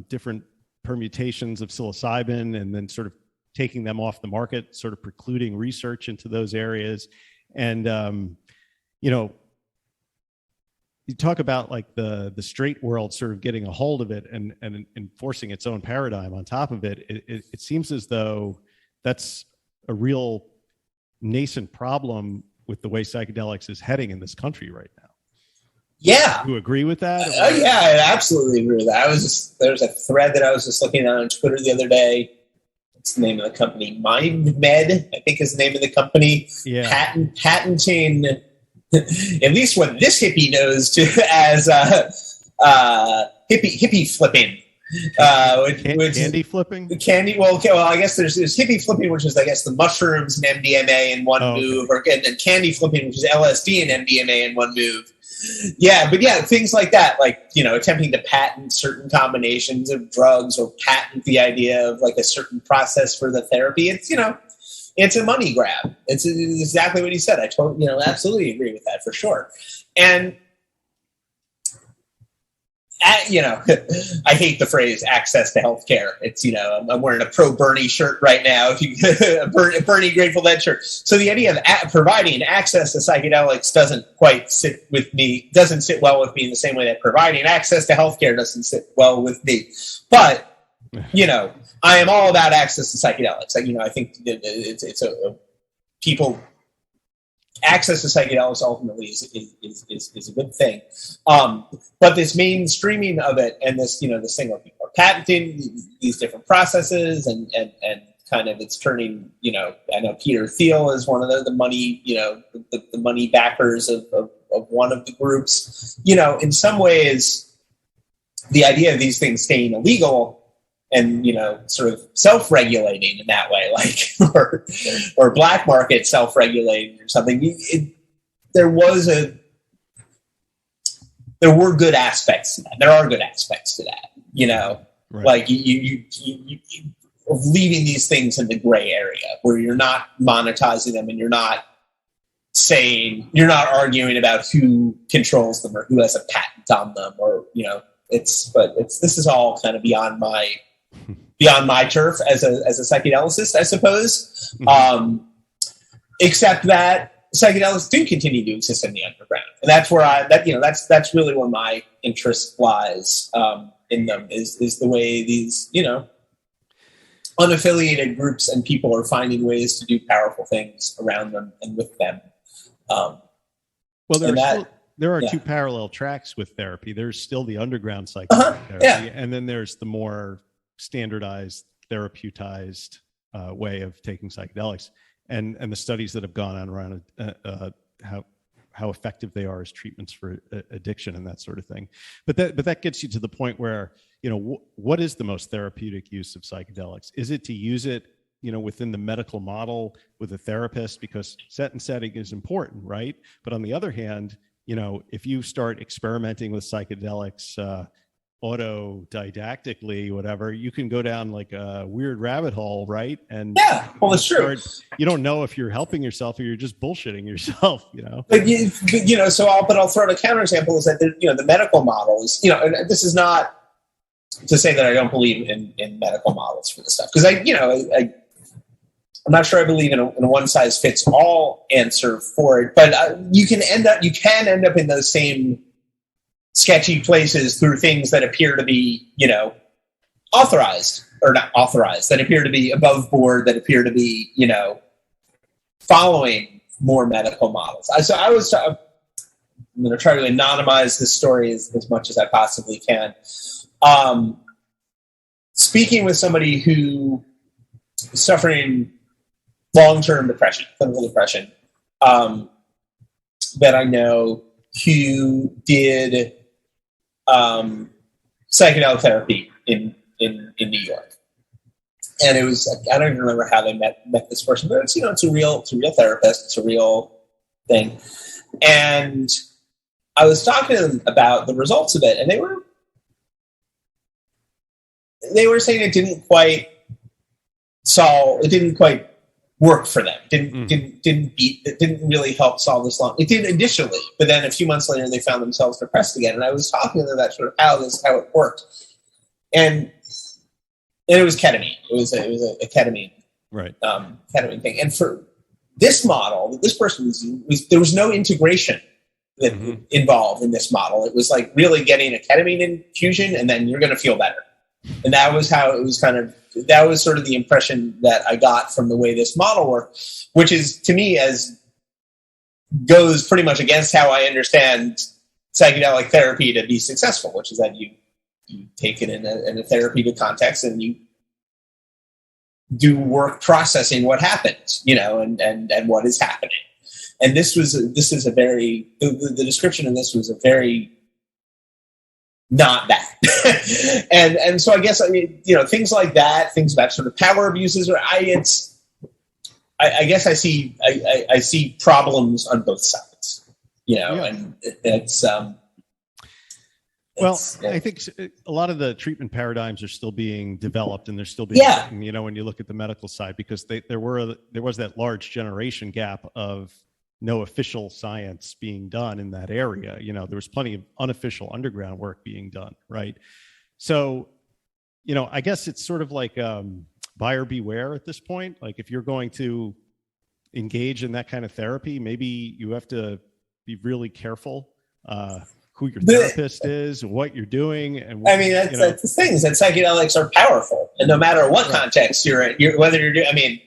different permutations of psilocybin and then sort of taking them off the market, sort of precluding research into those areas. And, you know, you talk about like the straight world sort of getting a hold of it and enforcing its own paradigm on top of it. It seems as though that's a real nascent problem with the way psychedelics is heading in this country right now. Yeah. Do you agree with that? Yeah, I absolutely agree with that. There's a thread that I was just looking at on Twitter the other day. What's the name of the company? MindMed, I think is the name of the company. Yeah. Patenting, at least what this hippie knows as hippie flipping. Candy flipping? Well, I guess there's hippie flipping, which is, I guess, the mushrooms and MDMA in one move, and then candy flipping, which is LSD and MDMA in one move. Yeah, but yeah, things like that, like, you know, attempting to patent certain combinations of drugs or patent the idea of like a certain process for the therapy. It's, you know, it's a money grab. It's exactly what he said. I totally, you know, absolutely agree with that for sure. And you know, I hate the phrase access to healthcare. It's, you know, I'm wearing a pro Bernie shirt right now. If you a Bernie Grateful Dead shirt. So the idea of providing access to psychedelics doesn't sit well with me in the same way that providing access to healthcare doesn't sit well with me. But, you know, I am all about access to psychedelics. Like, you know, I think it's people. Access to psychedelics ultimately is a good thing, but this mainstreaming of it and this, you know, this thing where people are patenting these different processes and kind of it's turning, you know, I know Peter Thiel is one of the money, you know, the money backers of one of the groups. You know, in some ways, the idea of these things staying illegal and, you know, sort of self-regulating in that way, like, or black market self-regulating or something. There were good aspects to that. There are good aspects to that, you know, right. Like you leaving these things in the gray area where you're not monetizing them and you're not arguing about who controls them or who has a patent on them, or, you know, this is all kind of beyond my turf as a psychedelicist, I suppose. Mm-hmm. Except that psychedelics do continue to exist in the underground, and that's where that's really where my interest lies in them. Is the way these, you know, unaffiliated groups and people are finding ways to do powerful things around them and with them. Well, there are two parallel tracks with therapy. There's still the underground psychedelic therapy, and then there's the more standardized, therapeuticized way of taking psychedelics, and the studies that have gone on around how effective they are as treatments for addiction and that sort of thing. But that gets you to the point where, what is the most therapeutic use of psychedelics? Is it to use it, within the medical model with a therapist, because set and setting is important, right? But on the other hand, if you start experimenting with psychedelics autodidactically, whatever, you can go down like a weird rabbit hole, right? And it's true. You don't know if you're helping yourself or you're just bullshitting yourself, But I'll throw out a counterexample is that the medical model is, and this is not to say that I don't believe in medical models for this stuff, because I'm not sure I believe in a one size fits all answer for it, but you can end up in those same sketchy places through things that appear to be, authorized or not authorized, that appear to be above board, that appear to be, following more medical models. I'm going to try to anonymize this story as much as I possibly can. Speaking with somebody who is suffering long-term depression, clinical depression, that I know, who did psychedelic therapy in New York, and it was, I don't even remember how they met this person, but it's it's a real therapist, it's a real thing, and I was talking to them about the results of it, and they were saying it didn't quite work for them. It didn't really help solve this long. It did initially, but then a few months later they found themselves depressed again. And I was talking to them about sort of how it worked. And it was ketamine. It was a ketamine, right? Ketamine thing. And for this model that this person was there was no integration that involved in this model. It was like really getting a ketamine infusion and then you're going to feel better. And that was how it was that was sort of the impression that I got from the way this model worked, which is, to me, goes pretty much against how I understand psychedelic therapy to be successful, which is that you take it in a therapeutic context and you do work processing what happened, and what is happening. And the description of this was a very not that. and so I guess, things like that, things about sort of power abuses, I guess I see problems on both sides, and it's, I think a lot of the treatment paradigms are still being developed, and they're still being, when you look at the medical side, because there was that large generation gap of no official science being done in that area. There was plenty of unofficial underground work being done, right? So, I guess it's sort of like buyer beware at this point. Like, if you're going to engage in that kind of therapy, maybe you have to be really careful who your therapist is, what you're doing, and that's the thing, is that psychedelics are powerful, and no matter what context you're in, whether you're doing,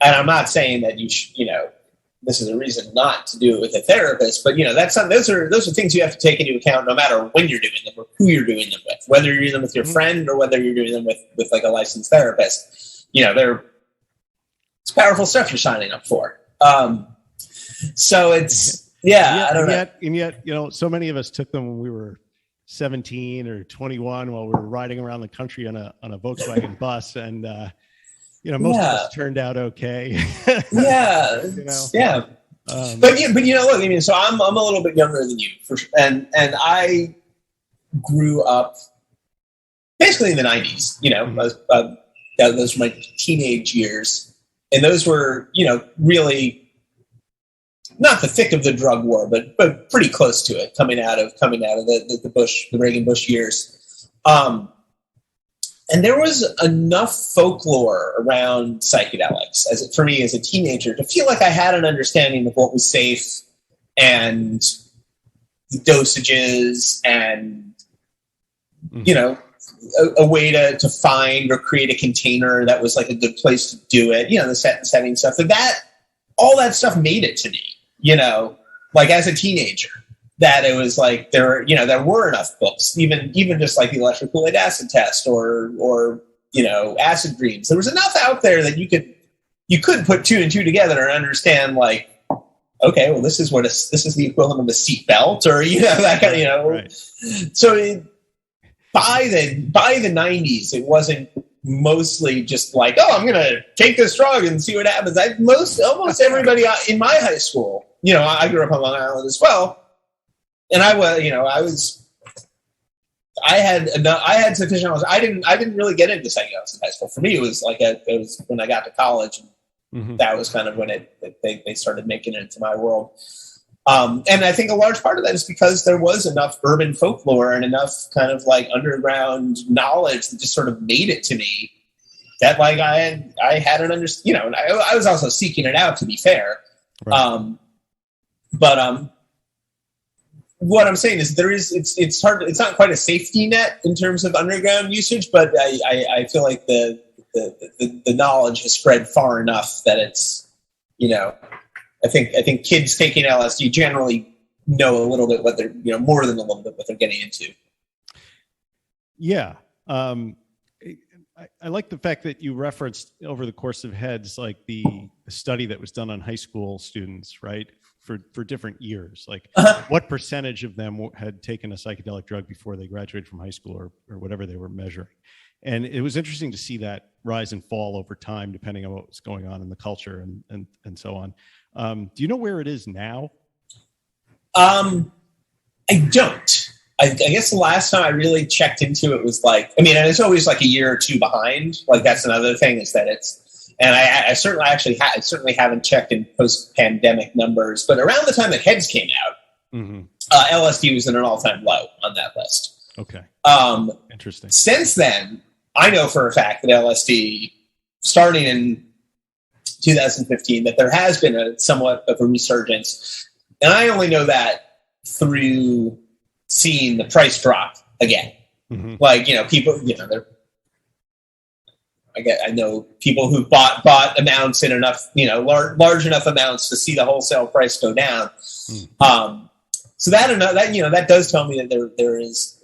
and I'm not saying that you this is a reason not to do it with a therapist, but those are things you have to take into account no matter when you're doing them or who you're doing them with, whether you're doing them with your friend or whether you're doing them with like a licensed therapist. It's powerful stuff you're signing up for. So it's I don't know. And yet, so many of us took them when we were 17 or 21 while we were riding around the country on a Volkswagen bus, and most of us turned out okay. But look, so I'm a little bit younger than you, and I grew up basically in the 90s. Those were my teenage years, and those were really not the thick of the drug war, but pretty close to it, coming out of the Reagan Bush years. And there was enough folklore around psychedelics for me as a teenager to feel like I had an understanding of what was safe and the dosages and, a way to find or create a container that was like a good place to do it, you know, the set and setting stuff. And all that stuff made it to me, you know, like as a teenager, that it was like there were enough books, even just like the electric Kool-Aid acid test or you know, acid dreams. There was enough out there that you could put two and two together and understand, like, okay, well, this is the equivalent of a seat belt, or, you know, that kind of, you know. Right. So by the 90s, it wasn't mostly just like, oh, I'm going to take this drug and see what happens. Almost everybody in my high school, you know, I grew up on Long Island as well, and I had sufficient knowledge. I didn't really get into psychedelics in high school. For me, it was when I got to college. Mm-hmm. That was kind of when they started making it into my world. And I think a large part of that is because there was enough urban folklore and enough kind of like underground knowledge that just sort of made it to me that, like, I had an you know, and I was also seeking it out, to be fair. Right. What I'm saying is it's hard. It's not quite a safety net in terms of underground usage, but I feel like the knowledge has spread far enough that it's, you know, I think kids taking LSD generally know a little bit what they're, you know, more than a little bit what they're getting into. Yeah. I like the fact that you referenced over the course of heads, like the study that was done on high school students, right? For different years, like what percentage of them had taken a psychedelic drug before they graduated from high school or whatever they were measuring. And it was interesting to see that rise and fall over time, depending on what was going on in the culture and so on. Do you know where it is now? I don't. I guess the last time I really checked into it was like, I mean, and it's always like a year or two behind. Like, that's another thing, is that it's, and I certainly haven't checked in post-pandemic numbers, but around the time that Heads came out, mm-hmm. LSD was at an all-time low on that list. Okay. Interesting. Since then, I know for a fact that LSD, starting in 2015, that there has been a somewhat of a resurgence, and I only know that through seeing the price drop again. Mm-hmm. Like, you know, people, you know, I know people who bought amounts in enough, you know, large enough amounts to see the wholesale price go down. Mm-hmm. So that does tell me that there is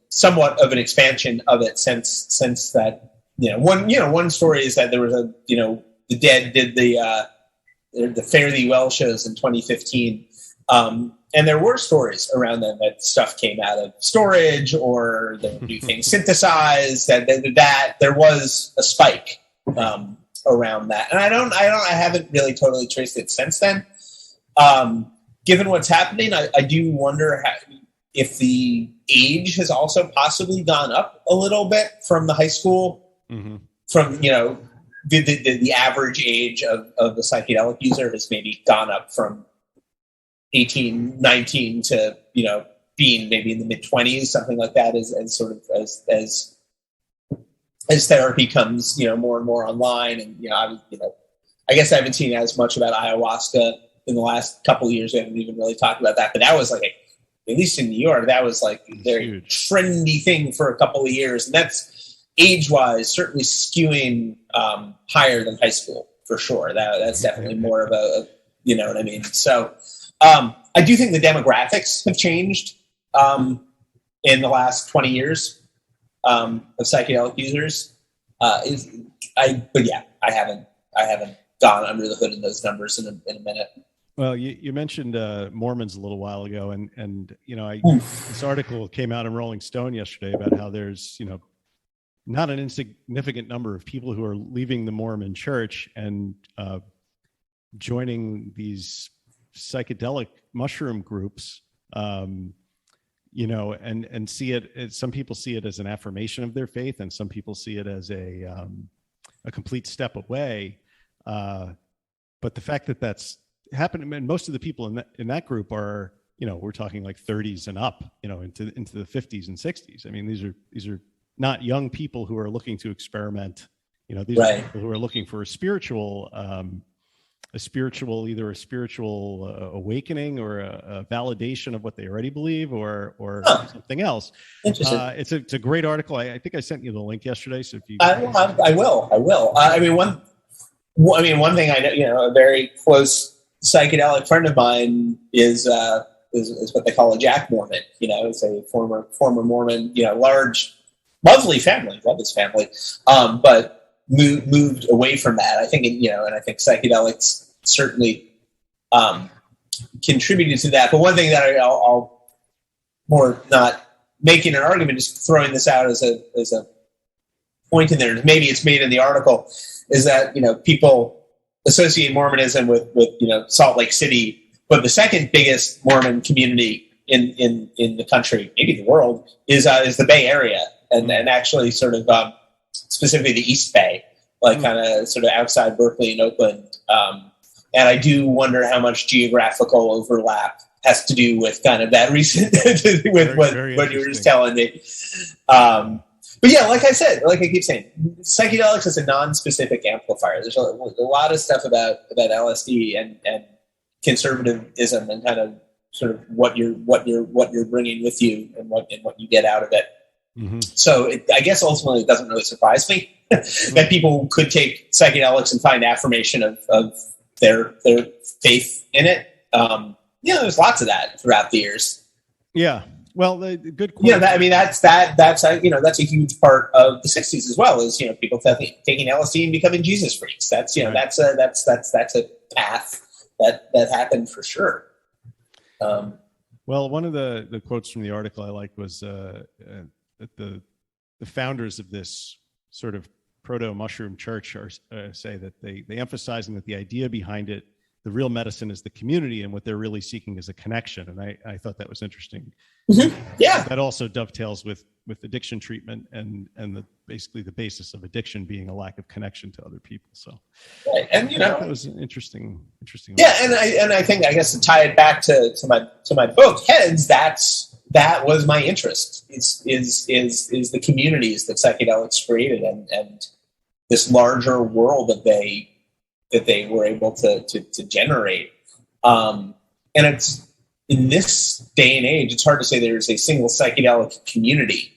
somewhat of an expansion of it since that, one story is that there was the Dead did the Fare Thee Well shows in 2015. And there were stories around them that stuff came out of storage or there were new things synthesized, that there was a spike around that. And I haven't really totally traced it since then. Given what's happening, I do wonder if the age has also possibly gone up a little bit from the high school, mm-hmm. from, you know, the average age of the psychedelic user has maybe gone up from 18, 19 to, you know, being maybe in the mid-20s, something like that, as therapy comes, you know, more and more online. And, you know, I guess I haven't seen as much about ayahuasca in the last couple of years. We haven't even really talked about that, but that was like, at least in New York, that was like a very trendy thing for a couple of years. And that's age-wise certainly skewing higher than high school for sure. That's definitely more of a, you know what I mean? So, I do think the demographics have changed in the last 20 years of psychedelic users. I haven't gone under the hood in those numbers in a minute. Well, you mentioned Mormons a little while ago, and you know, this article came out in Rolling Stone yesterday about how there's, you know, not an insignificant number of people who are leaving the Mormon Church and joining these psychedelic mushroom groups, you know, and see it. Some people see it as an affirmation of their faith, and some people see it as a complete step away. But the fact that that's happened, and most of the people in that group are, you know, we're talking like 30s and up, you know, into the 50s and 60s. I mean, these are not young people who are looking to experiment. You know, these are people who are looking for a spiritual either a spiritual awakening or a validation of what they already believe, or something else. Interesting. It's a great article. I think I sent you the link yesterday. So if you, I will. One thing I know, a very close psychedelic friend of mine is what they call a Jack Mormon. It's a former Mormon. Large, lovely family, love his family, but moved away from that. I think, and I think psychedelics certainly contributed to that. But one thing that I'll more not making an argument, just throwing this out as a point in there, maybe it's made in the article, is that people associate Mormonism with Salt Lake City, but the second biggest Mormon community in the country, maybe the world, is the Bay Area, and actually sort of specifically the East Bay, kind of sort of outside Berkeley and Oakland. And I do wonder how much geographical overlap has to do with kind of that recent, with what you were just telling me. But yeah, like I said, like I keep saying, psychedelics is a non-specific amplifier. There's a lot of stuff about LSD and conservatism and kind of sort of what you're bringing with you and what you get out of it. Mm-hmm. So I guess ultimately it doesn't really surprise me that people could take psychedelics and find affirmation of their faith in it. There's lots of that throughout the years. Yeah. Well, the good. That's a huge part of the '60s as well. Is people taking LSD and becoming Jesus freaks. That's right. that's a path that happened for sure. Well, one of the quotes from the article I liked was that the founders of this sort of proto-mushroom church say that they emphasizing that the idea behind it, the real medicine, is the community, and what they're really seeking is a connection. And I thought that was interesting. Mm-hmm. Yeah, that also dovetails with addiction treatment and basically the basis of addiction being a lack of connection to other people. So, right. And that was an interesting. Yeah, and I think, I guess, to tie it back to my book, Heads, that was my interest. Is the communities that psychedelics created and this larger world that they were able to generate. And it's, in this day and age, it's hard to say there's a single psychedelic community,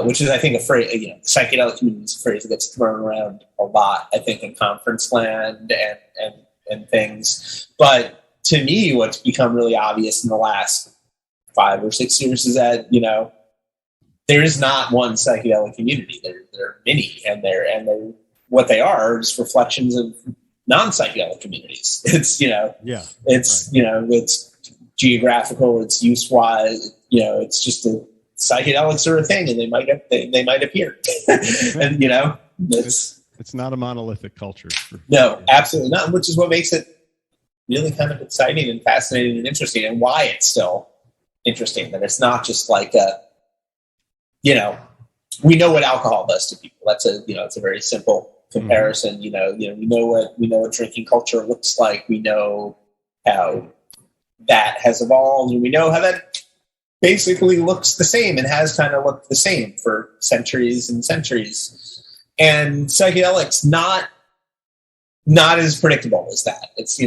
which is, I think, a phrase, psychedelic community is a phrase that gets thrown around a lot, I think, in conference land and things. But to me, what's become really obvious in the last 5 or 6 years is that, there is not one psychedelic community. There are many, and they're what they are just reflections of non-psychedelic communities. It's it's geographical, it's use-wise, it's just psychedelics are a thing, and they might appear, and it's not a monolithic culture. No, absolutely not. Which is what makes it really kind of exciting and fascinating and interesting, and why it's still interesting. That it's not just like we know what alcohol does to people. That's it's a very simple comparison. Mm-hmm. We know what drinking culture looks like. We know how that has evolved, and we know how that basically looks the same and has kind of looked the same for centuries and centuries. And psychedelics not as predictable as that. It's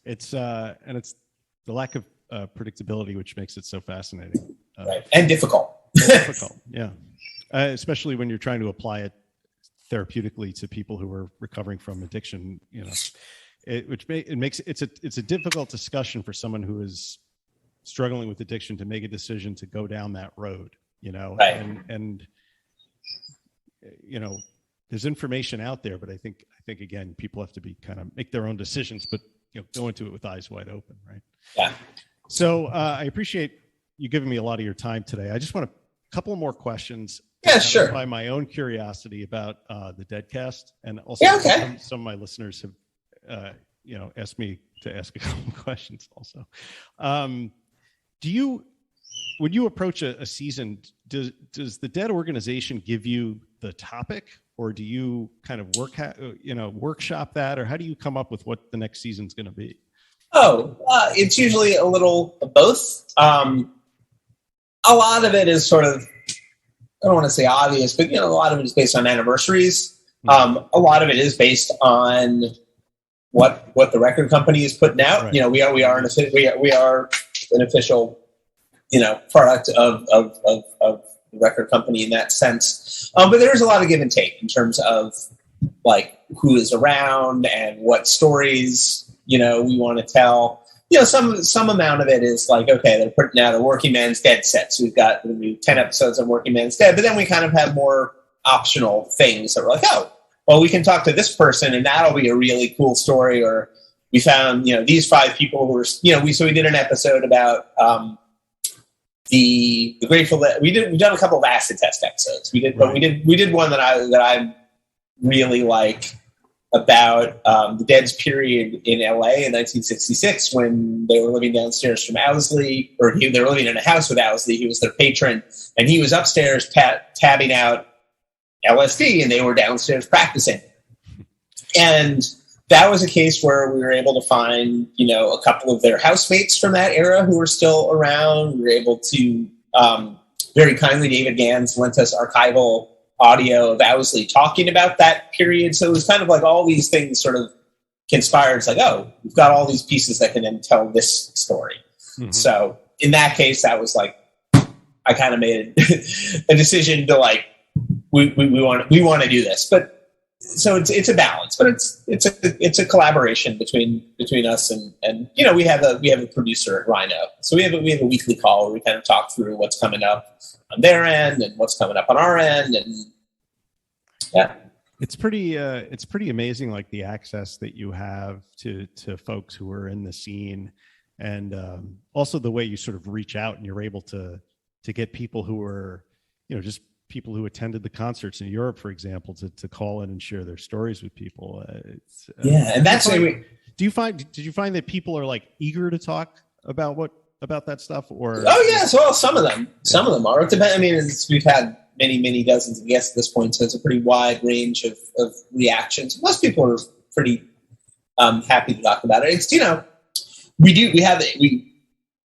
it's the lack of predictability which makes it so fascinating, right, and difficult. Yeah. Especially when you're trying to apply it therapeutically to people who are recovering from addiction, it's a difficult discussion for someone who is struggling with addiction to make a decision to go down that road, right. and there's information out there, but I think again, people have to be kind of make their own decisions, but go into it with eyes wide open, right? Yeah. So I appreciate you giving me a lot of your time today. I just want a couple more questions. Yeah, sure. By my own curiosity about the Deadcast, and also some of my listeners have, asked me to ask a couple questions. Also, when you approach a season, does the Dead organization give you the topic, or do you kind of workshop that, or how do you come up with what the next season's going to be? It's usually a little of both. A lot of it is sort of, I don't want to say obvious, but a lot of it is based on anniversaries. A lot of it is based on what the record company is putting out. Right. You know, we are an official, you know, product of the record company in that sense. But there is a lot of give and take in terms of like who is around and what stories, you know, we want to tell. You know, some amount of it is like, okay, they're putting out a Working Man's Dead set, so we've got 10 episodes of Working Man's Dead, but then we kind of have more optional things that we're like, oh, well, we can talk to this person and that'll be a really cool story. Or we found, you know, these 5 people who were, you know, we did an episode about the Grateful Dead. We've done a couple of acid test episodes. But we did one that I really like about the Dead's period in LA in 1966 when they were living downstairs from Owsley, or they were living in a house with Owsley. He was their patron, and he was upstairs tabbing out LSD, and they were downstairs practicing. And that was a case where we were able to find, you know, a couple of their housemates from that era who were still around. We were able to, very kindly, David Gans lent us archival audio of Owsley talking about that period. So it was kind of like all these things sort of conspired. It's like, oh, we've got all these pieces that can then tell this story. Mm-hmm. So in that case, that was like, I kind of made a decision to like, we want to do this, but so it's a balance, but it's a collaboration between us and you know, we have a producer at Rhino. So we have a weekly call where we kind of talk through what's coming up on their end and what's coming up on our end. And yeah, it's pretty amazing, like the access that you have to folks who are in the scene, and also the way you sort of reach out and you're able to get people who are, you know, just people who attended the concerts in Europe, for example, to call in and share their stories with people. And that's did you find that people are like eager to talk about that stuff? Or well, some of them are. I mean, we've had many dozens of guests at this point, so it's a pretty wide range of reactions. Most people are pretty happy to talk about it. It's, you know,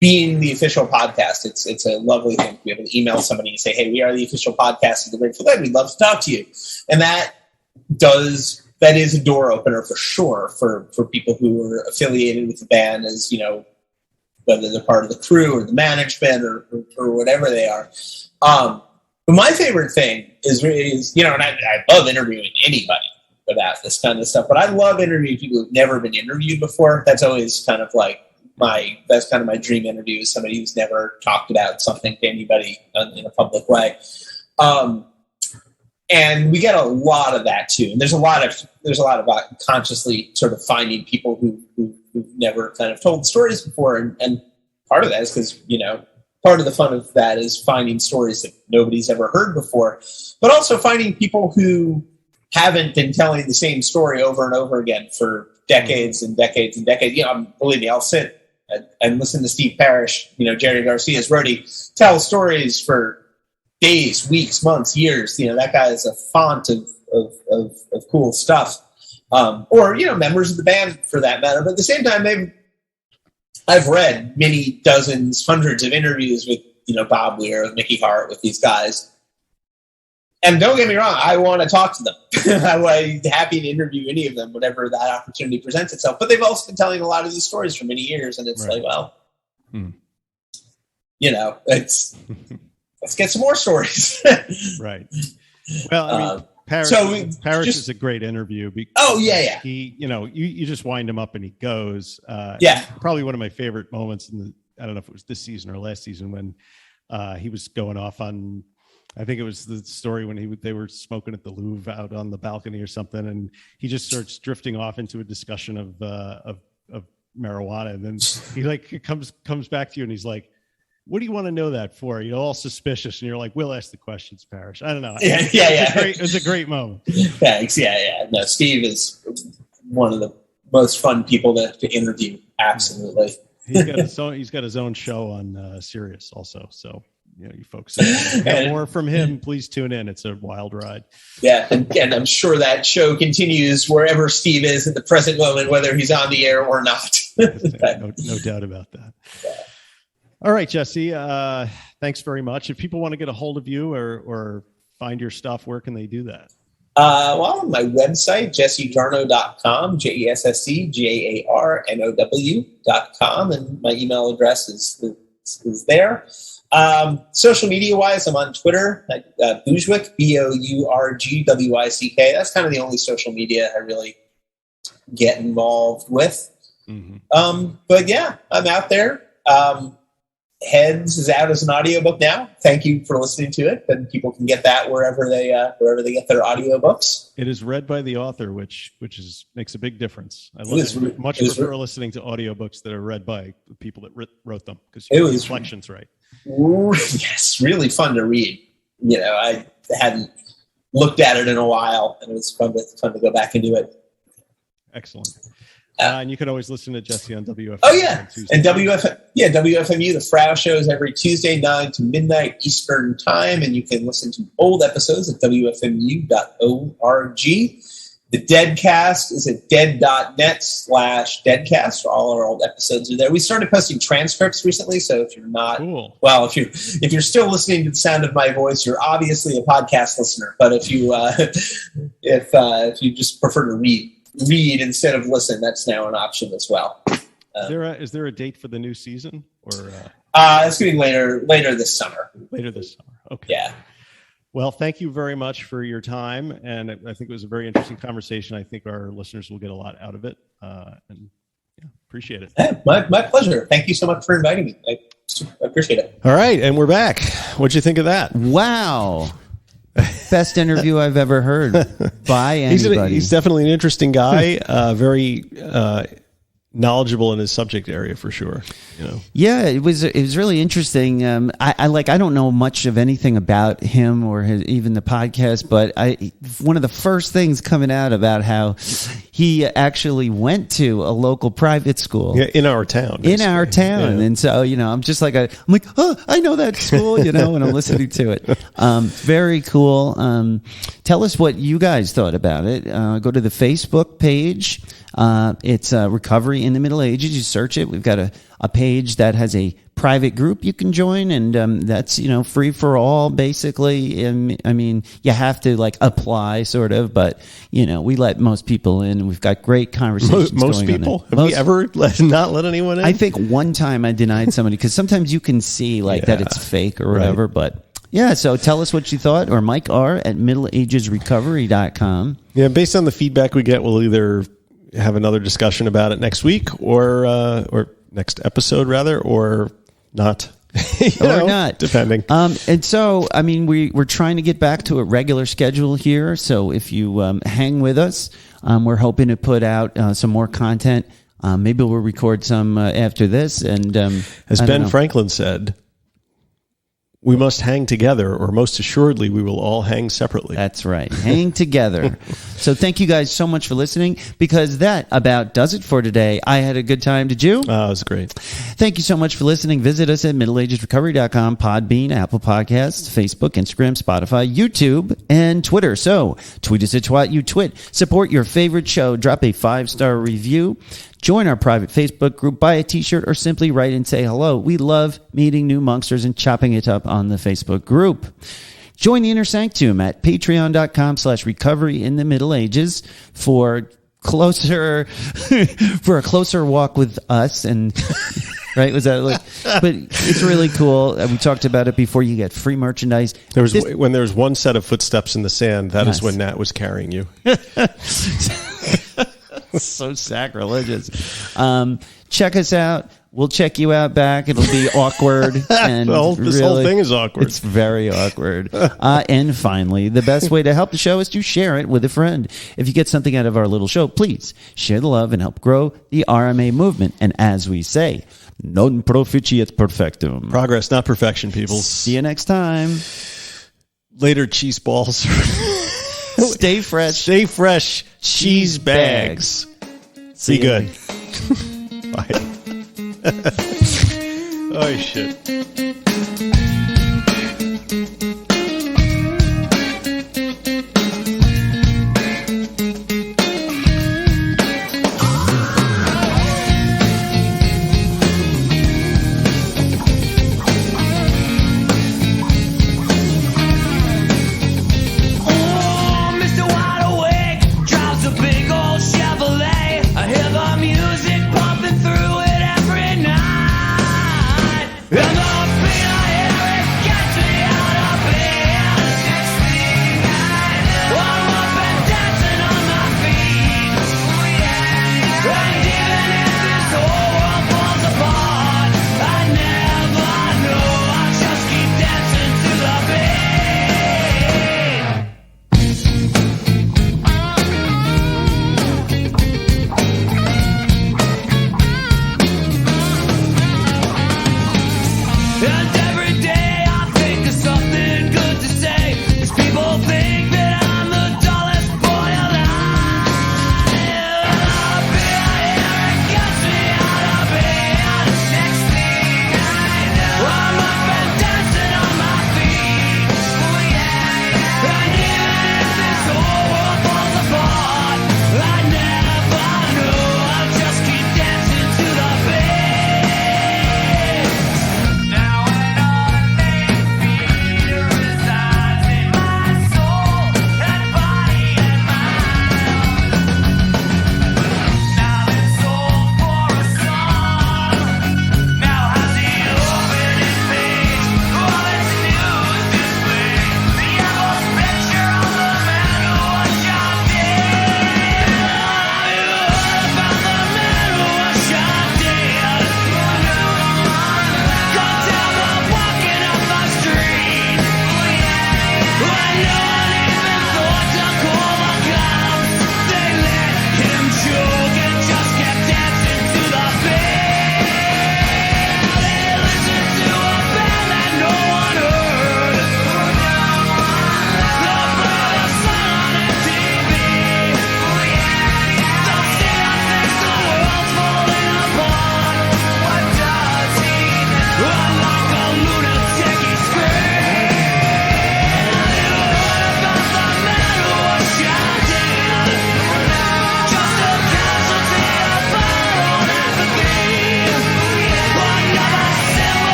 being the official podcast, it's a lovely thing to be able to email somebody and say, hey, we are the official podcast of the Grateful Dead. We'd love to talk to you. And that is a door opener for sure for people who are affiliated with the band, as, you know, whether they're part of the crew or the management or whatever they are. But my favorite thing is, you know, and I love interviewing anybody about this kind of stuff, but I love interviewing people who've never been interviewed before. That's always kind of like my dream interview, is somebody who's never talked about something to anybody in a public way. And we get a lot of that too. And there's a lot of consciously sort of finding people who've never kind of told stories before. And part of that is because, you know, part of the fun of that is finding stories that nobody's ever heard before, but also finding people who haven't been telling the same story over and over again for decades and decades and decades. You know, believe me, I'll sit and listen to Steve Parrish, you know, Jerry Garcia's roadie, tell stories for days, weeks, months, years. You know, that guy is a font of cool stuff. Or, you know, members of the band for that matter. But at the same time, I've read many dozens, hundreds of interviews with, you know, Bob Weir, with Mickey Hart, with these guys. And don't get me wrong, I want to talk to them. I'm happy to interview any of them, whenever that opportunity presents itself. But they've also been telling a lot of these stories for many years, and it's like, well, you know, let's get some more stories. Right. Well, I mean, Parrish is a great interview. Yeah. He, you know, you just wind him up and he goes. Probably one of my favorite moments I don't know if it was this season or last season, when he was going off on, I think it was the story when they were smoking at the Louvre out on the balcony or something, and he just starts drifting off into a discussion of marijuana, and then he like comes back to you and he's like, what do you want to know that for? You know, all suspicious, and you're like, we'll ask the questions, Parrish. I don't know. Yeah. It was a great moment. Thanks. Yeah. No, Steve is one of the most fun people to interview. Absolutely. He's got his own show on Sirius also. So, you know, you folks get more from him, please tune in. It's a wild ride. Yeah, and I'm sure that show continues wherever Steve is at the present moment, whether he's on the air or not. no doubt about that. Yeah. All right, Jesse, thanks very much. If people want to get a hold of you or find your stuff, where can they do that? Well, my website, jessejarnow.com, JESSEJARNOW.com, and my email address is there. Social media-wise, I'm on Twitter at Boujwick, BOURGWICK. That's kind of the only social media I really get involved with. Mm-hmm. But yeah, I'm out there. Heads is out as an audiobook now. Thank you for listening to it. And people can get that wherever they get their audiobooks. It is read by the author, which makes a big difference. I much prefer listening to audiobooks that are read by the people that wrote them, because the inflection's right. Yes, really fun to read. I hadn't looked at it in a while, and it was fun to go back and do it. Excellent. And you can always listen to Jesse on WFMU. Oh yeah, and WFMU. The Frau Show is every Tuesday 9 to midnight Eastern Time, and you can listen to old episodes at WFMU.org. The Deadcast is at dead.net/Deadcast. All our old episodes are there. We started posting transcripts recently, so if you're not, well, if you're still listening to the sound of my voice, you're obviously a podcast listener. But if you if you just prefer to read instead of listen, that's now an option as well. Is there a date for the new season, or it's going to be later this summer. Later this summer. Okay. Yeah. Well, thank you very much for your time, and I think it was a very interesting conversation. I think our listeners will get a lot out of it, and appreciate it. Yeah, my pleasure. Thank you so much for inviting me. I appreciate it. All right, and we're back. What'd you think of that? Wow. Best interview I've ever heard by anybody. He's definitely an interesting guy, very knowledgeable in his subject area for sure. Yeah, it was really interesting. I don't know much of anything about him or even the podcast, but one of the first things coming out about how he actually went to a local private school in our town. And so I'm just like oh, I know that school, and I'm listening to it. Very cool. Tell us what you guys thought about it. Go to the Facebook page. It's Recovery in the Middle Ages. You search it. We've got a page that has a private group you can join, and that's free for all basically. I mean, you have to apply sort of, but we let most people in. We've got great conversations. Most going people? On Have we ever not let anyone in? I think one time I denied somebody because sometimes you can see that it's fake or whatever. Right. But yeah, so tell us what you thought, or Mike R at middleagesrecovery.com. Yeah, based on the feedback we get, we'll either have another discussion about it next week or next episode rather, or not. Or not, depending. And so, I mean, we're trying to get back to a regular schedule here. So if you hang with us, we're hoping to put out some more content. Maybe we'll record some after this. And as Ben Franklin said, we must hang together, or most assuredly, we will all hang separately. That's right. Hang together. So thank you guys so much for listening, because that about does it for today. I had a good time. Did you? It was great. Thank you so much for listening. Visit us at middleagesrecovery.com, Podbean, Apple Podcasts, Facebook, Instagram, Spotify, YouTube, and Twitter. So tweet us at TwatUTwit. Support your favorite show. Drop a 5-star review. Join our private Facebook group, buy a t-shirt, or simply write and say hello. We love meeting new monksters and chopping it up on the Facebook group. Join the Inner Sanctum at patreon.com/recovery in the Middle Ages for a closer walk with us. And right, was that but it's really cool. We talked about it before. You get free merchandise. When there's one set of footsteps in the sand, that is when Nat was carrying you. So sacrilegious. Check us out. We'll check you out back. It'll be awkward. And this whole thing is awkward. It's very awkward. And finally, the best way to help the show is to share it with a friend. If you get something out of our little show, please share the love and help grow the RMA movement. And as we say, non proficiat perfectum. Progress, not perfection, people. See you next time. Later, cheese balls. Stay fresh. Stay fresh. Cheese bags. Be good. Bye. Oh, shit.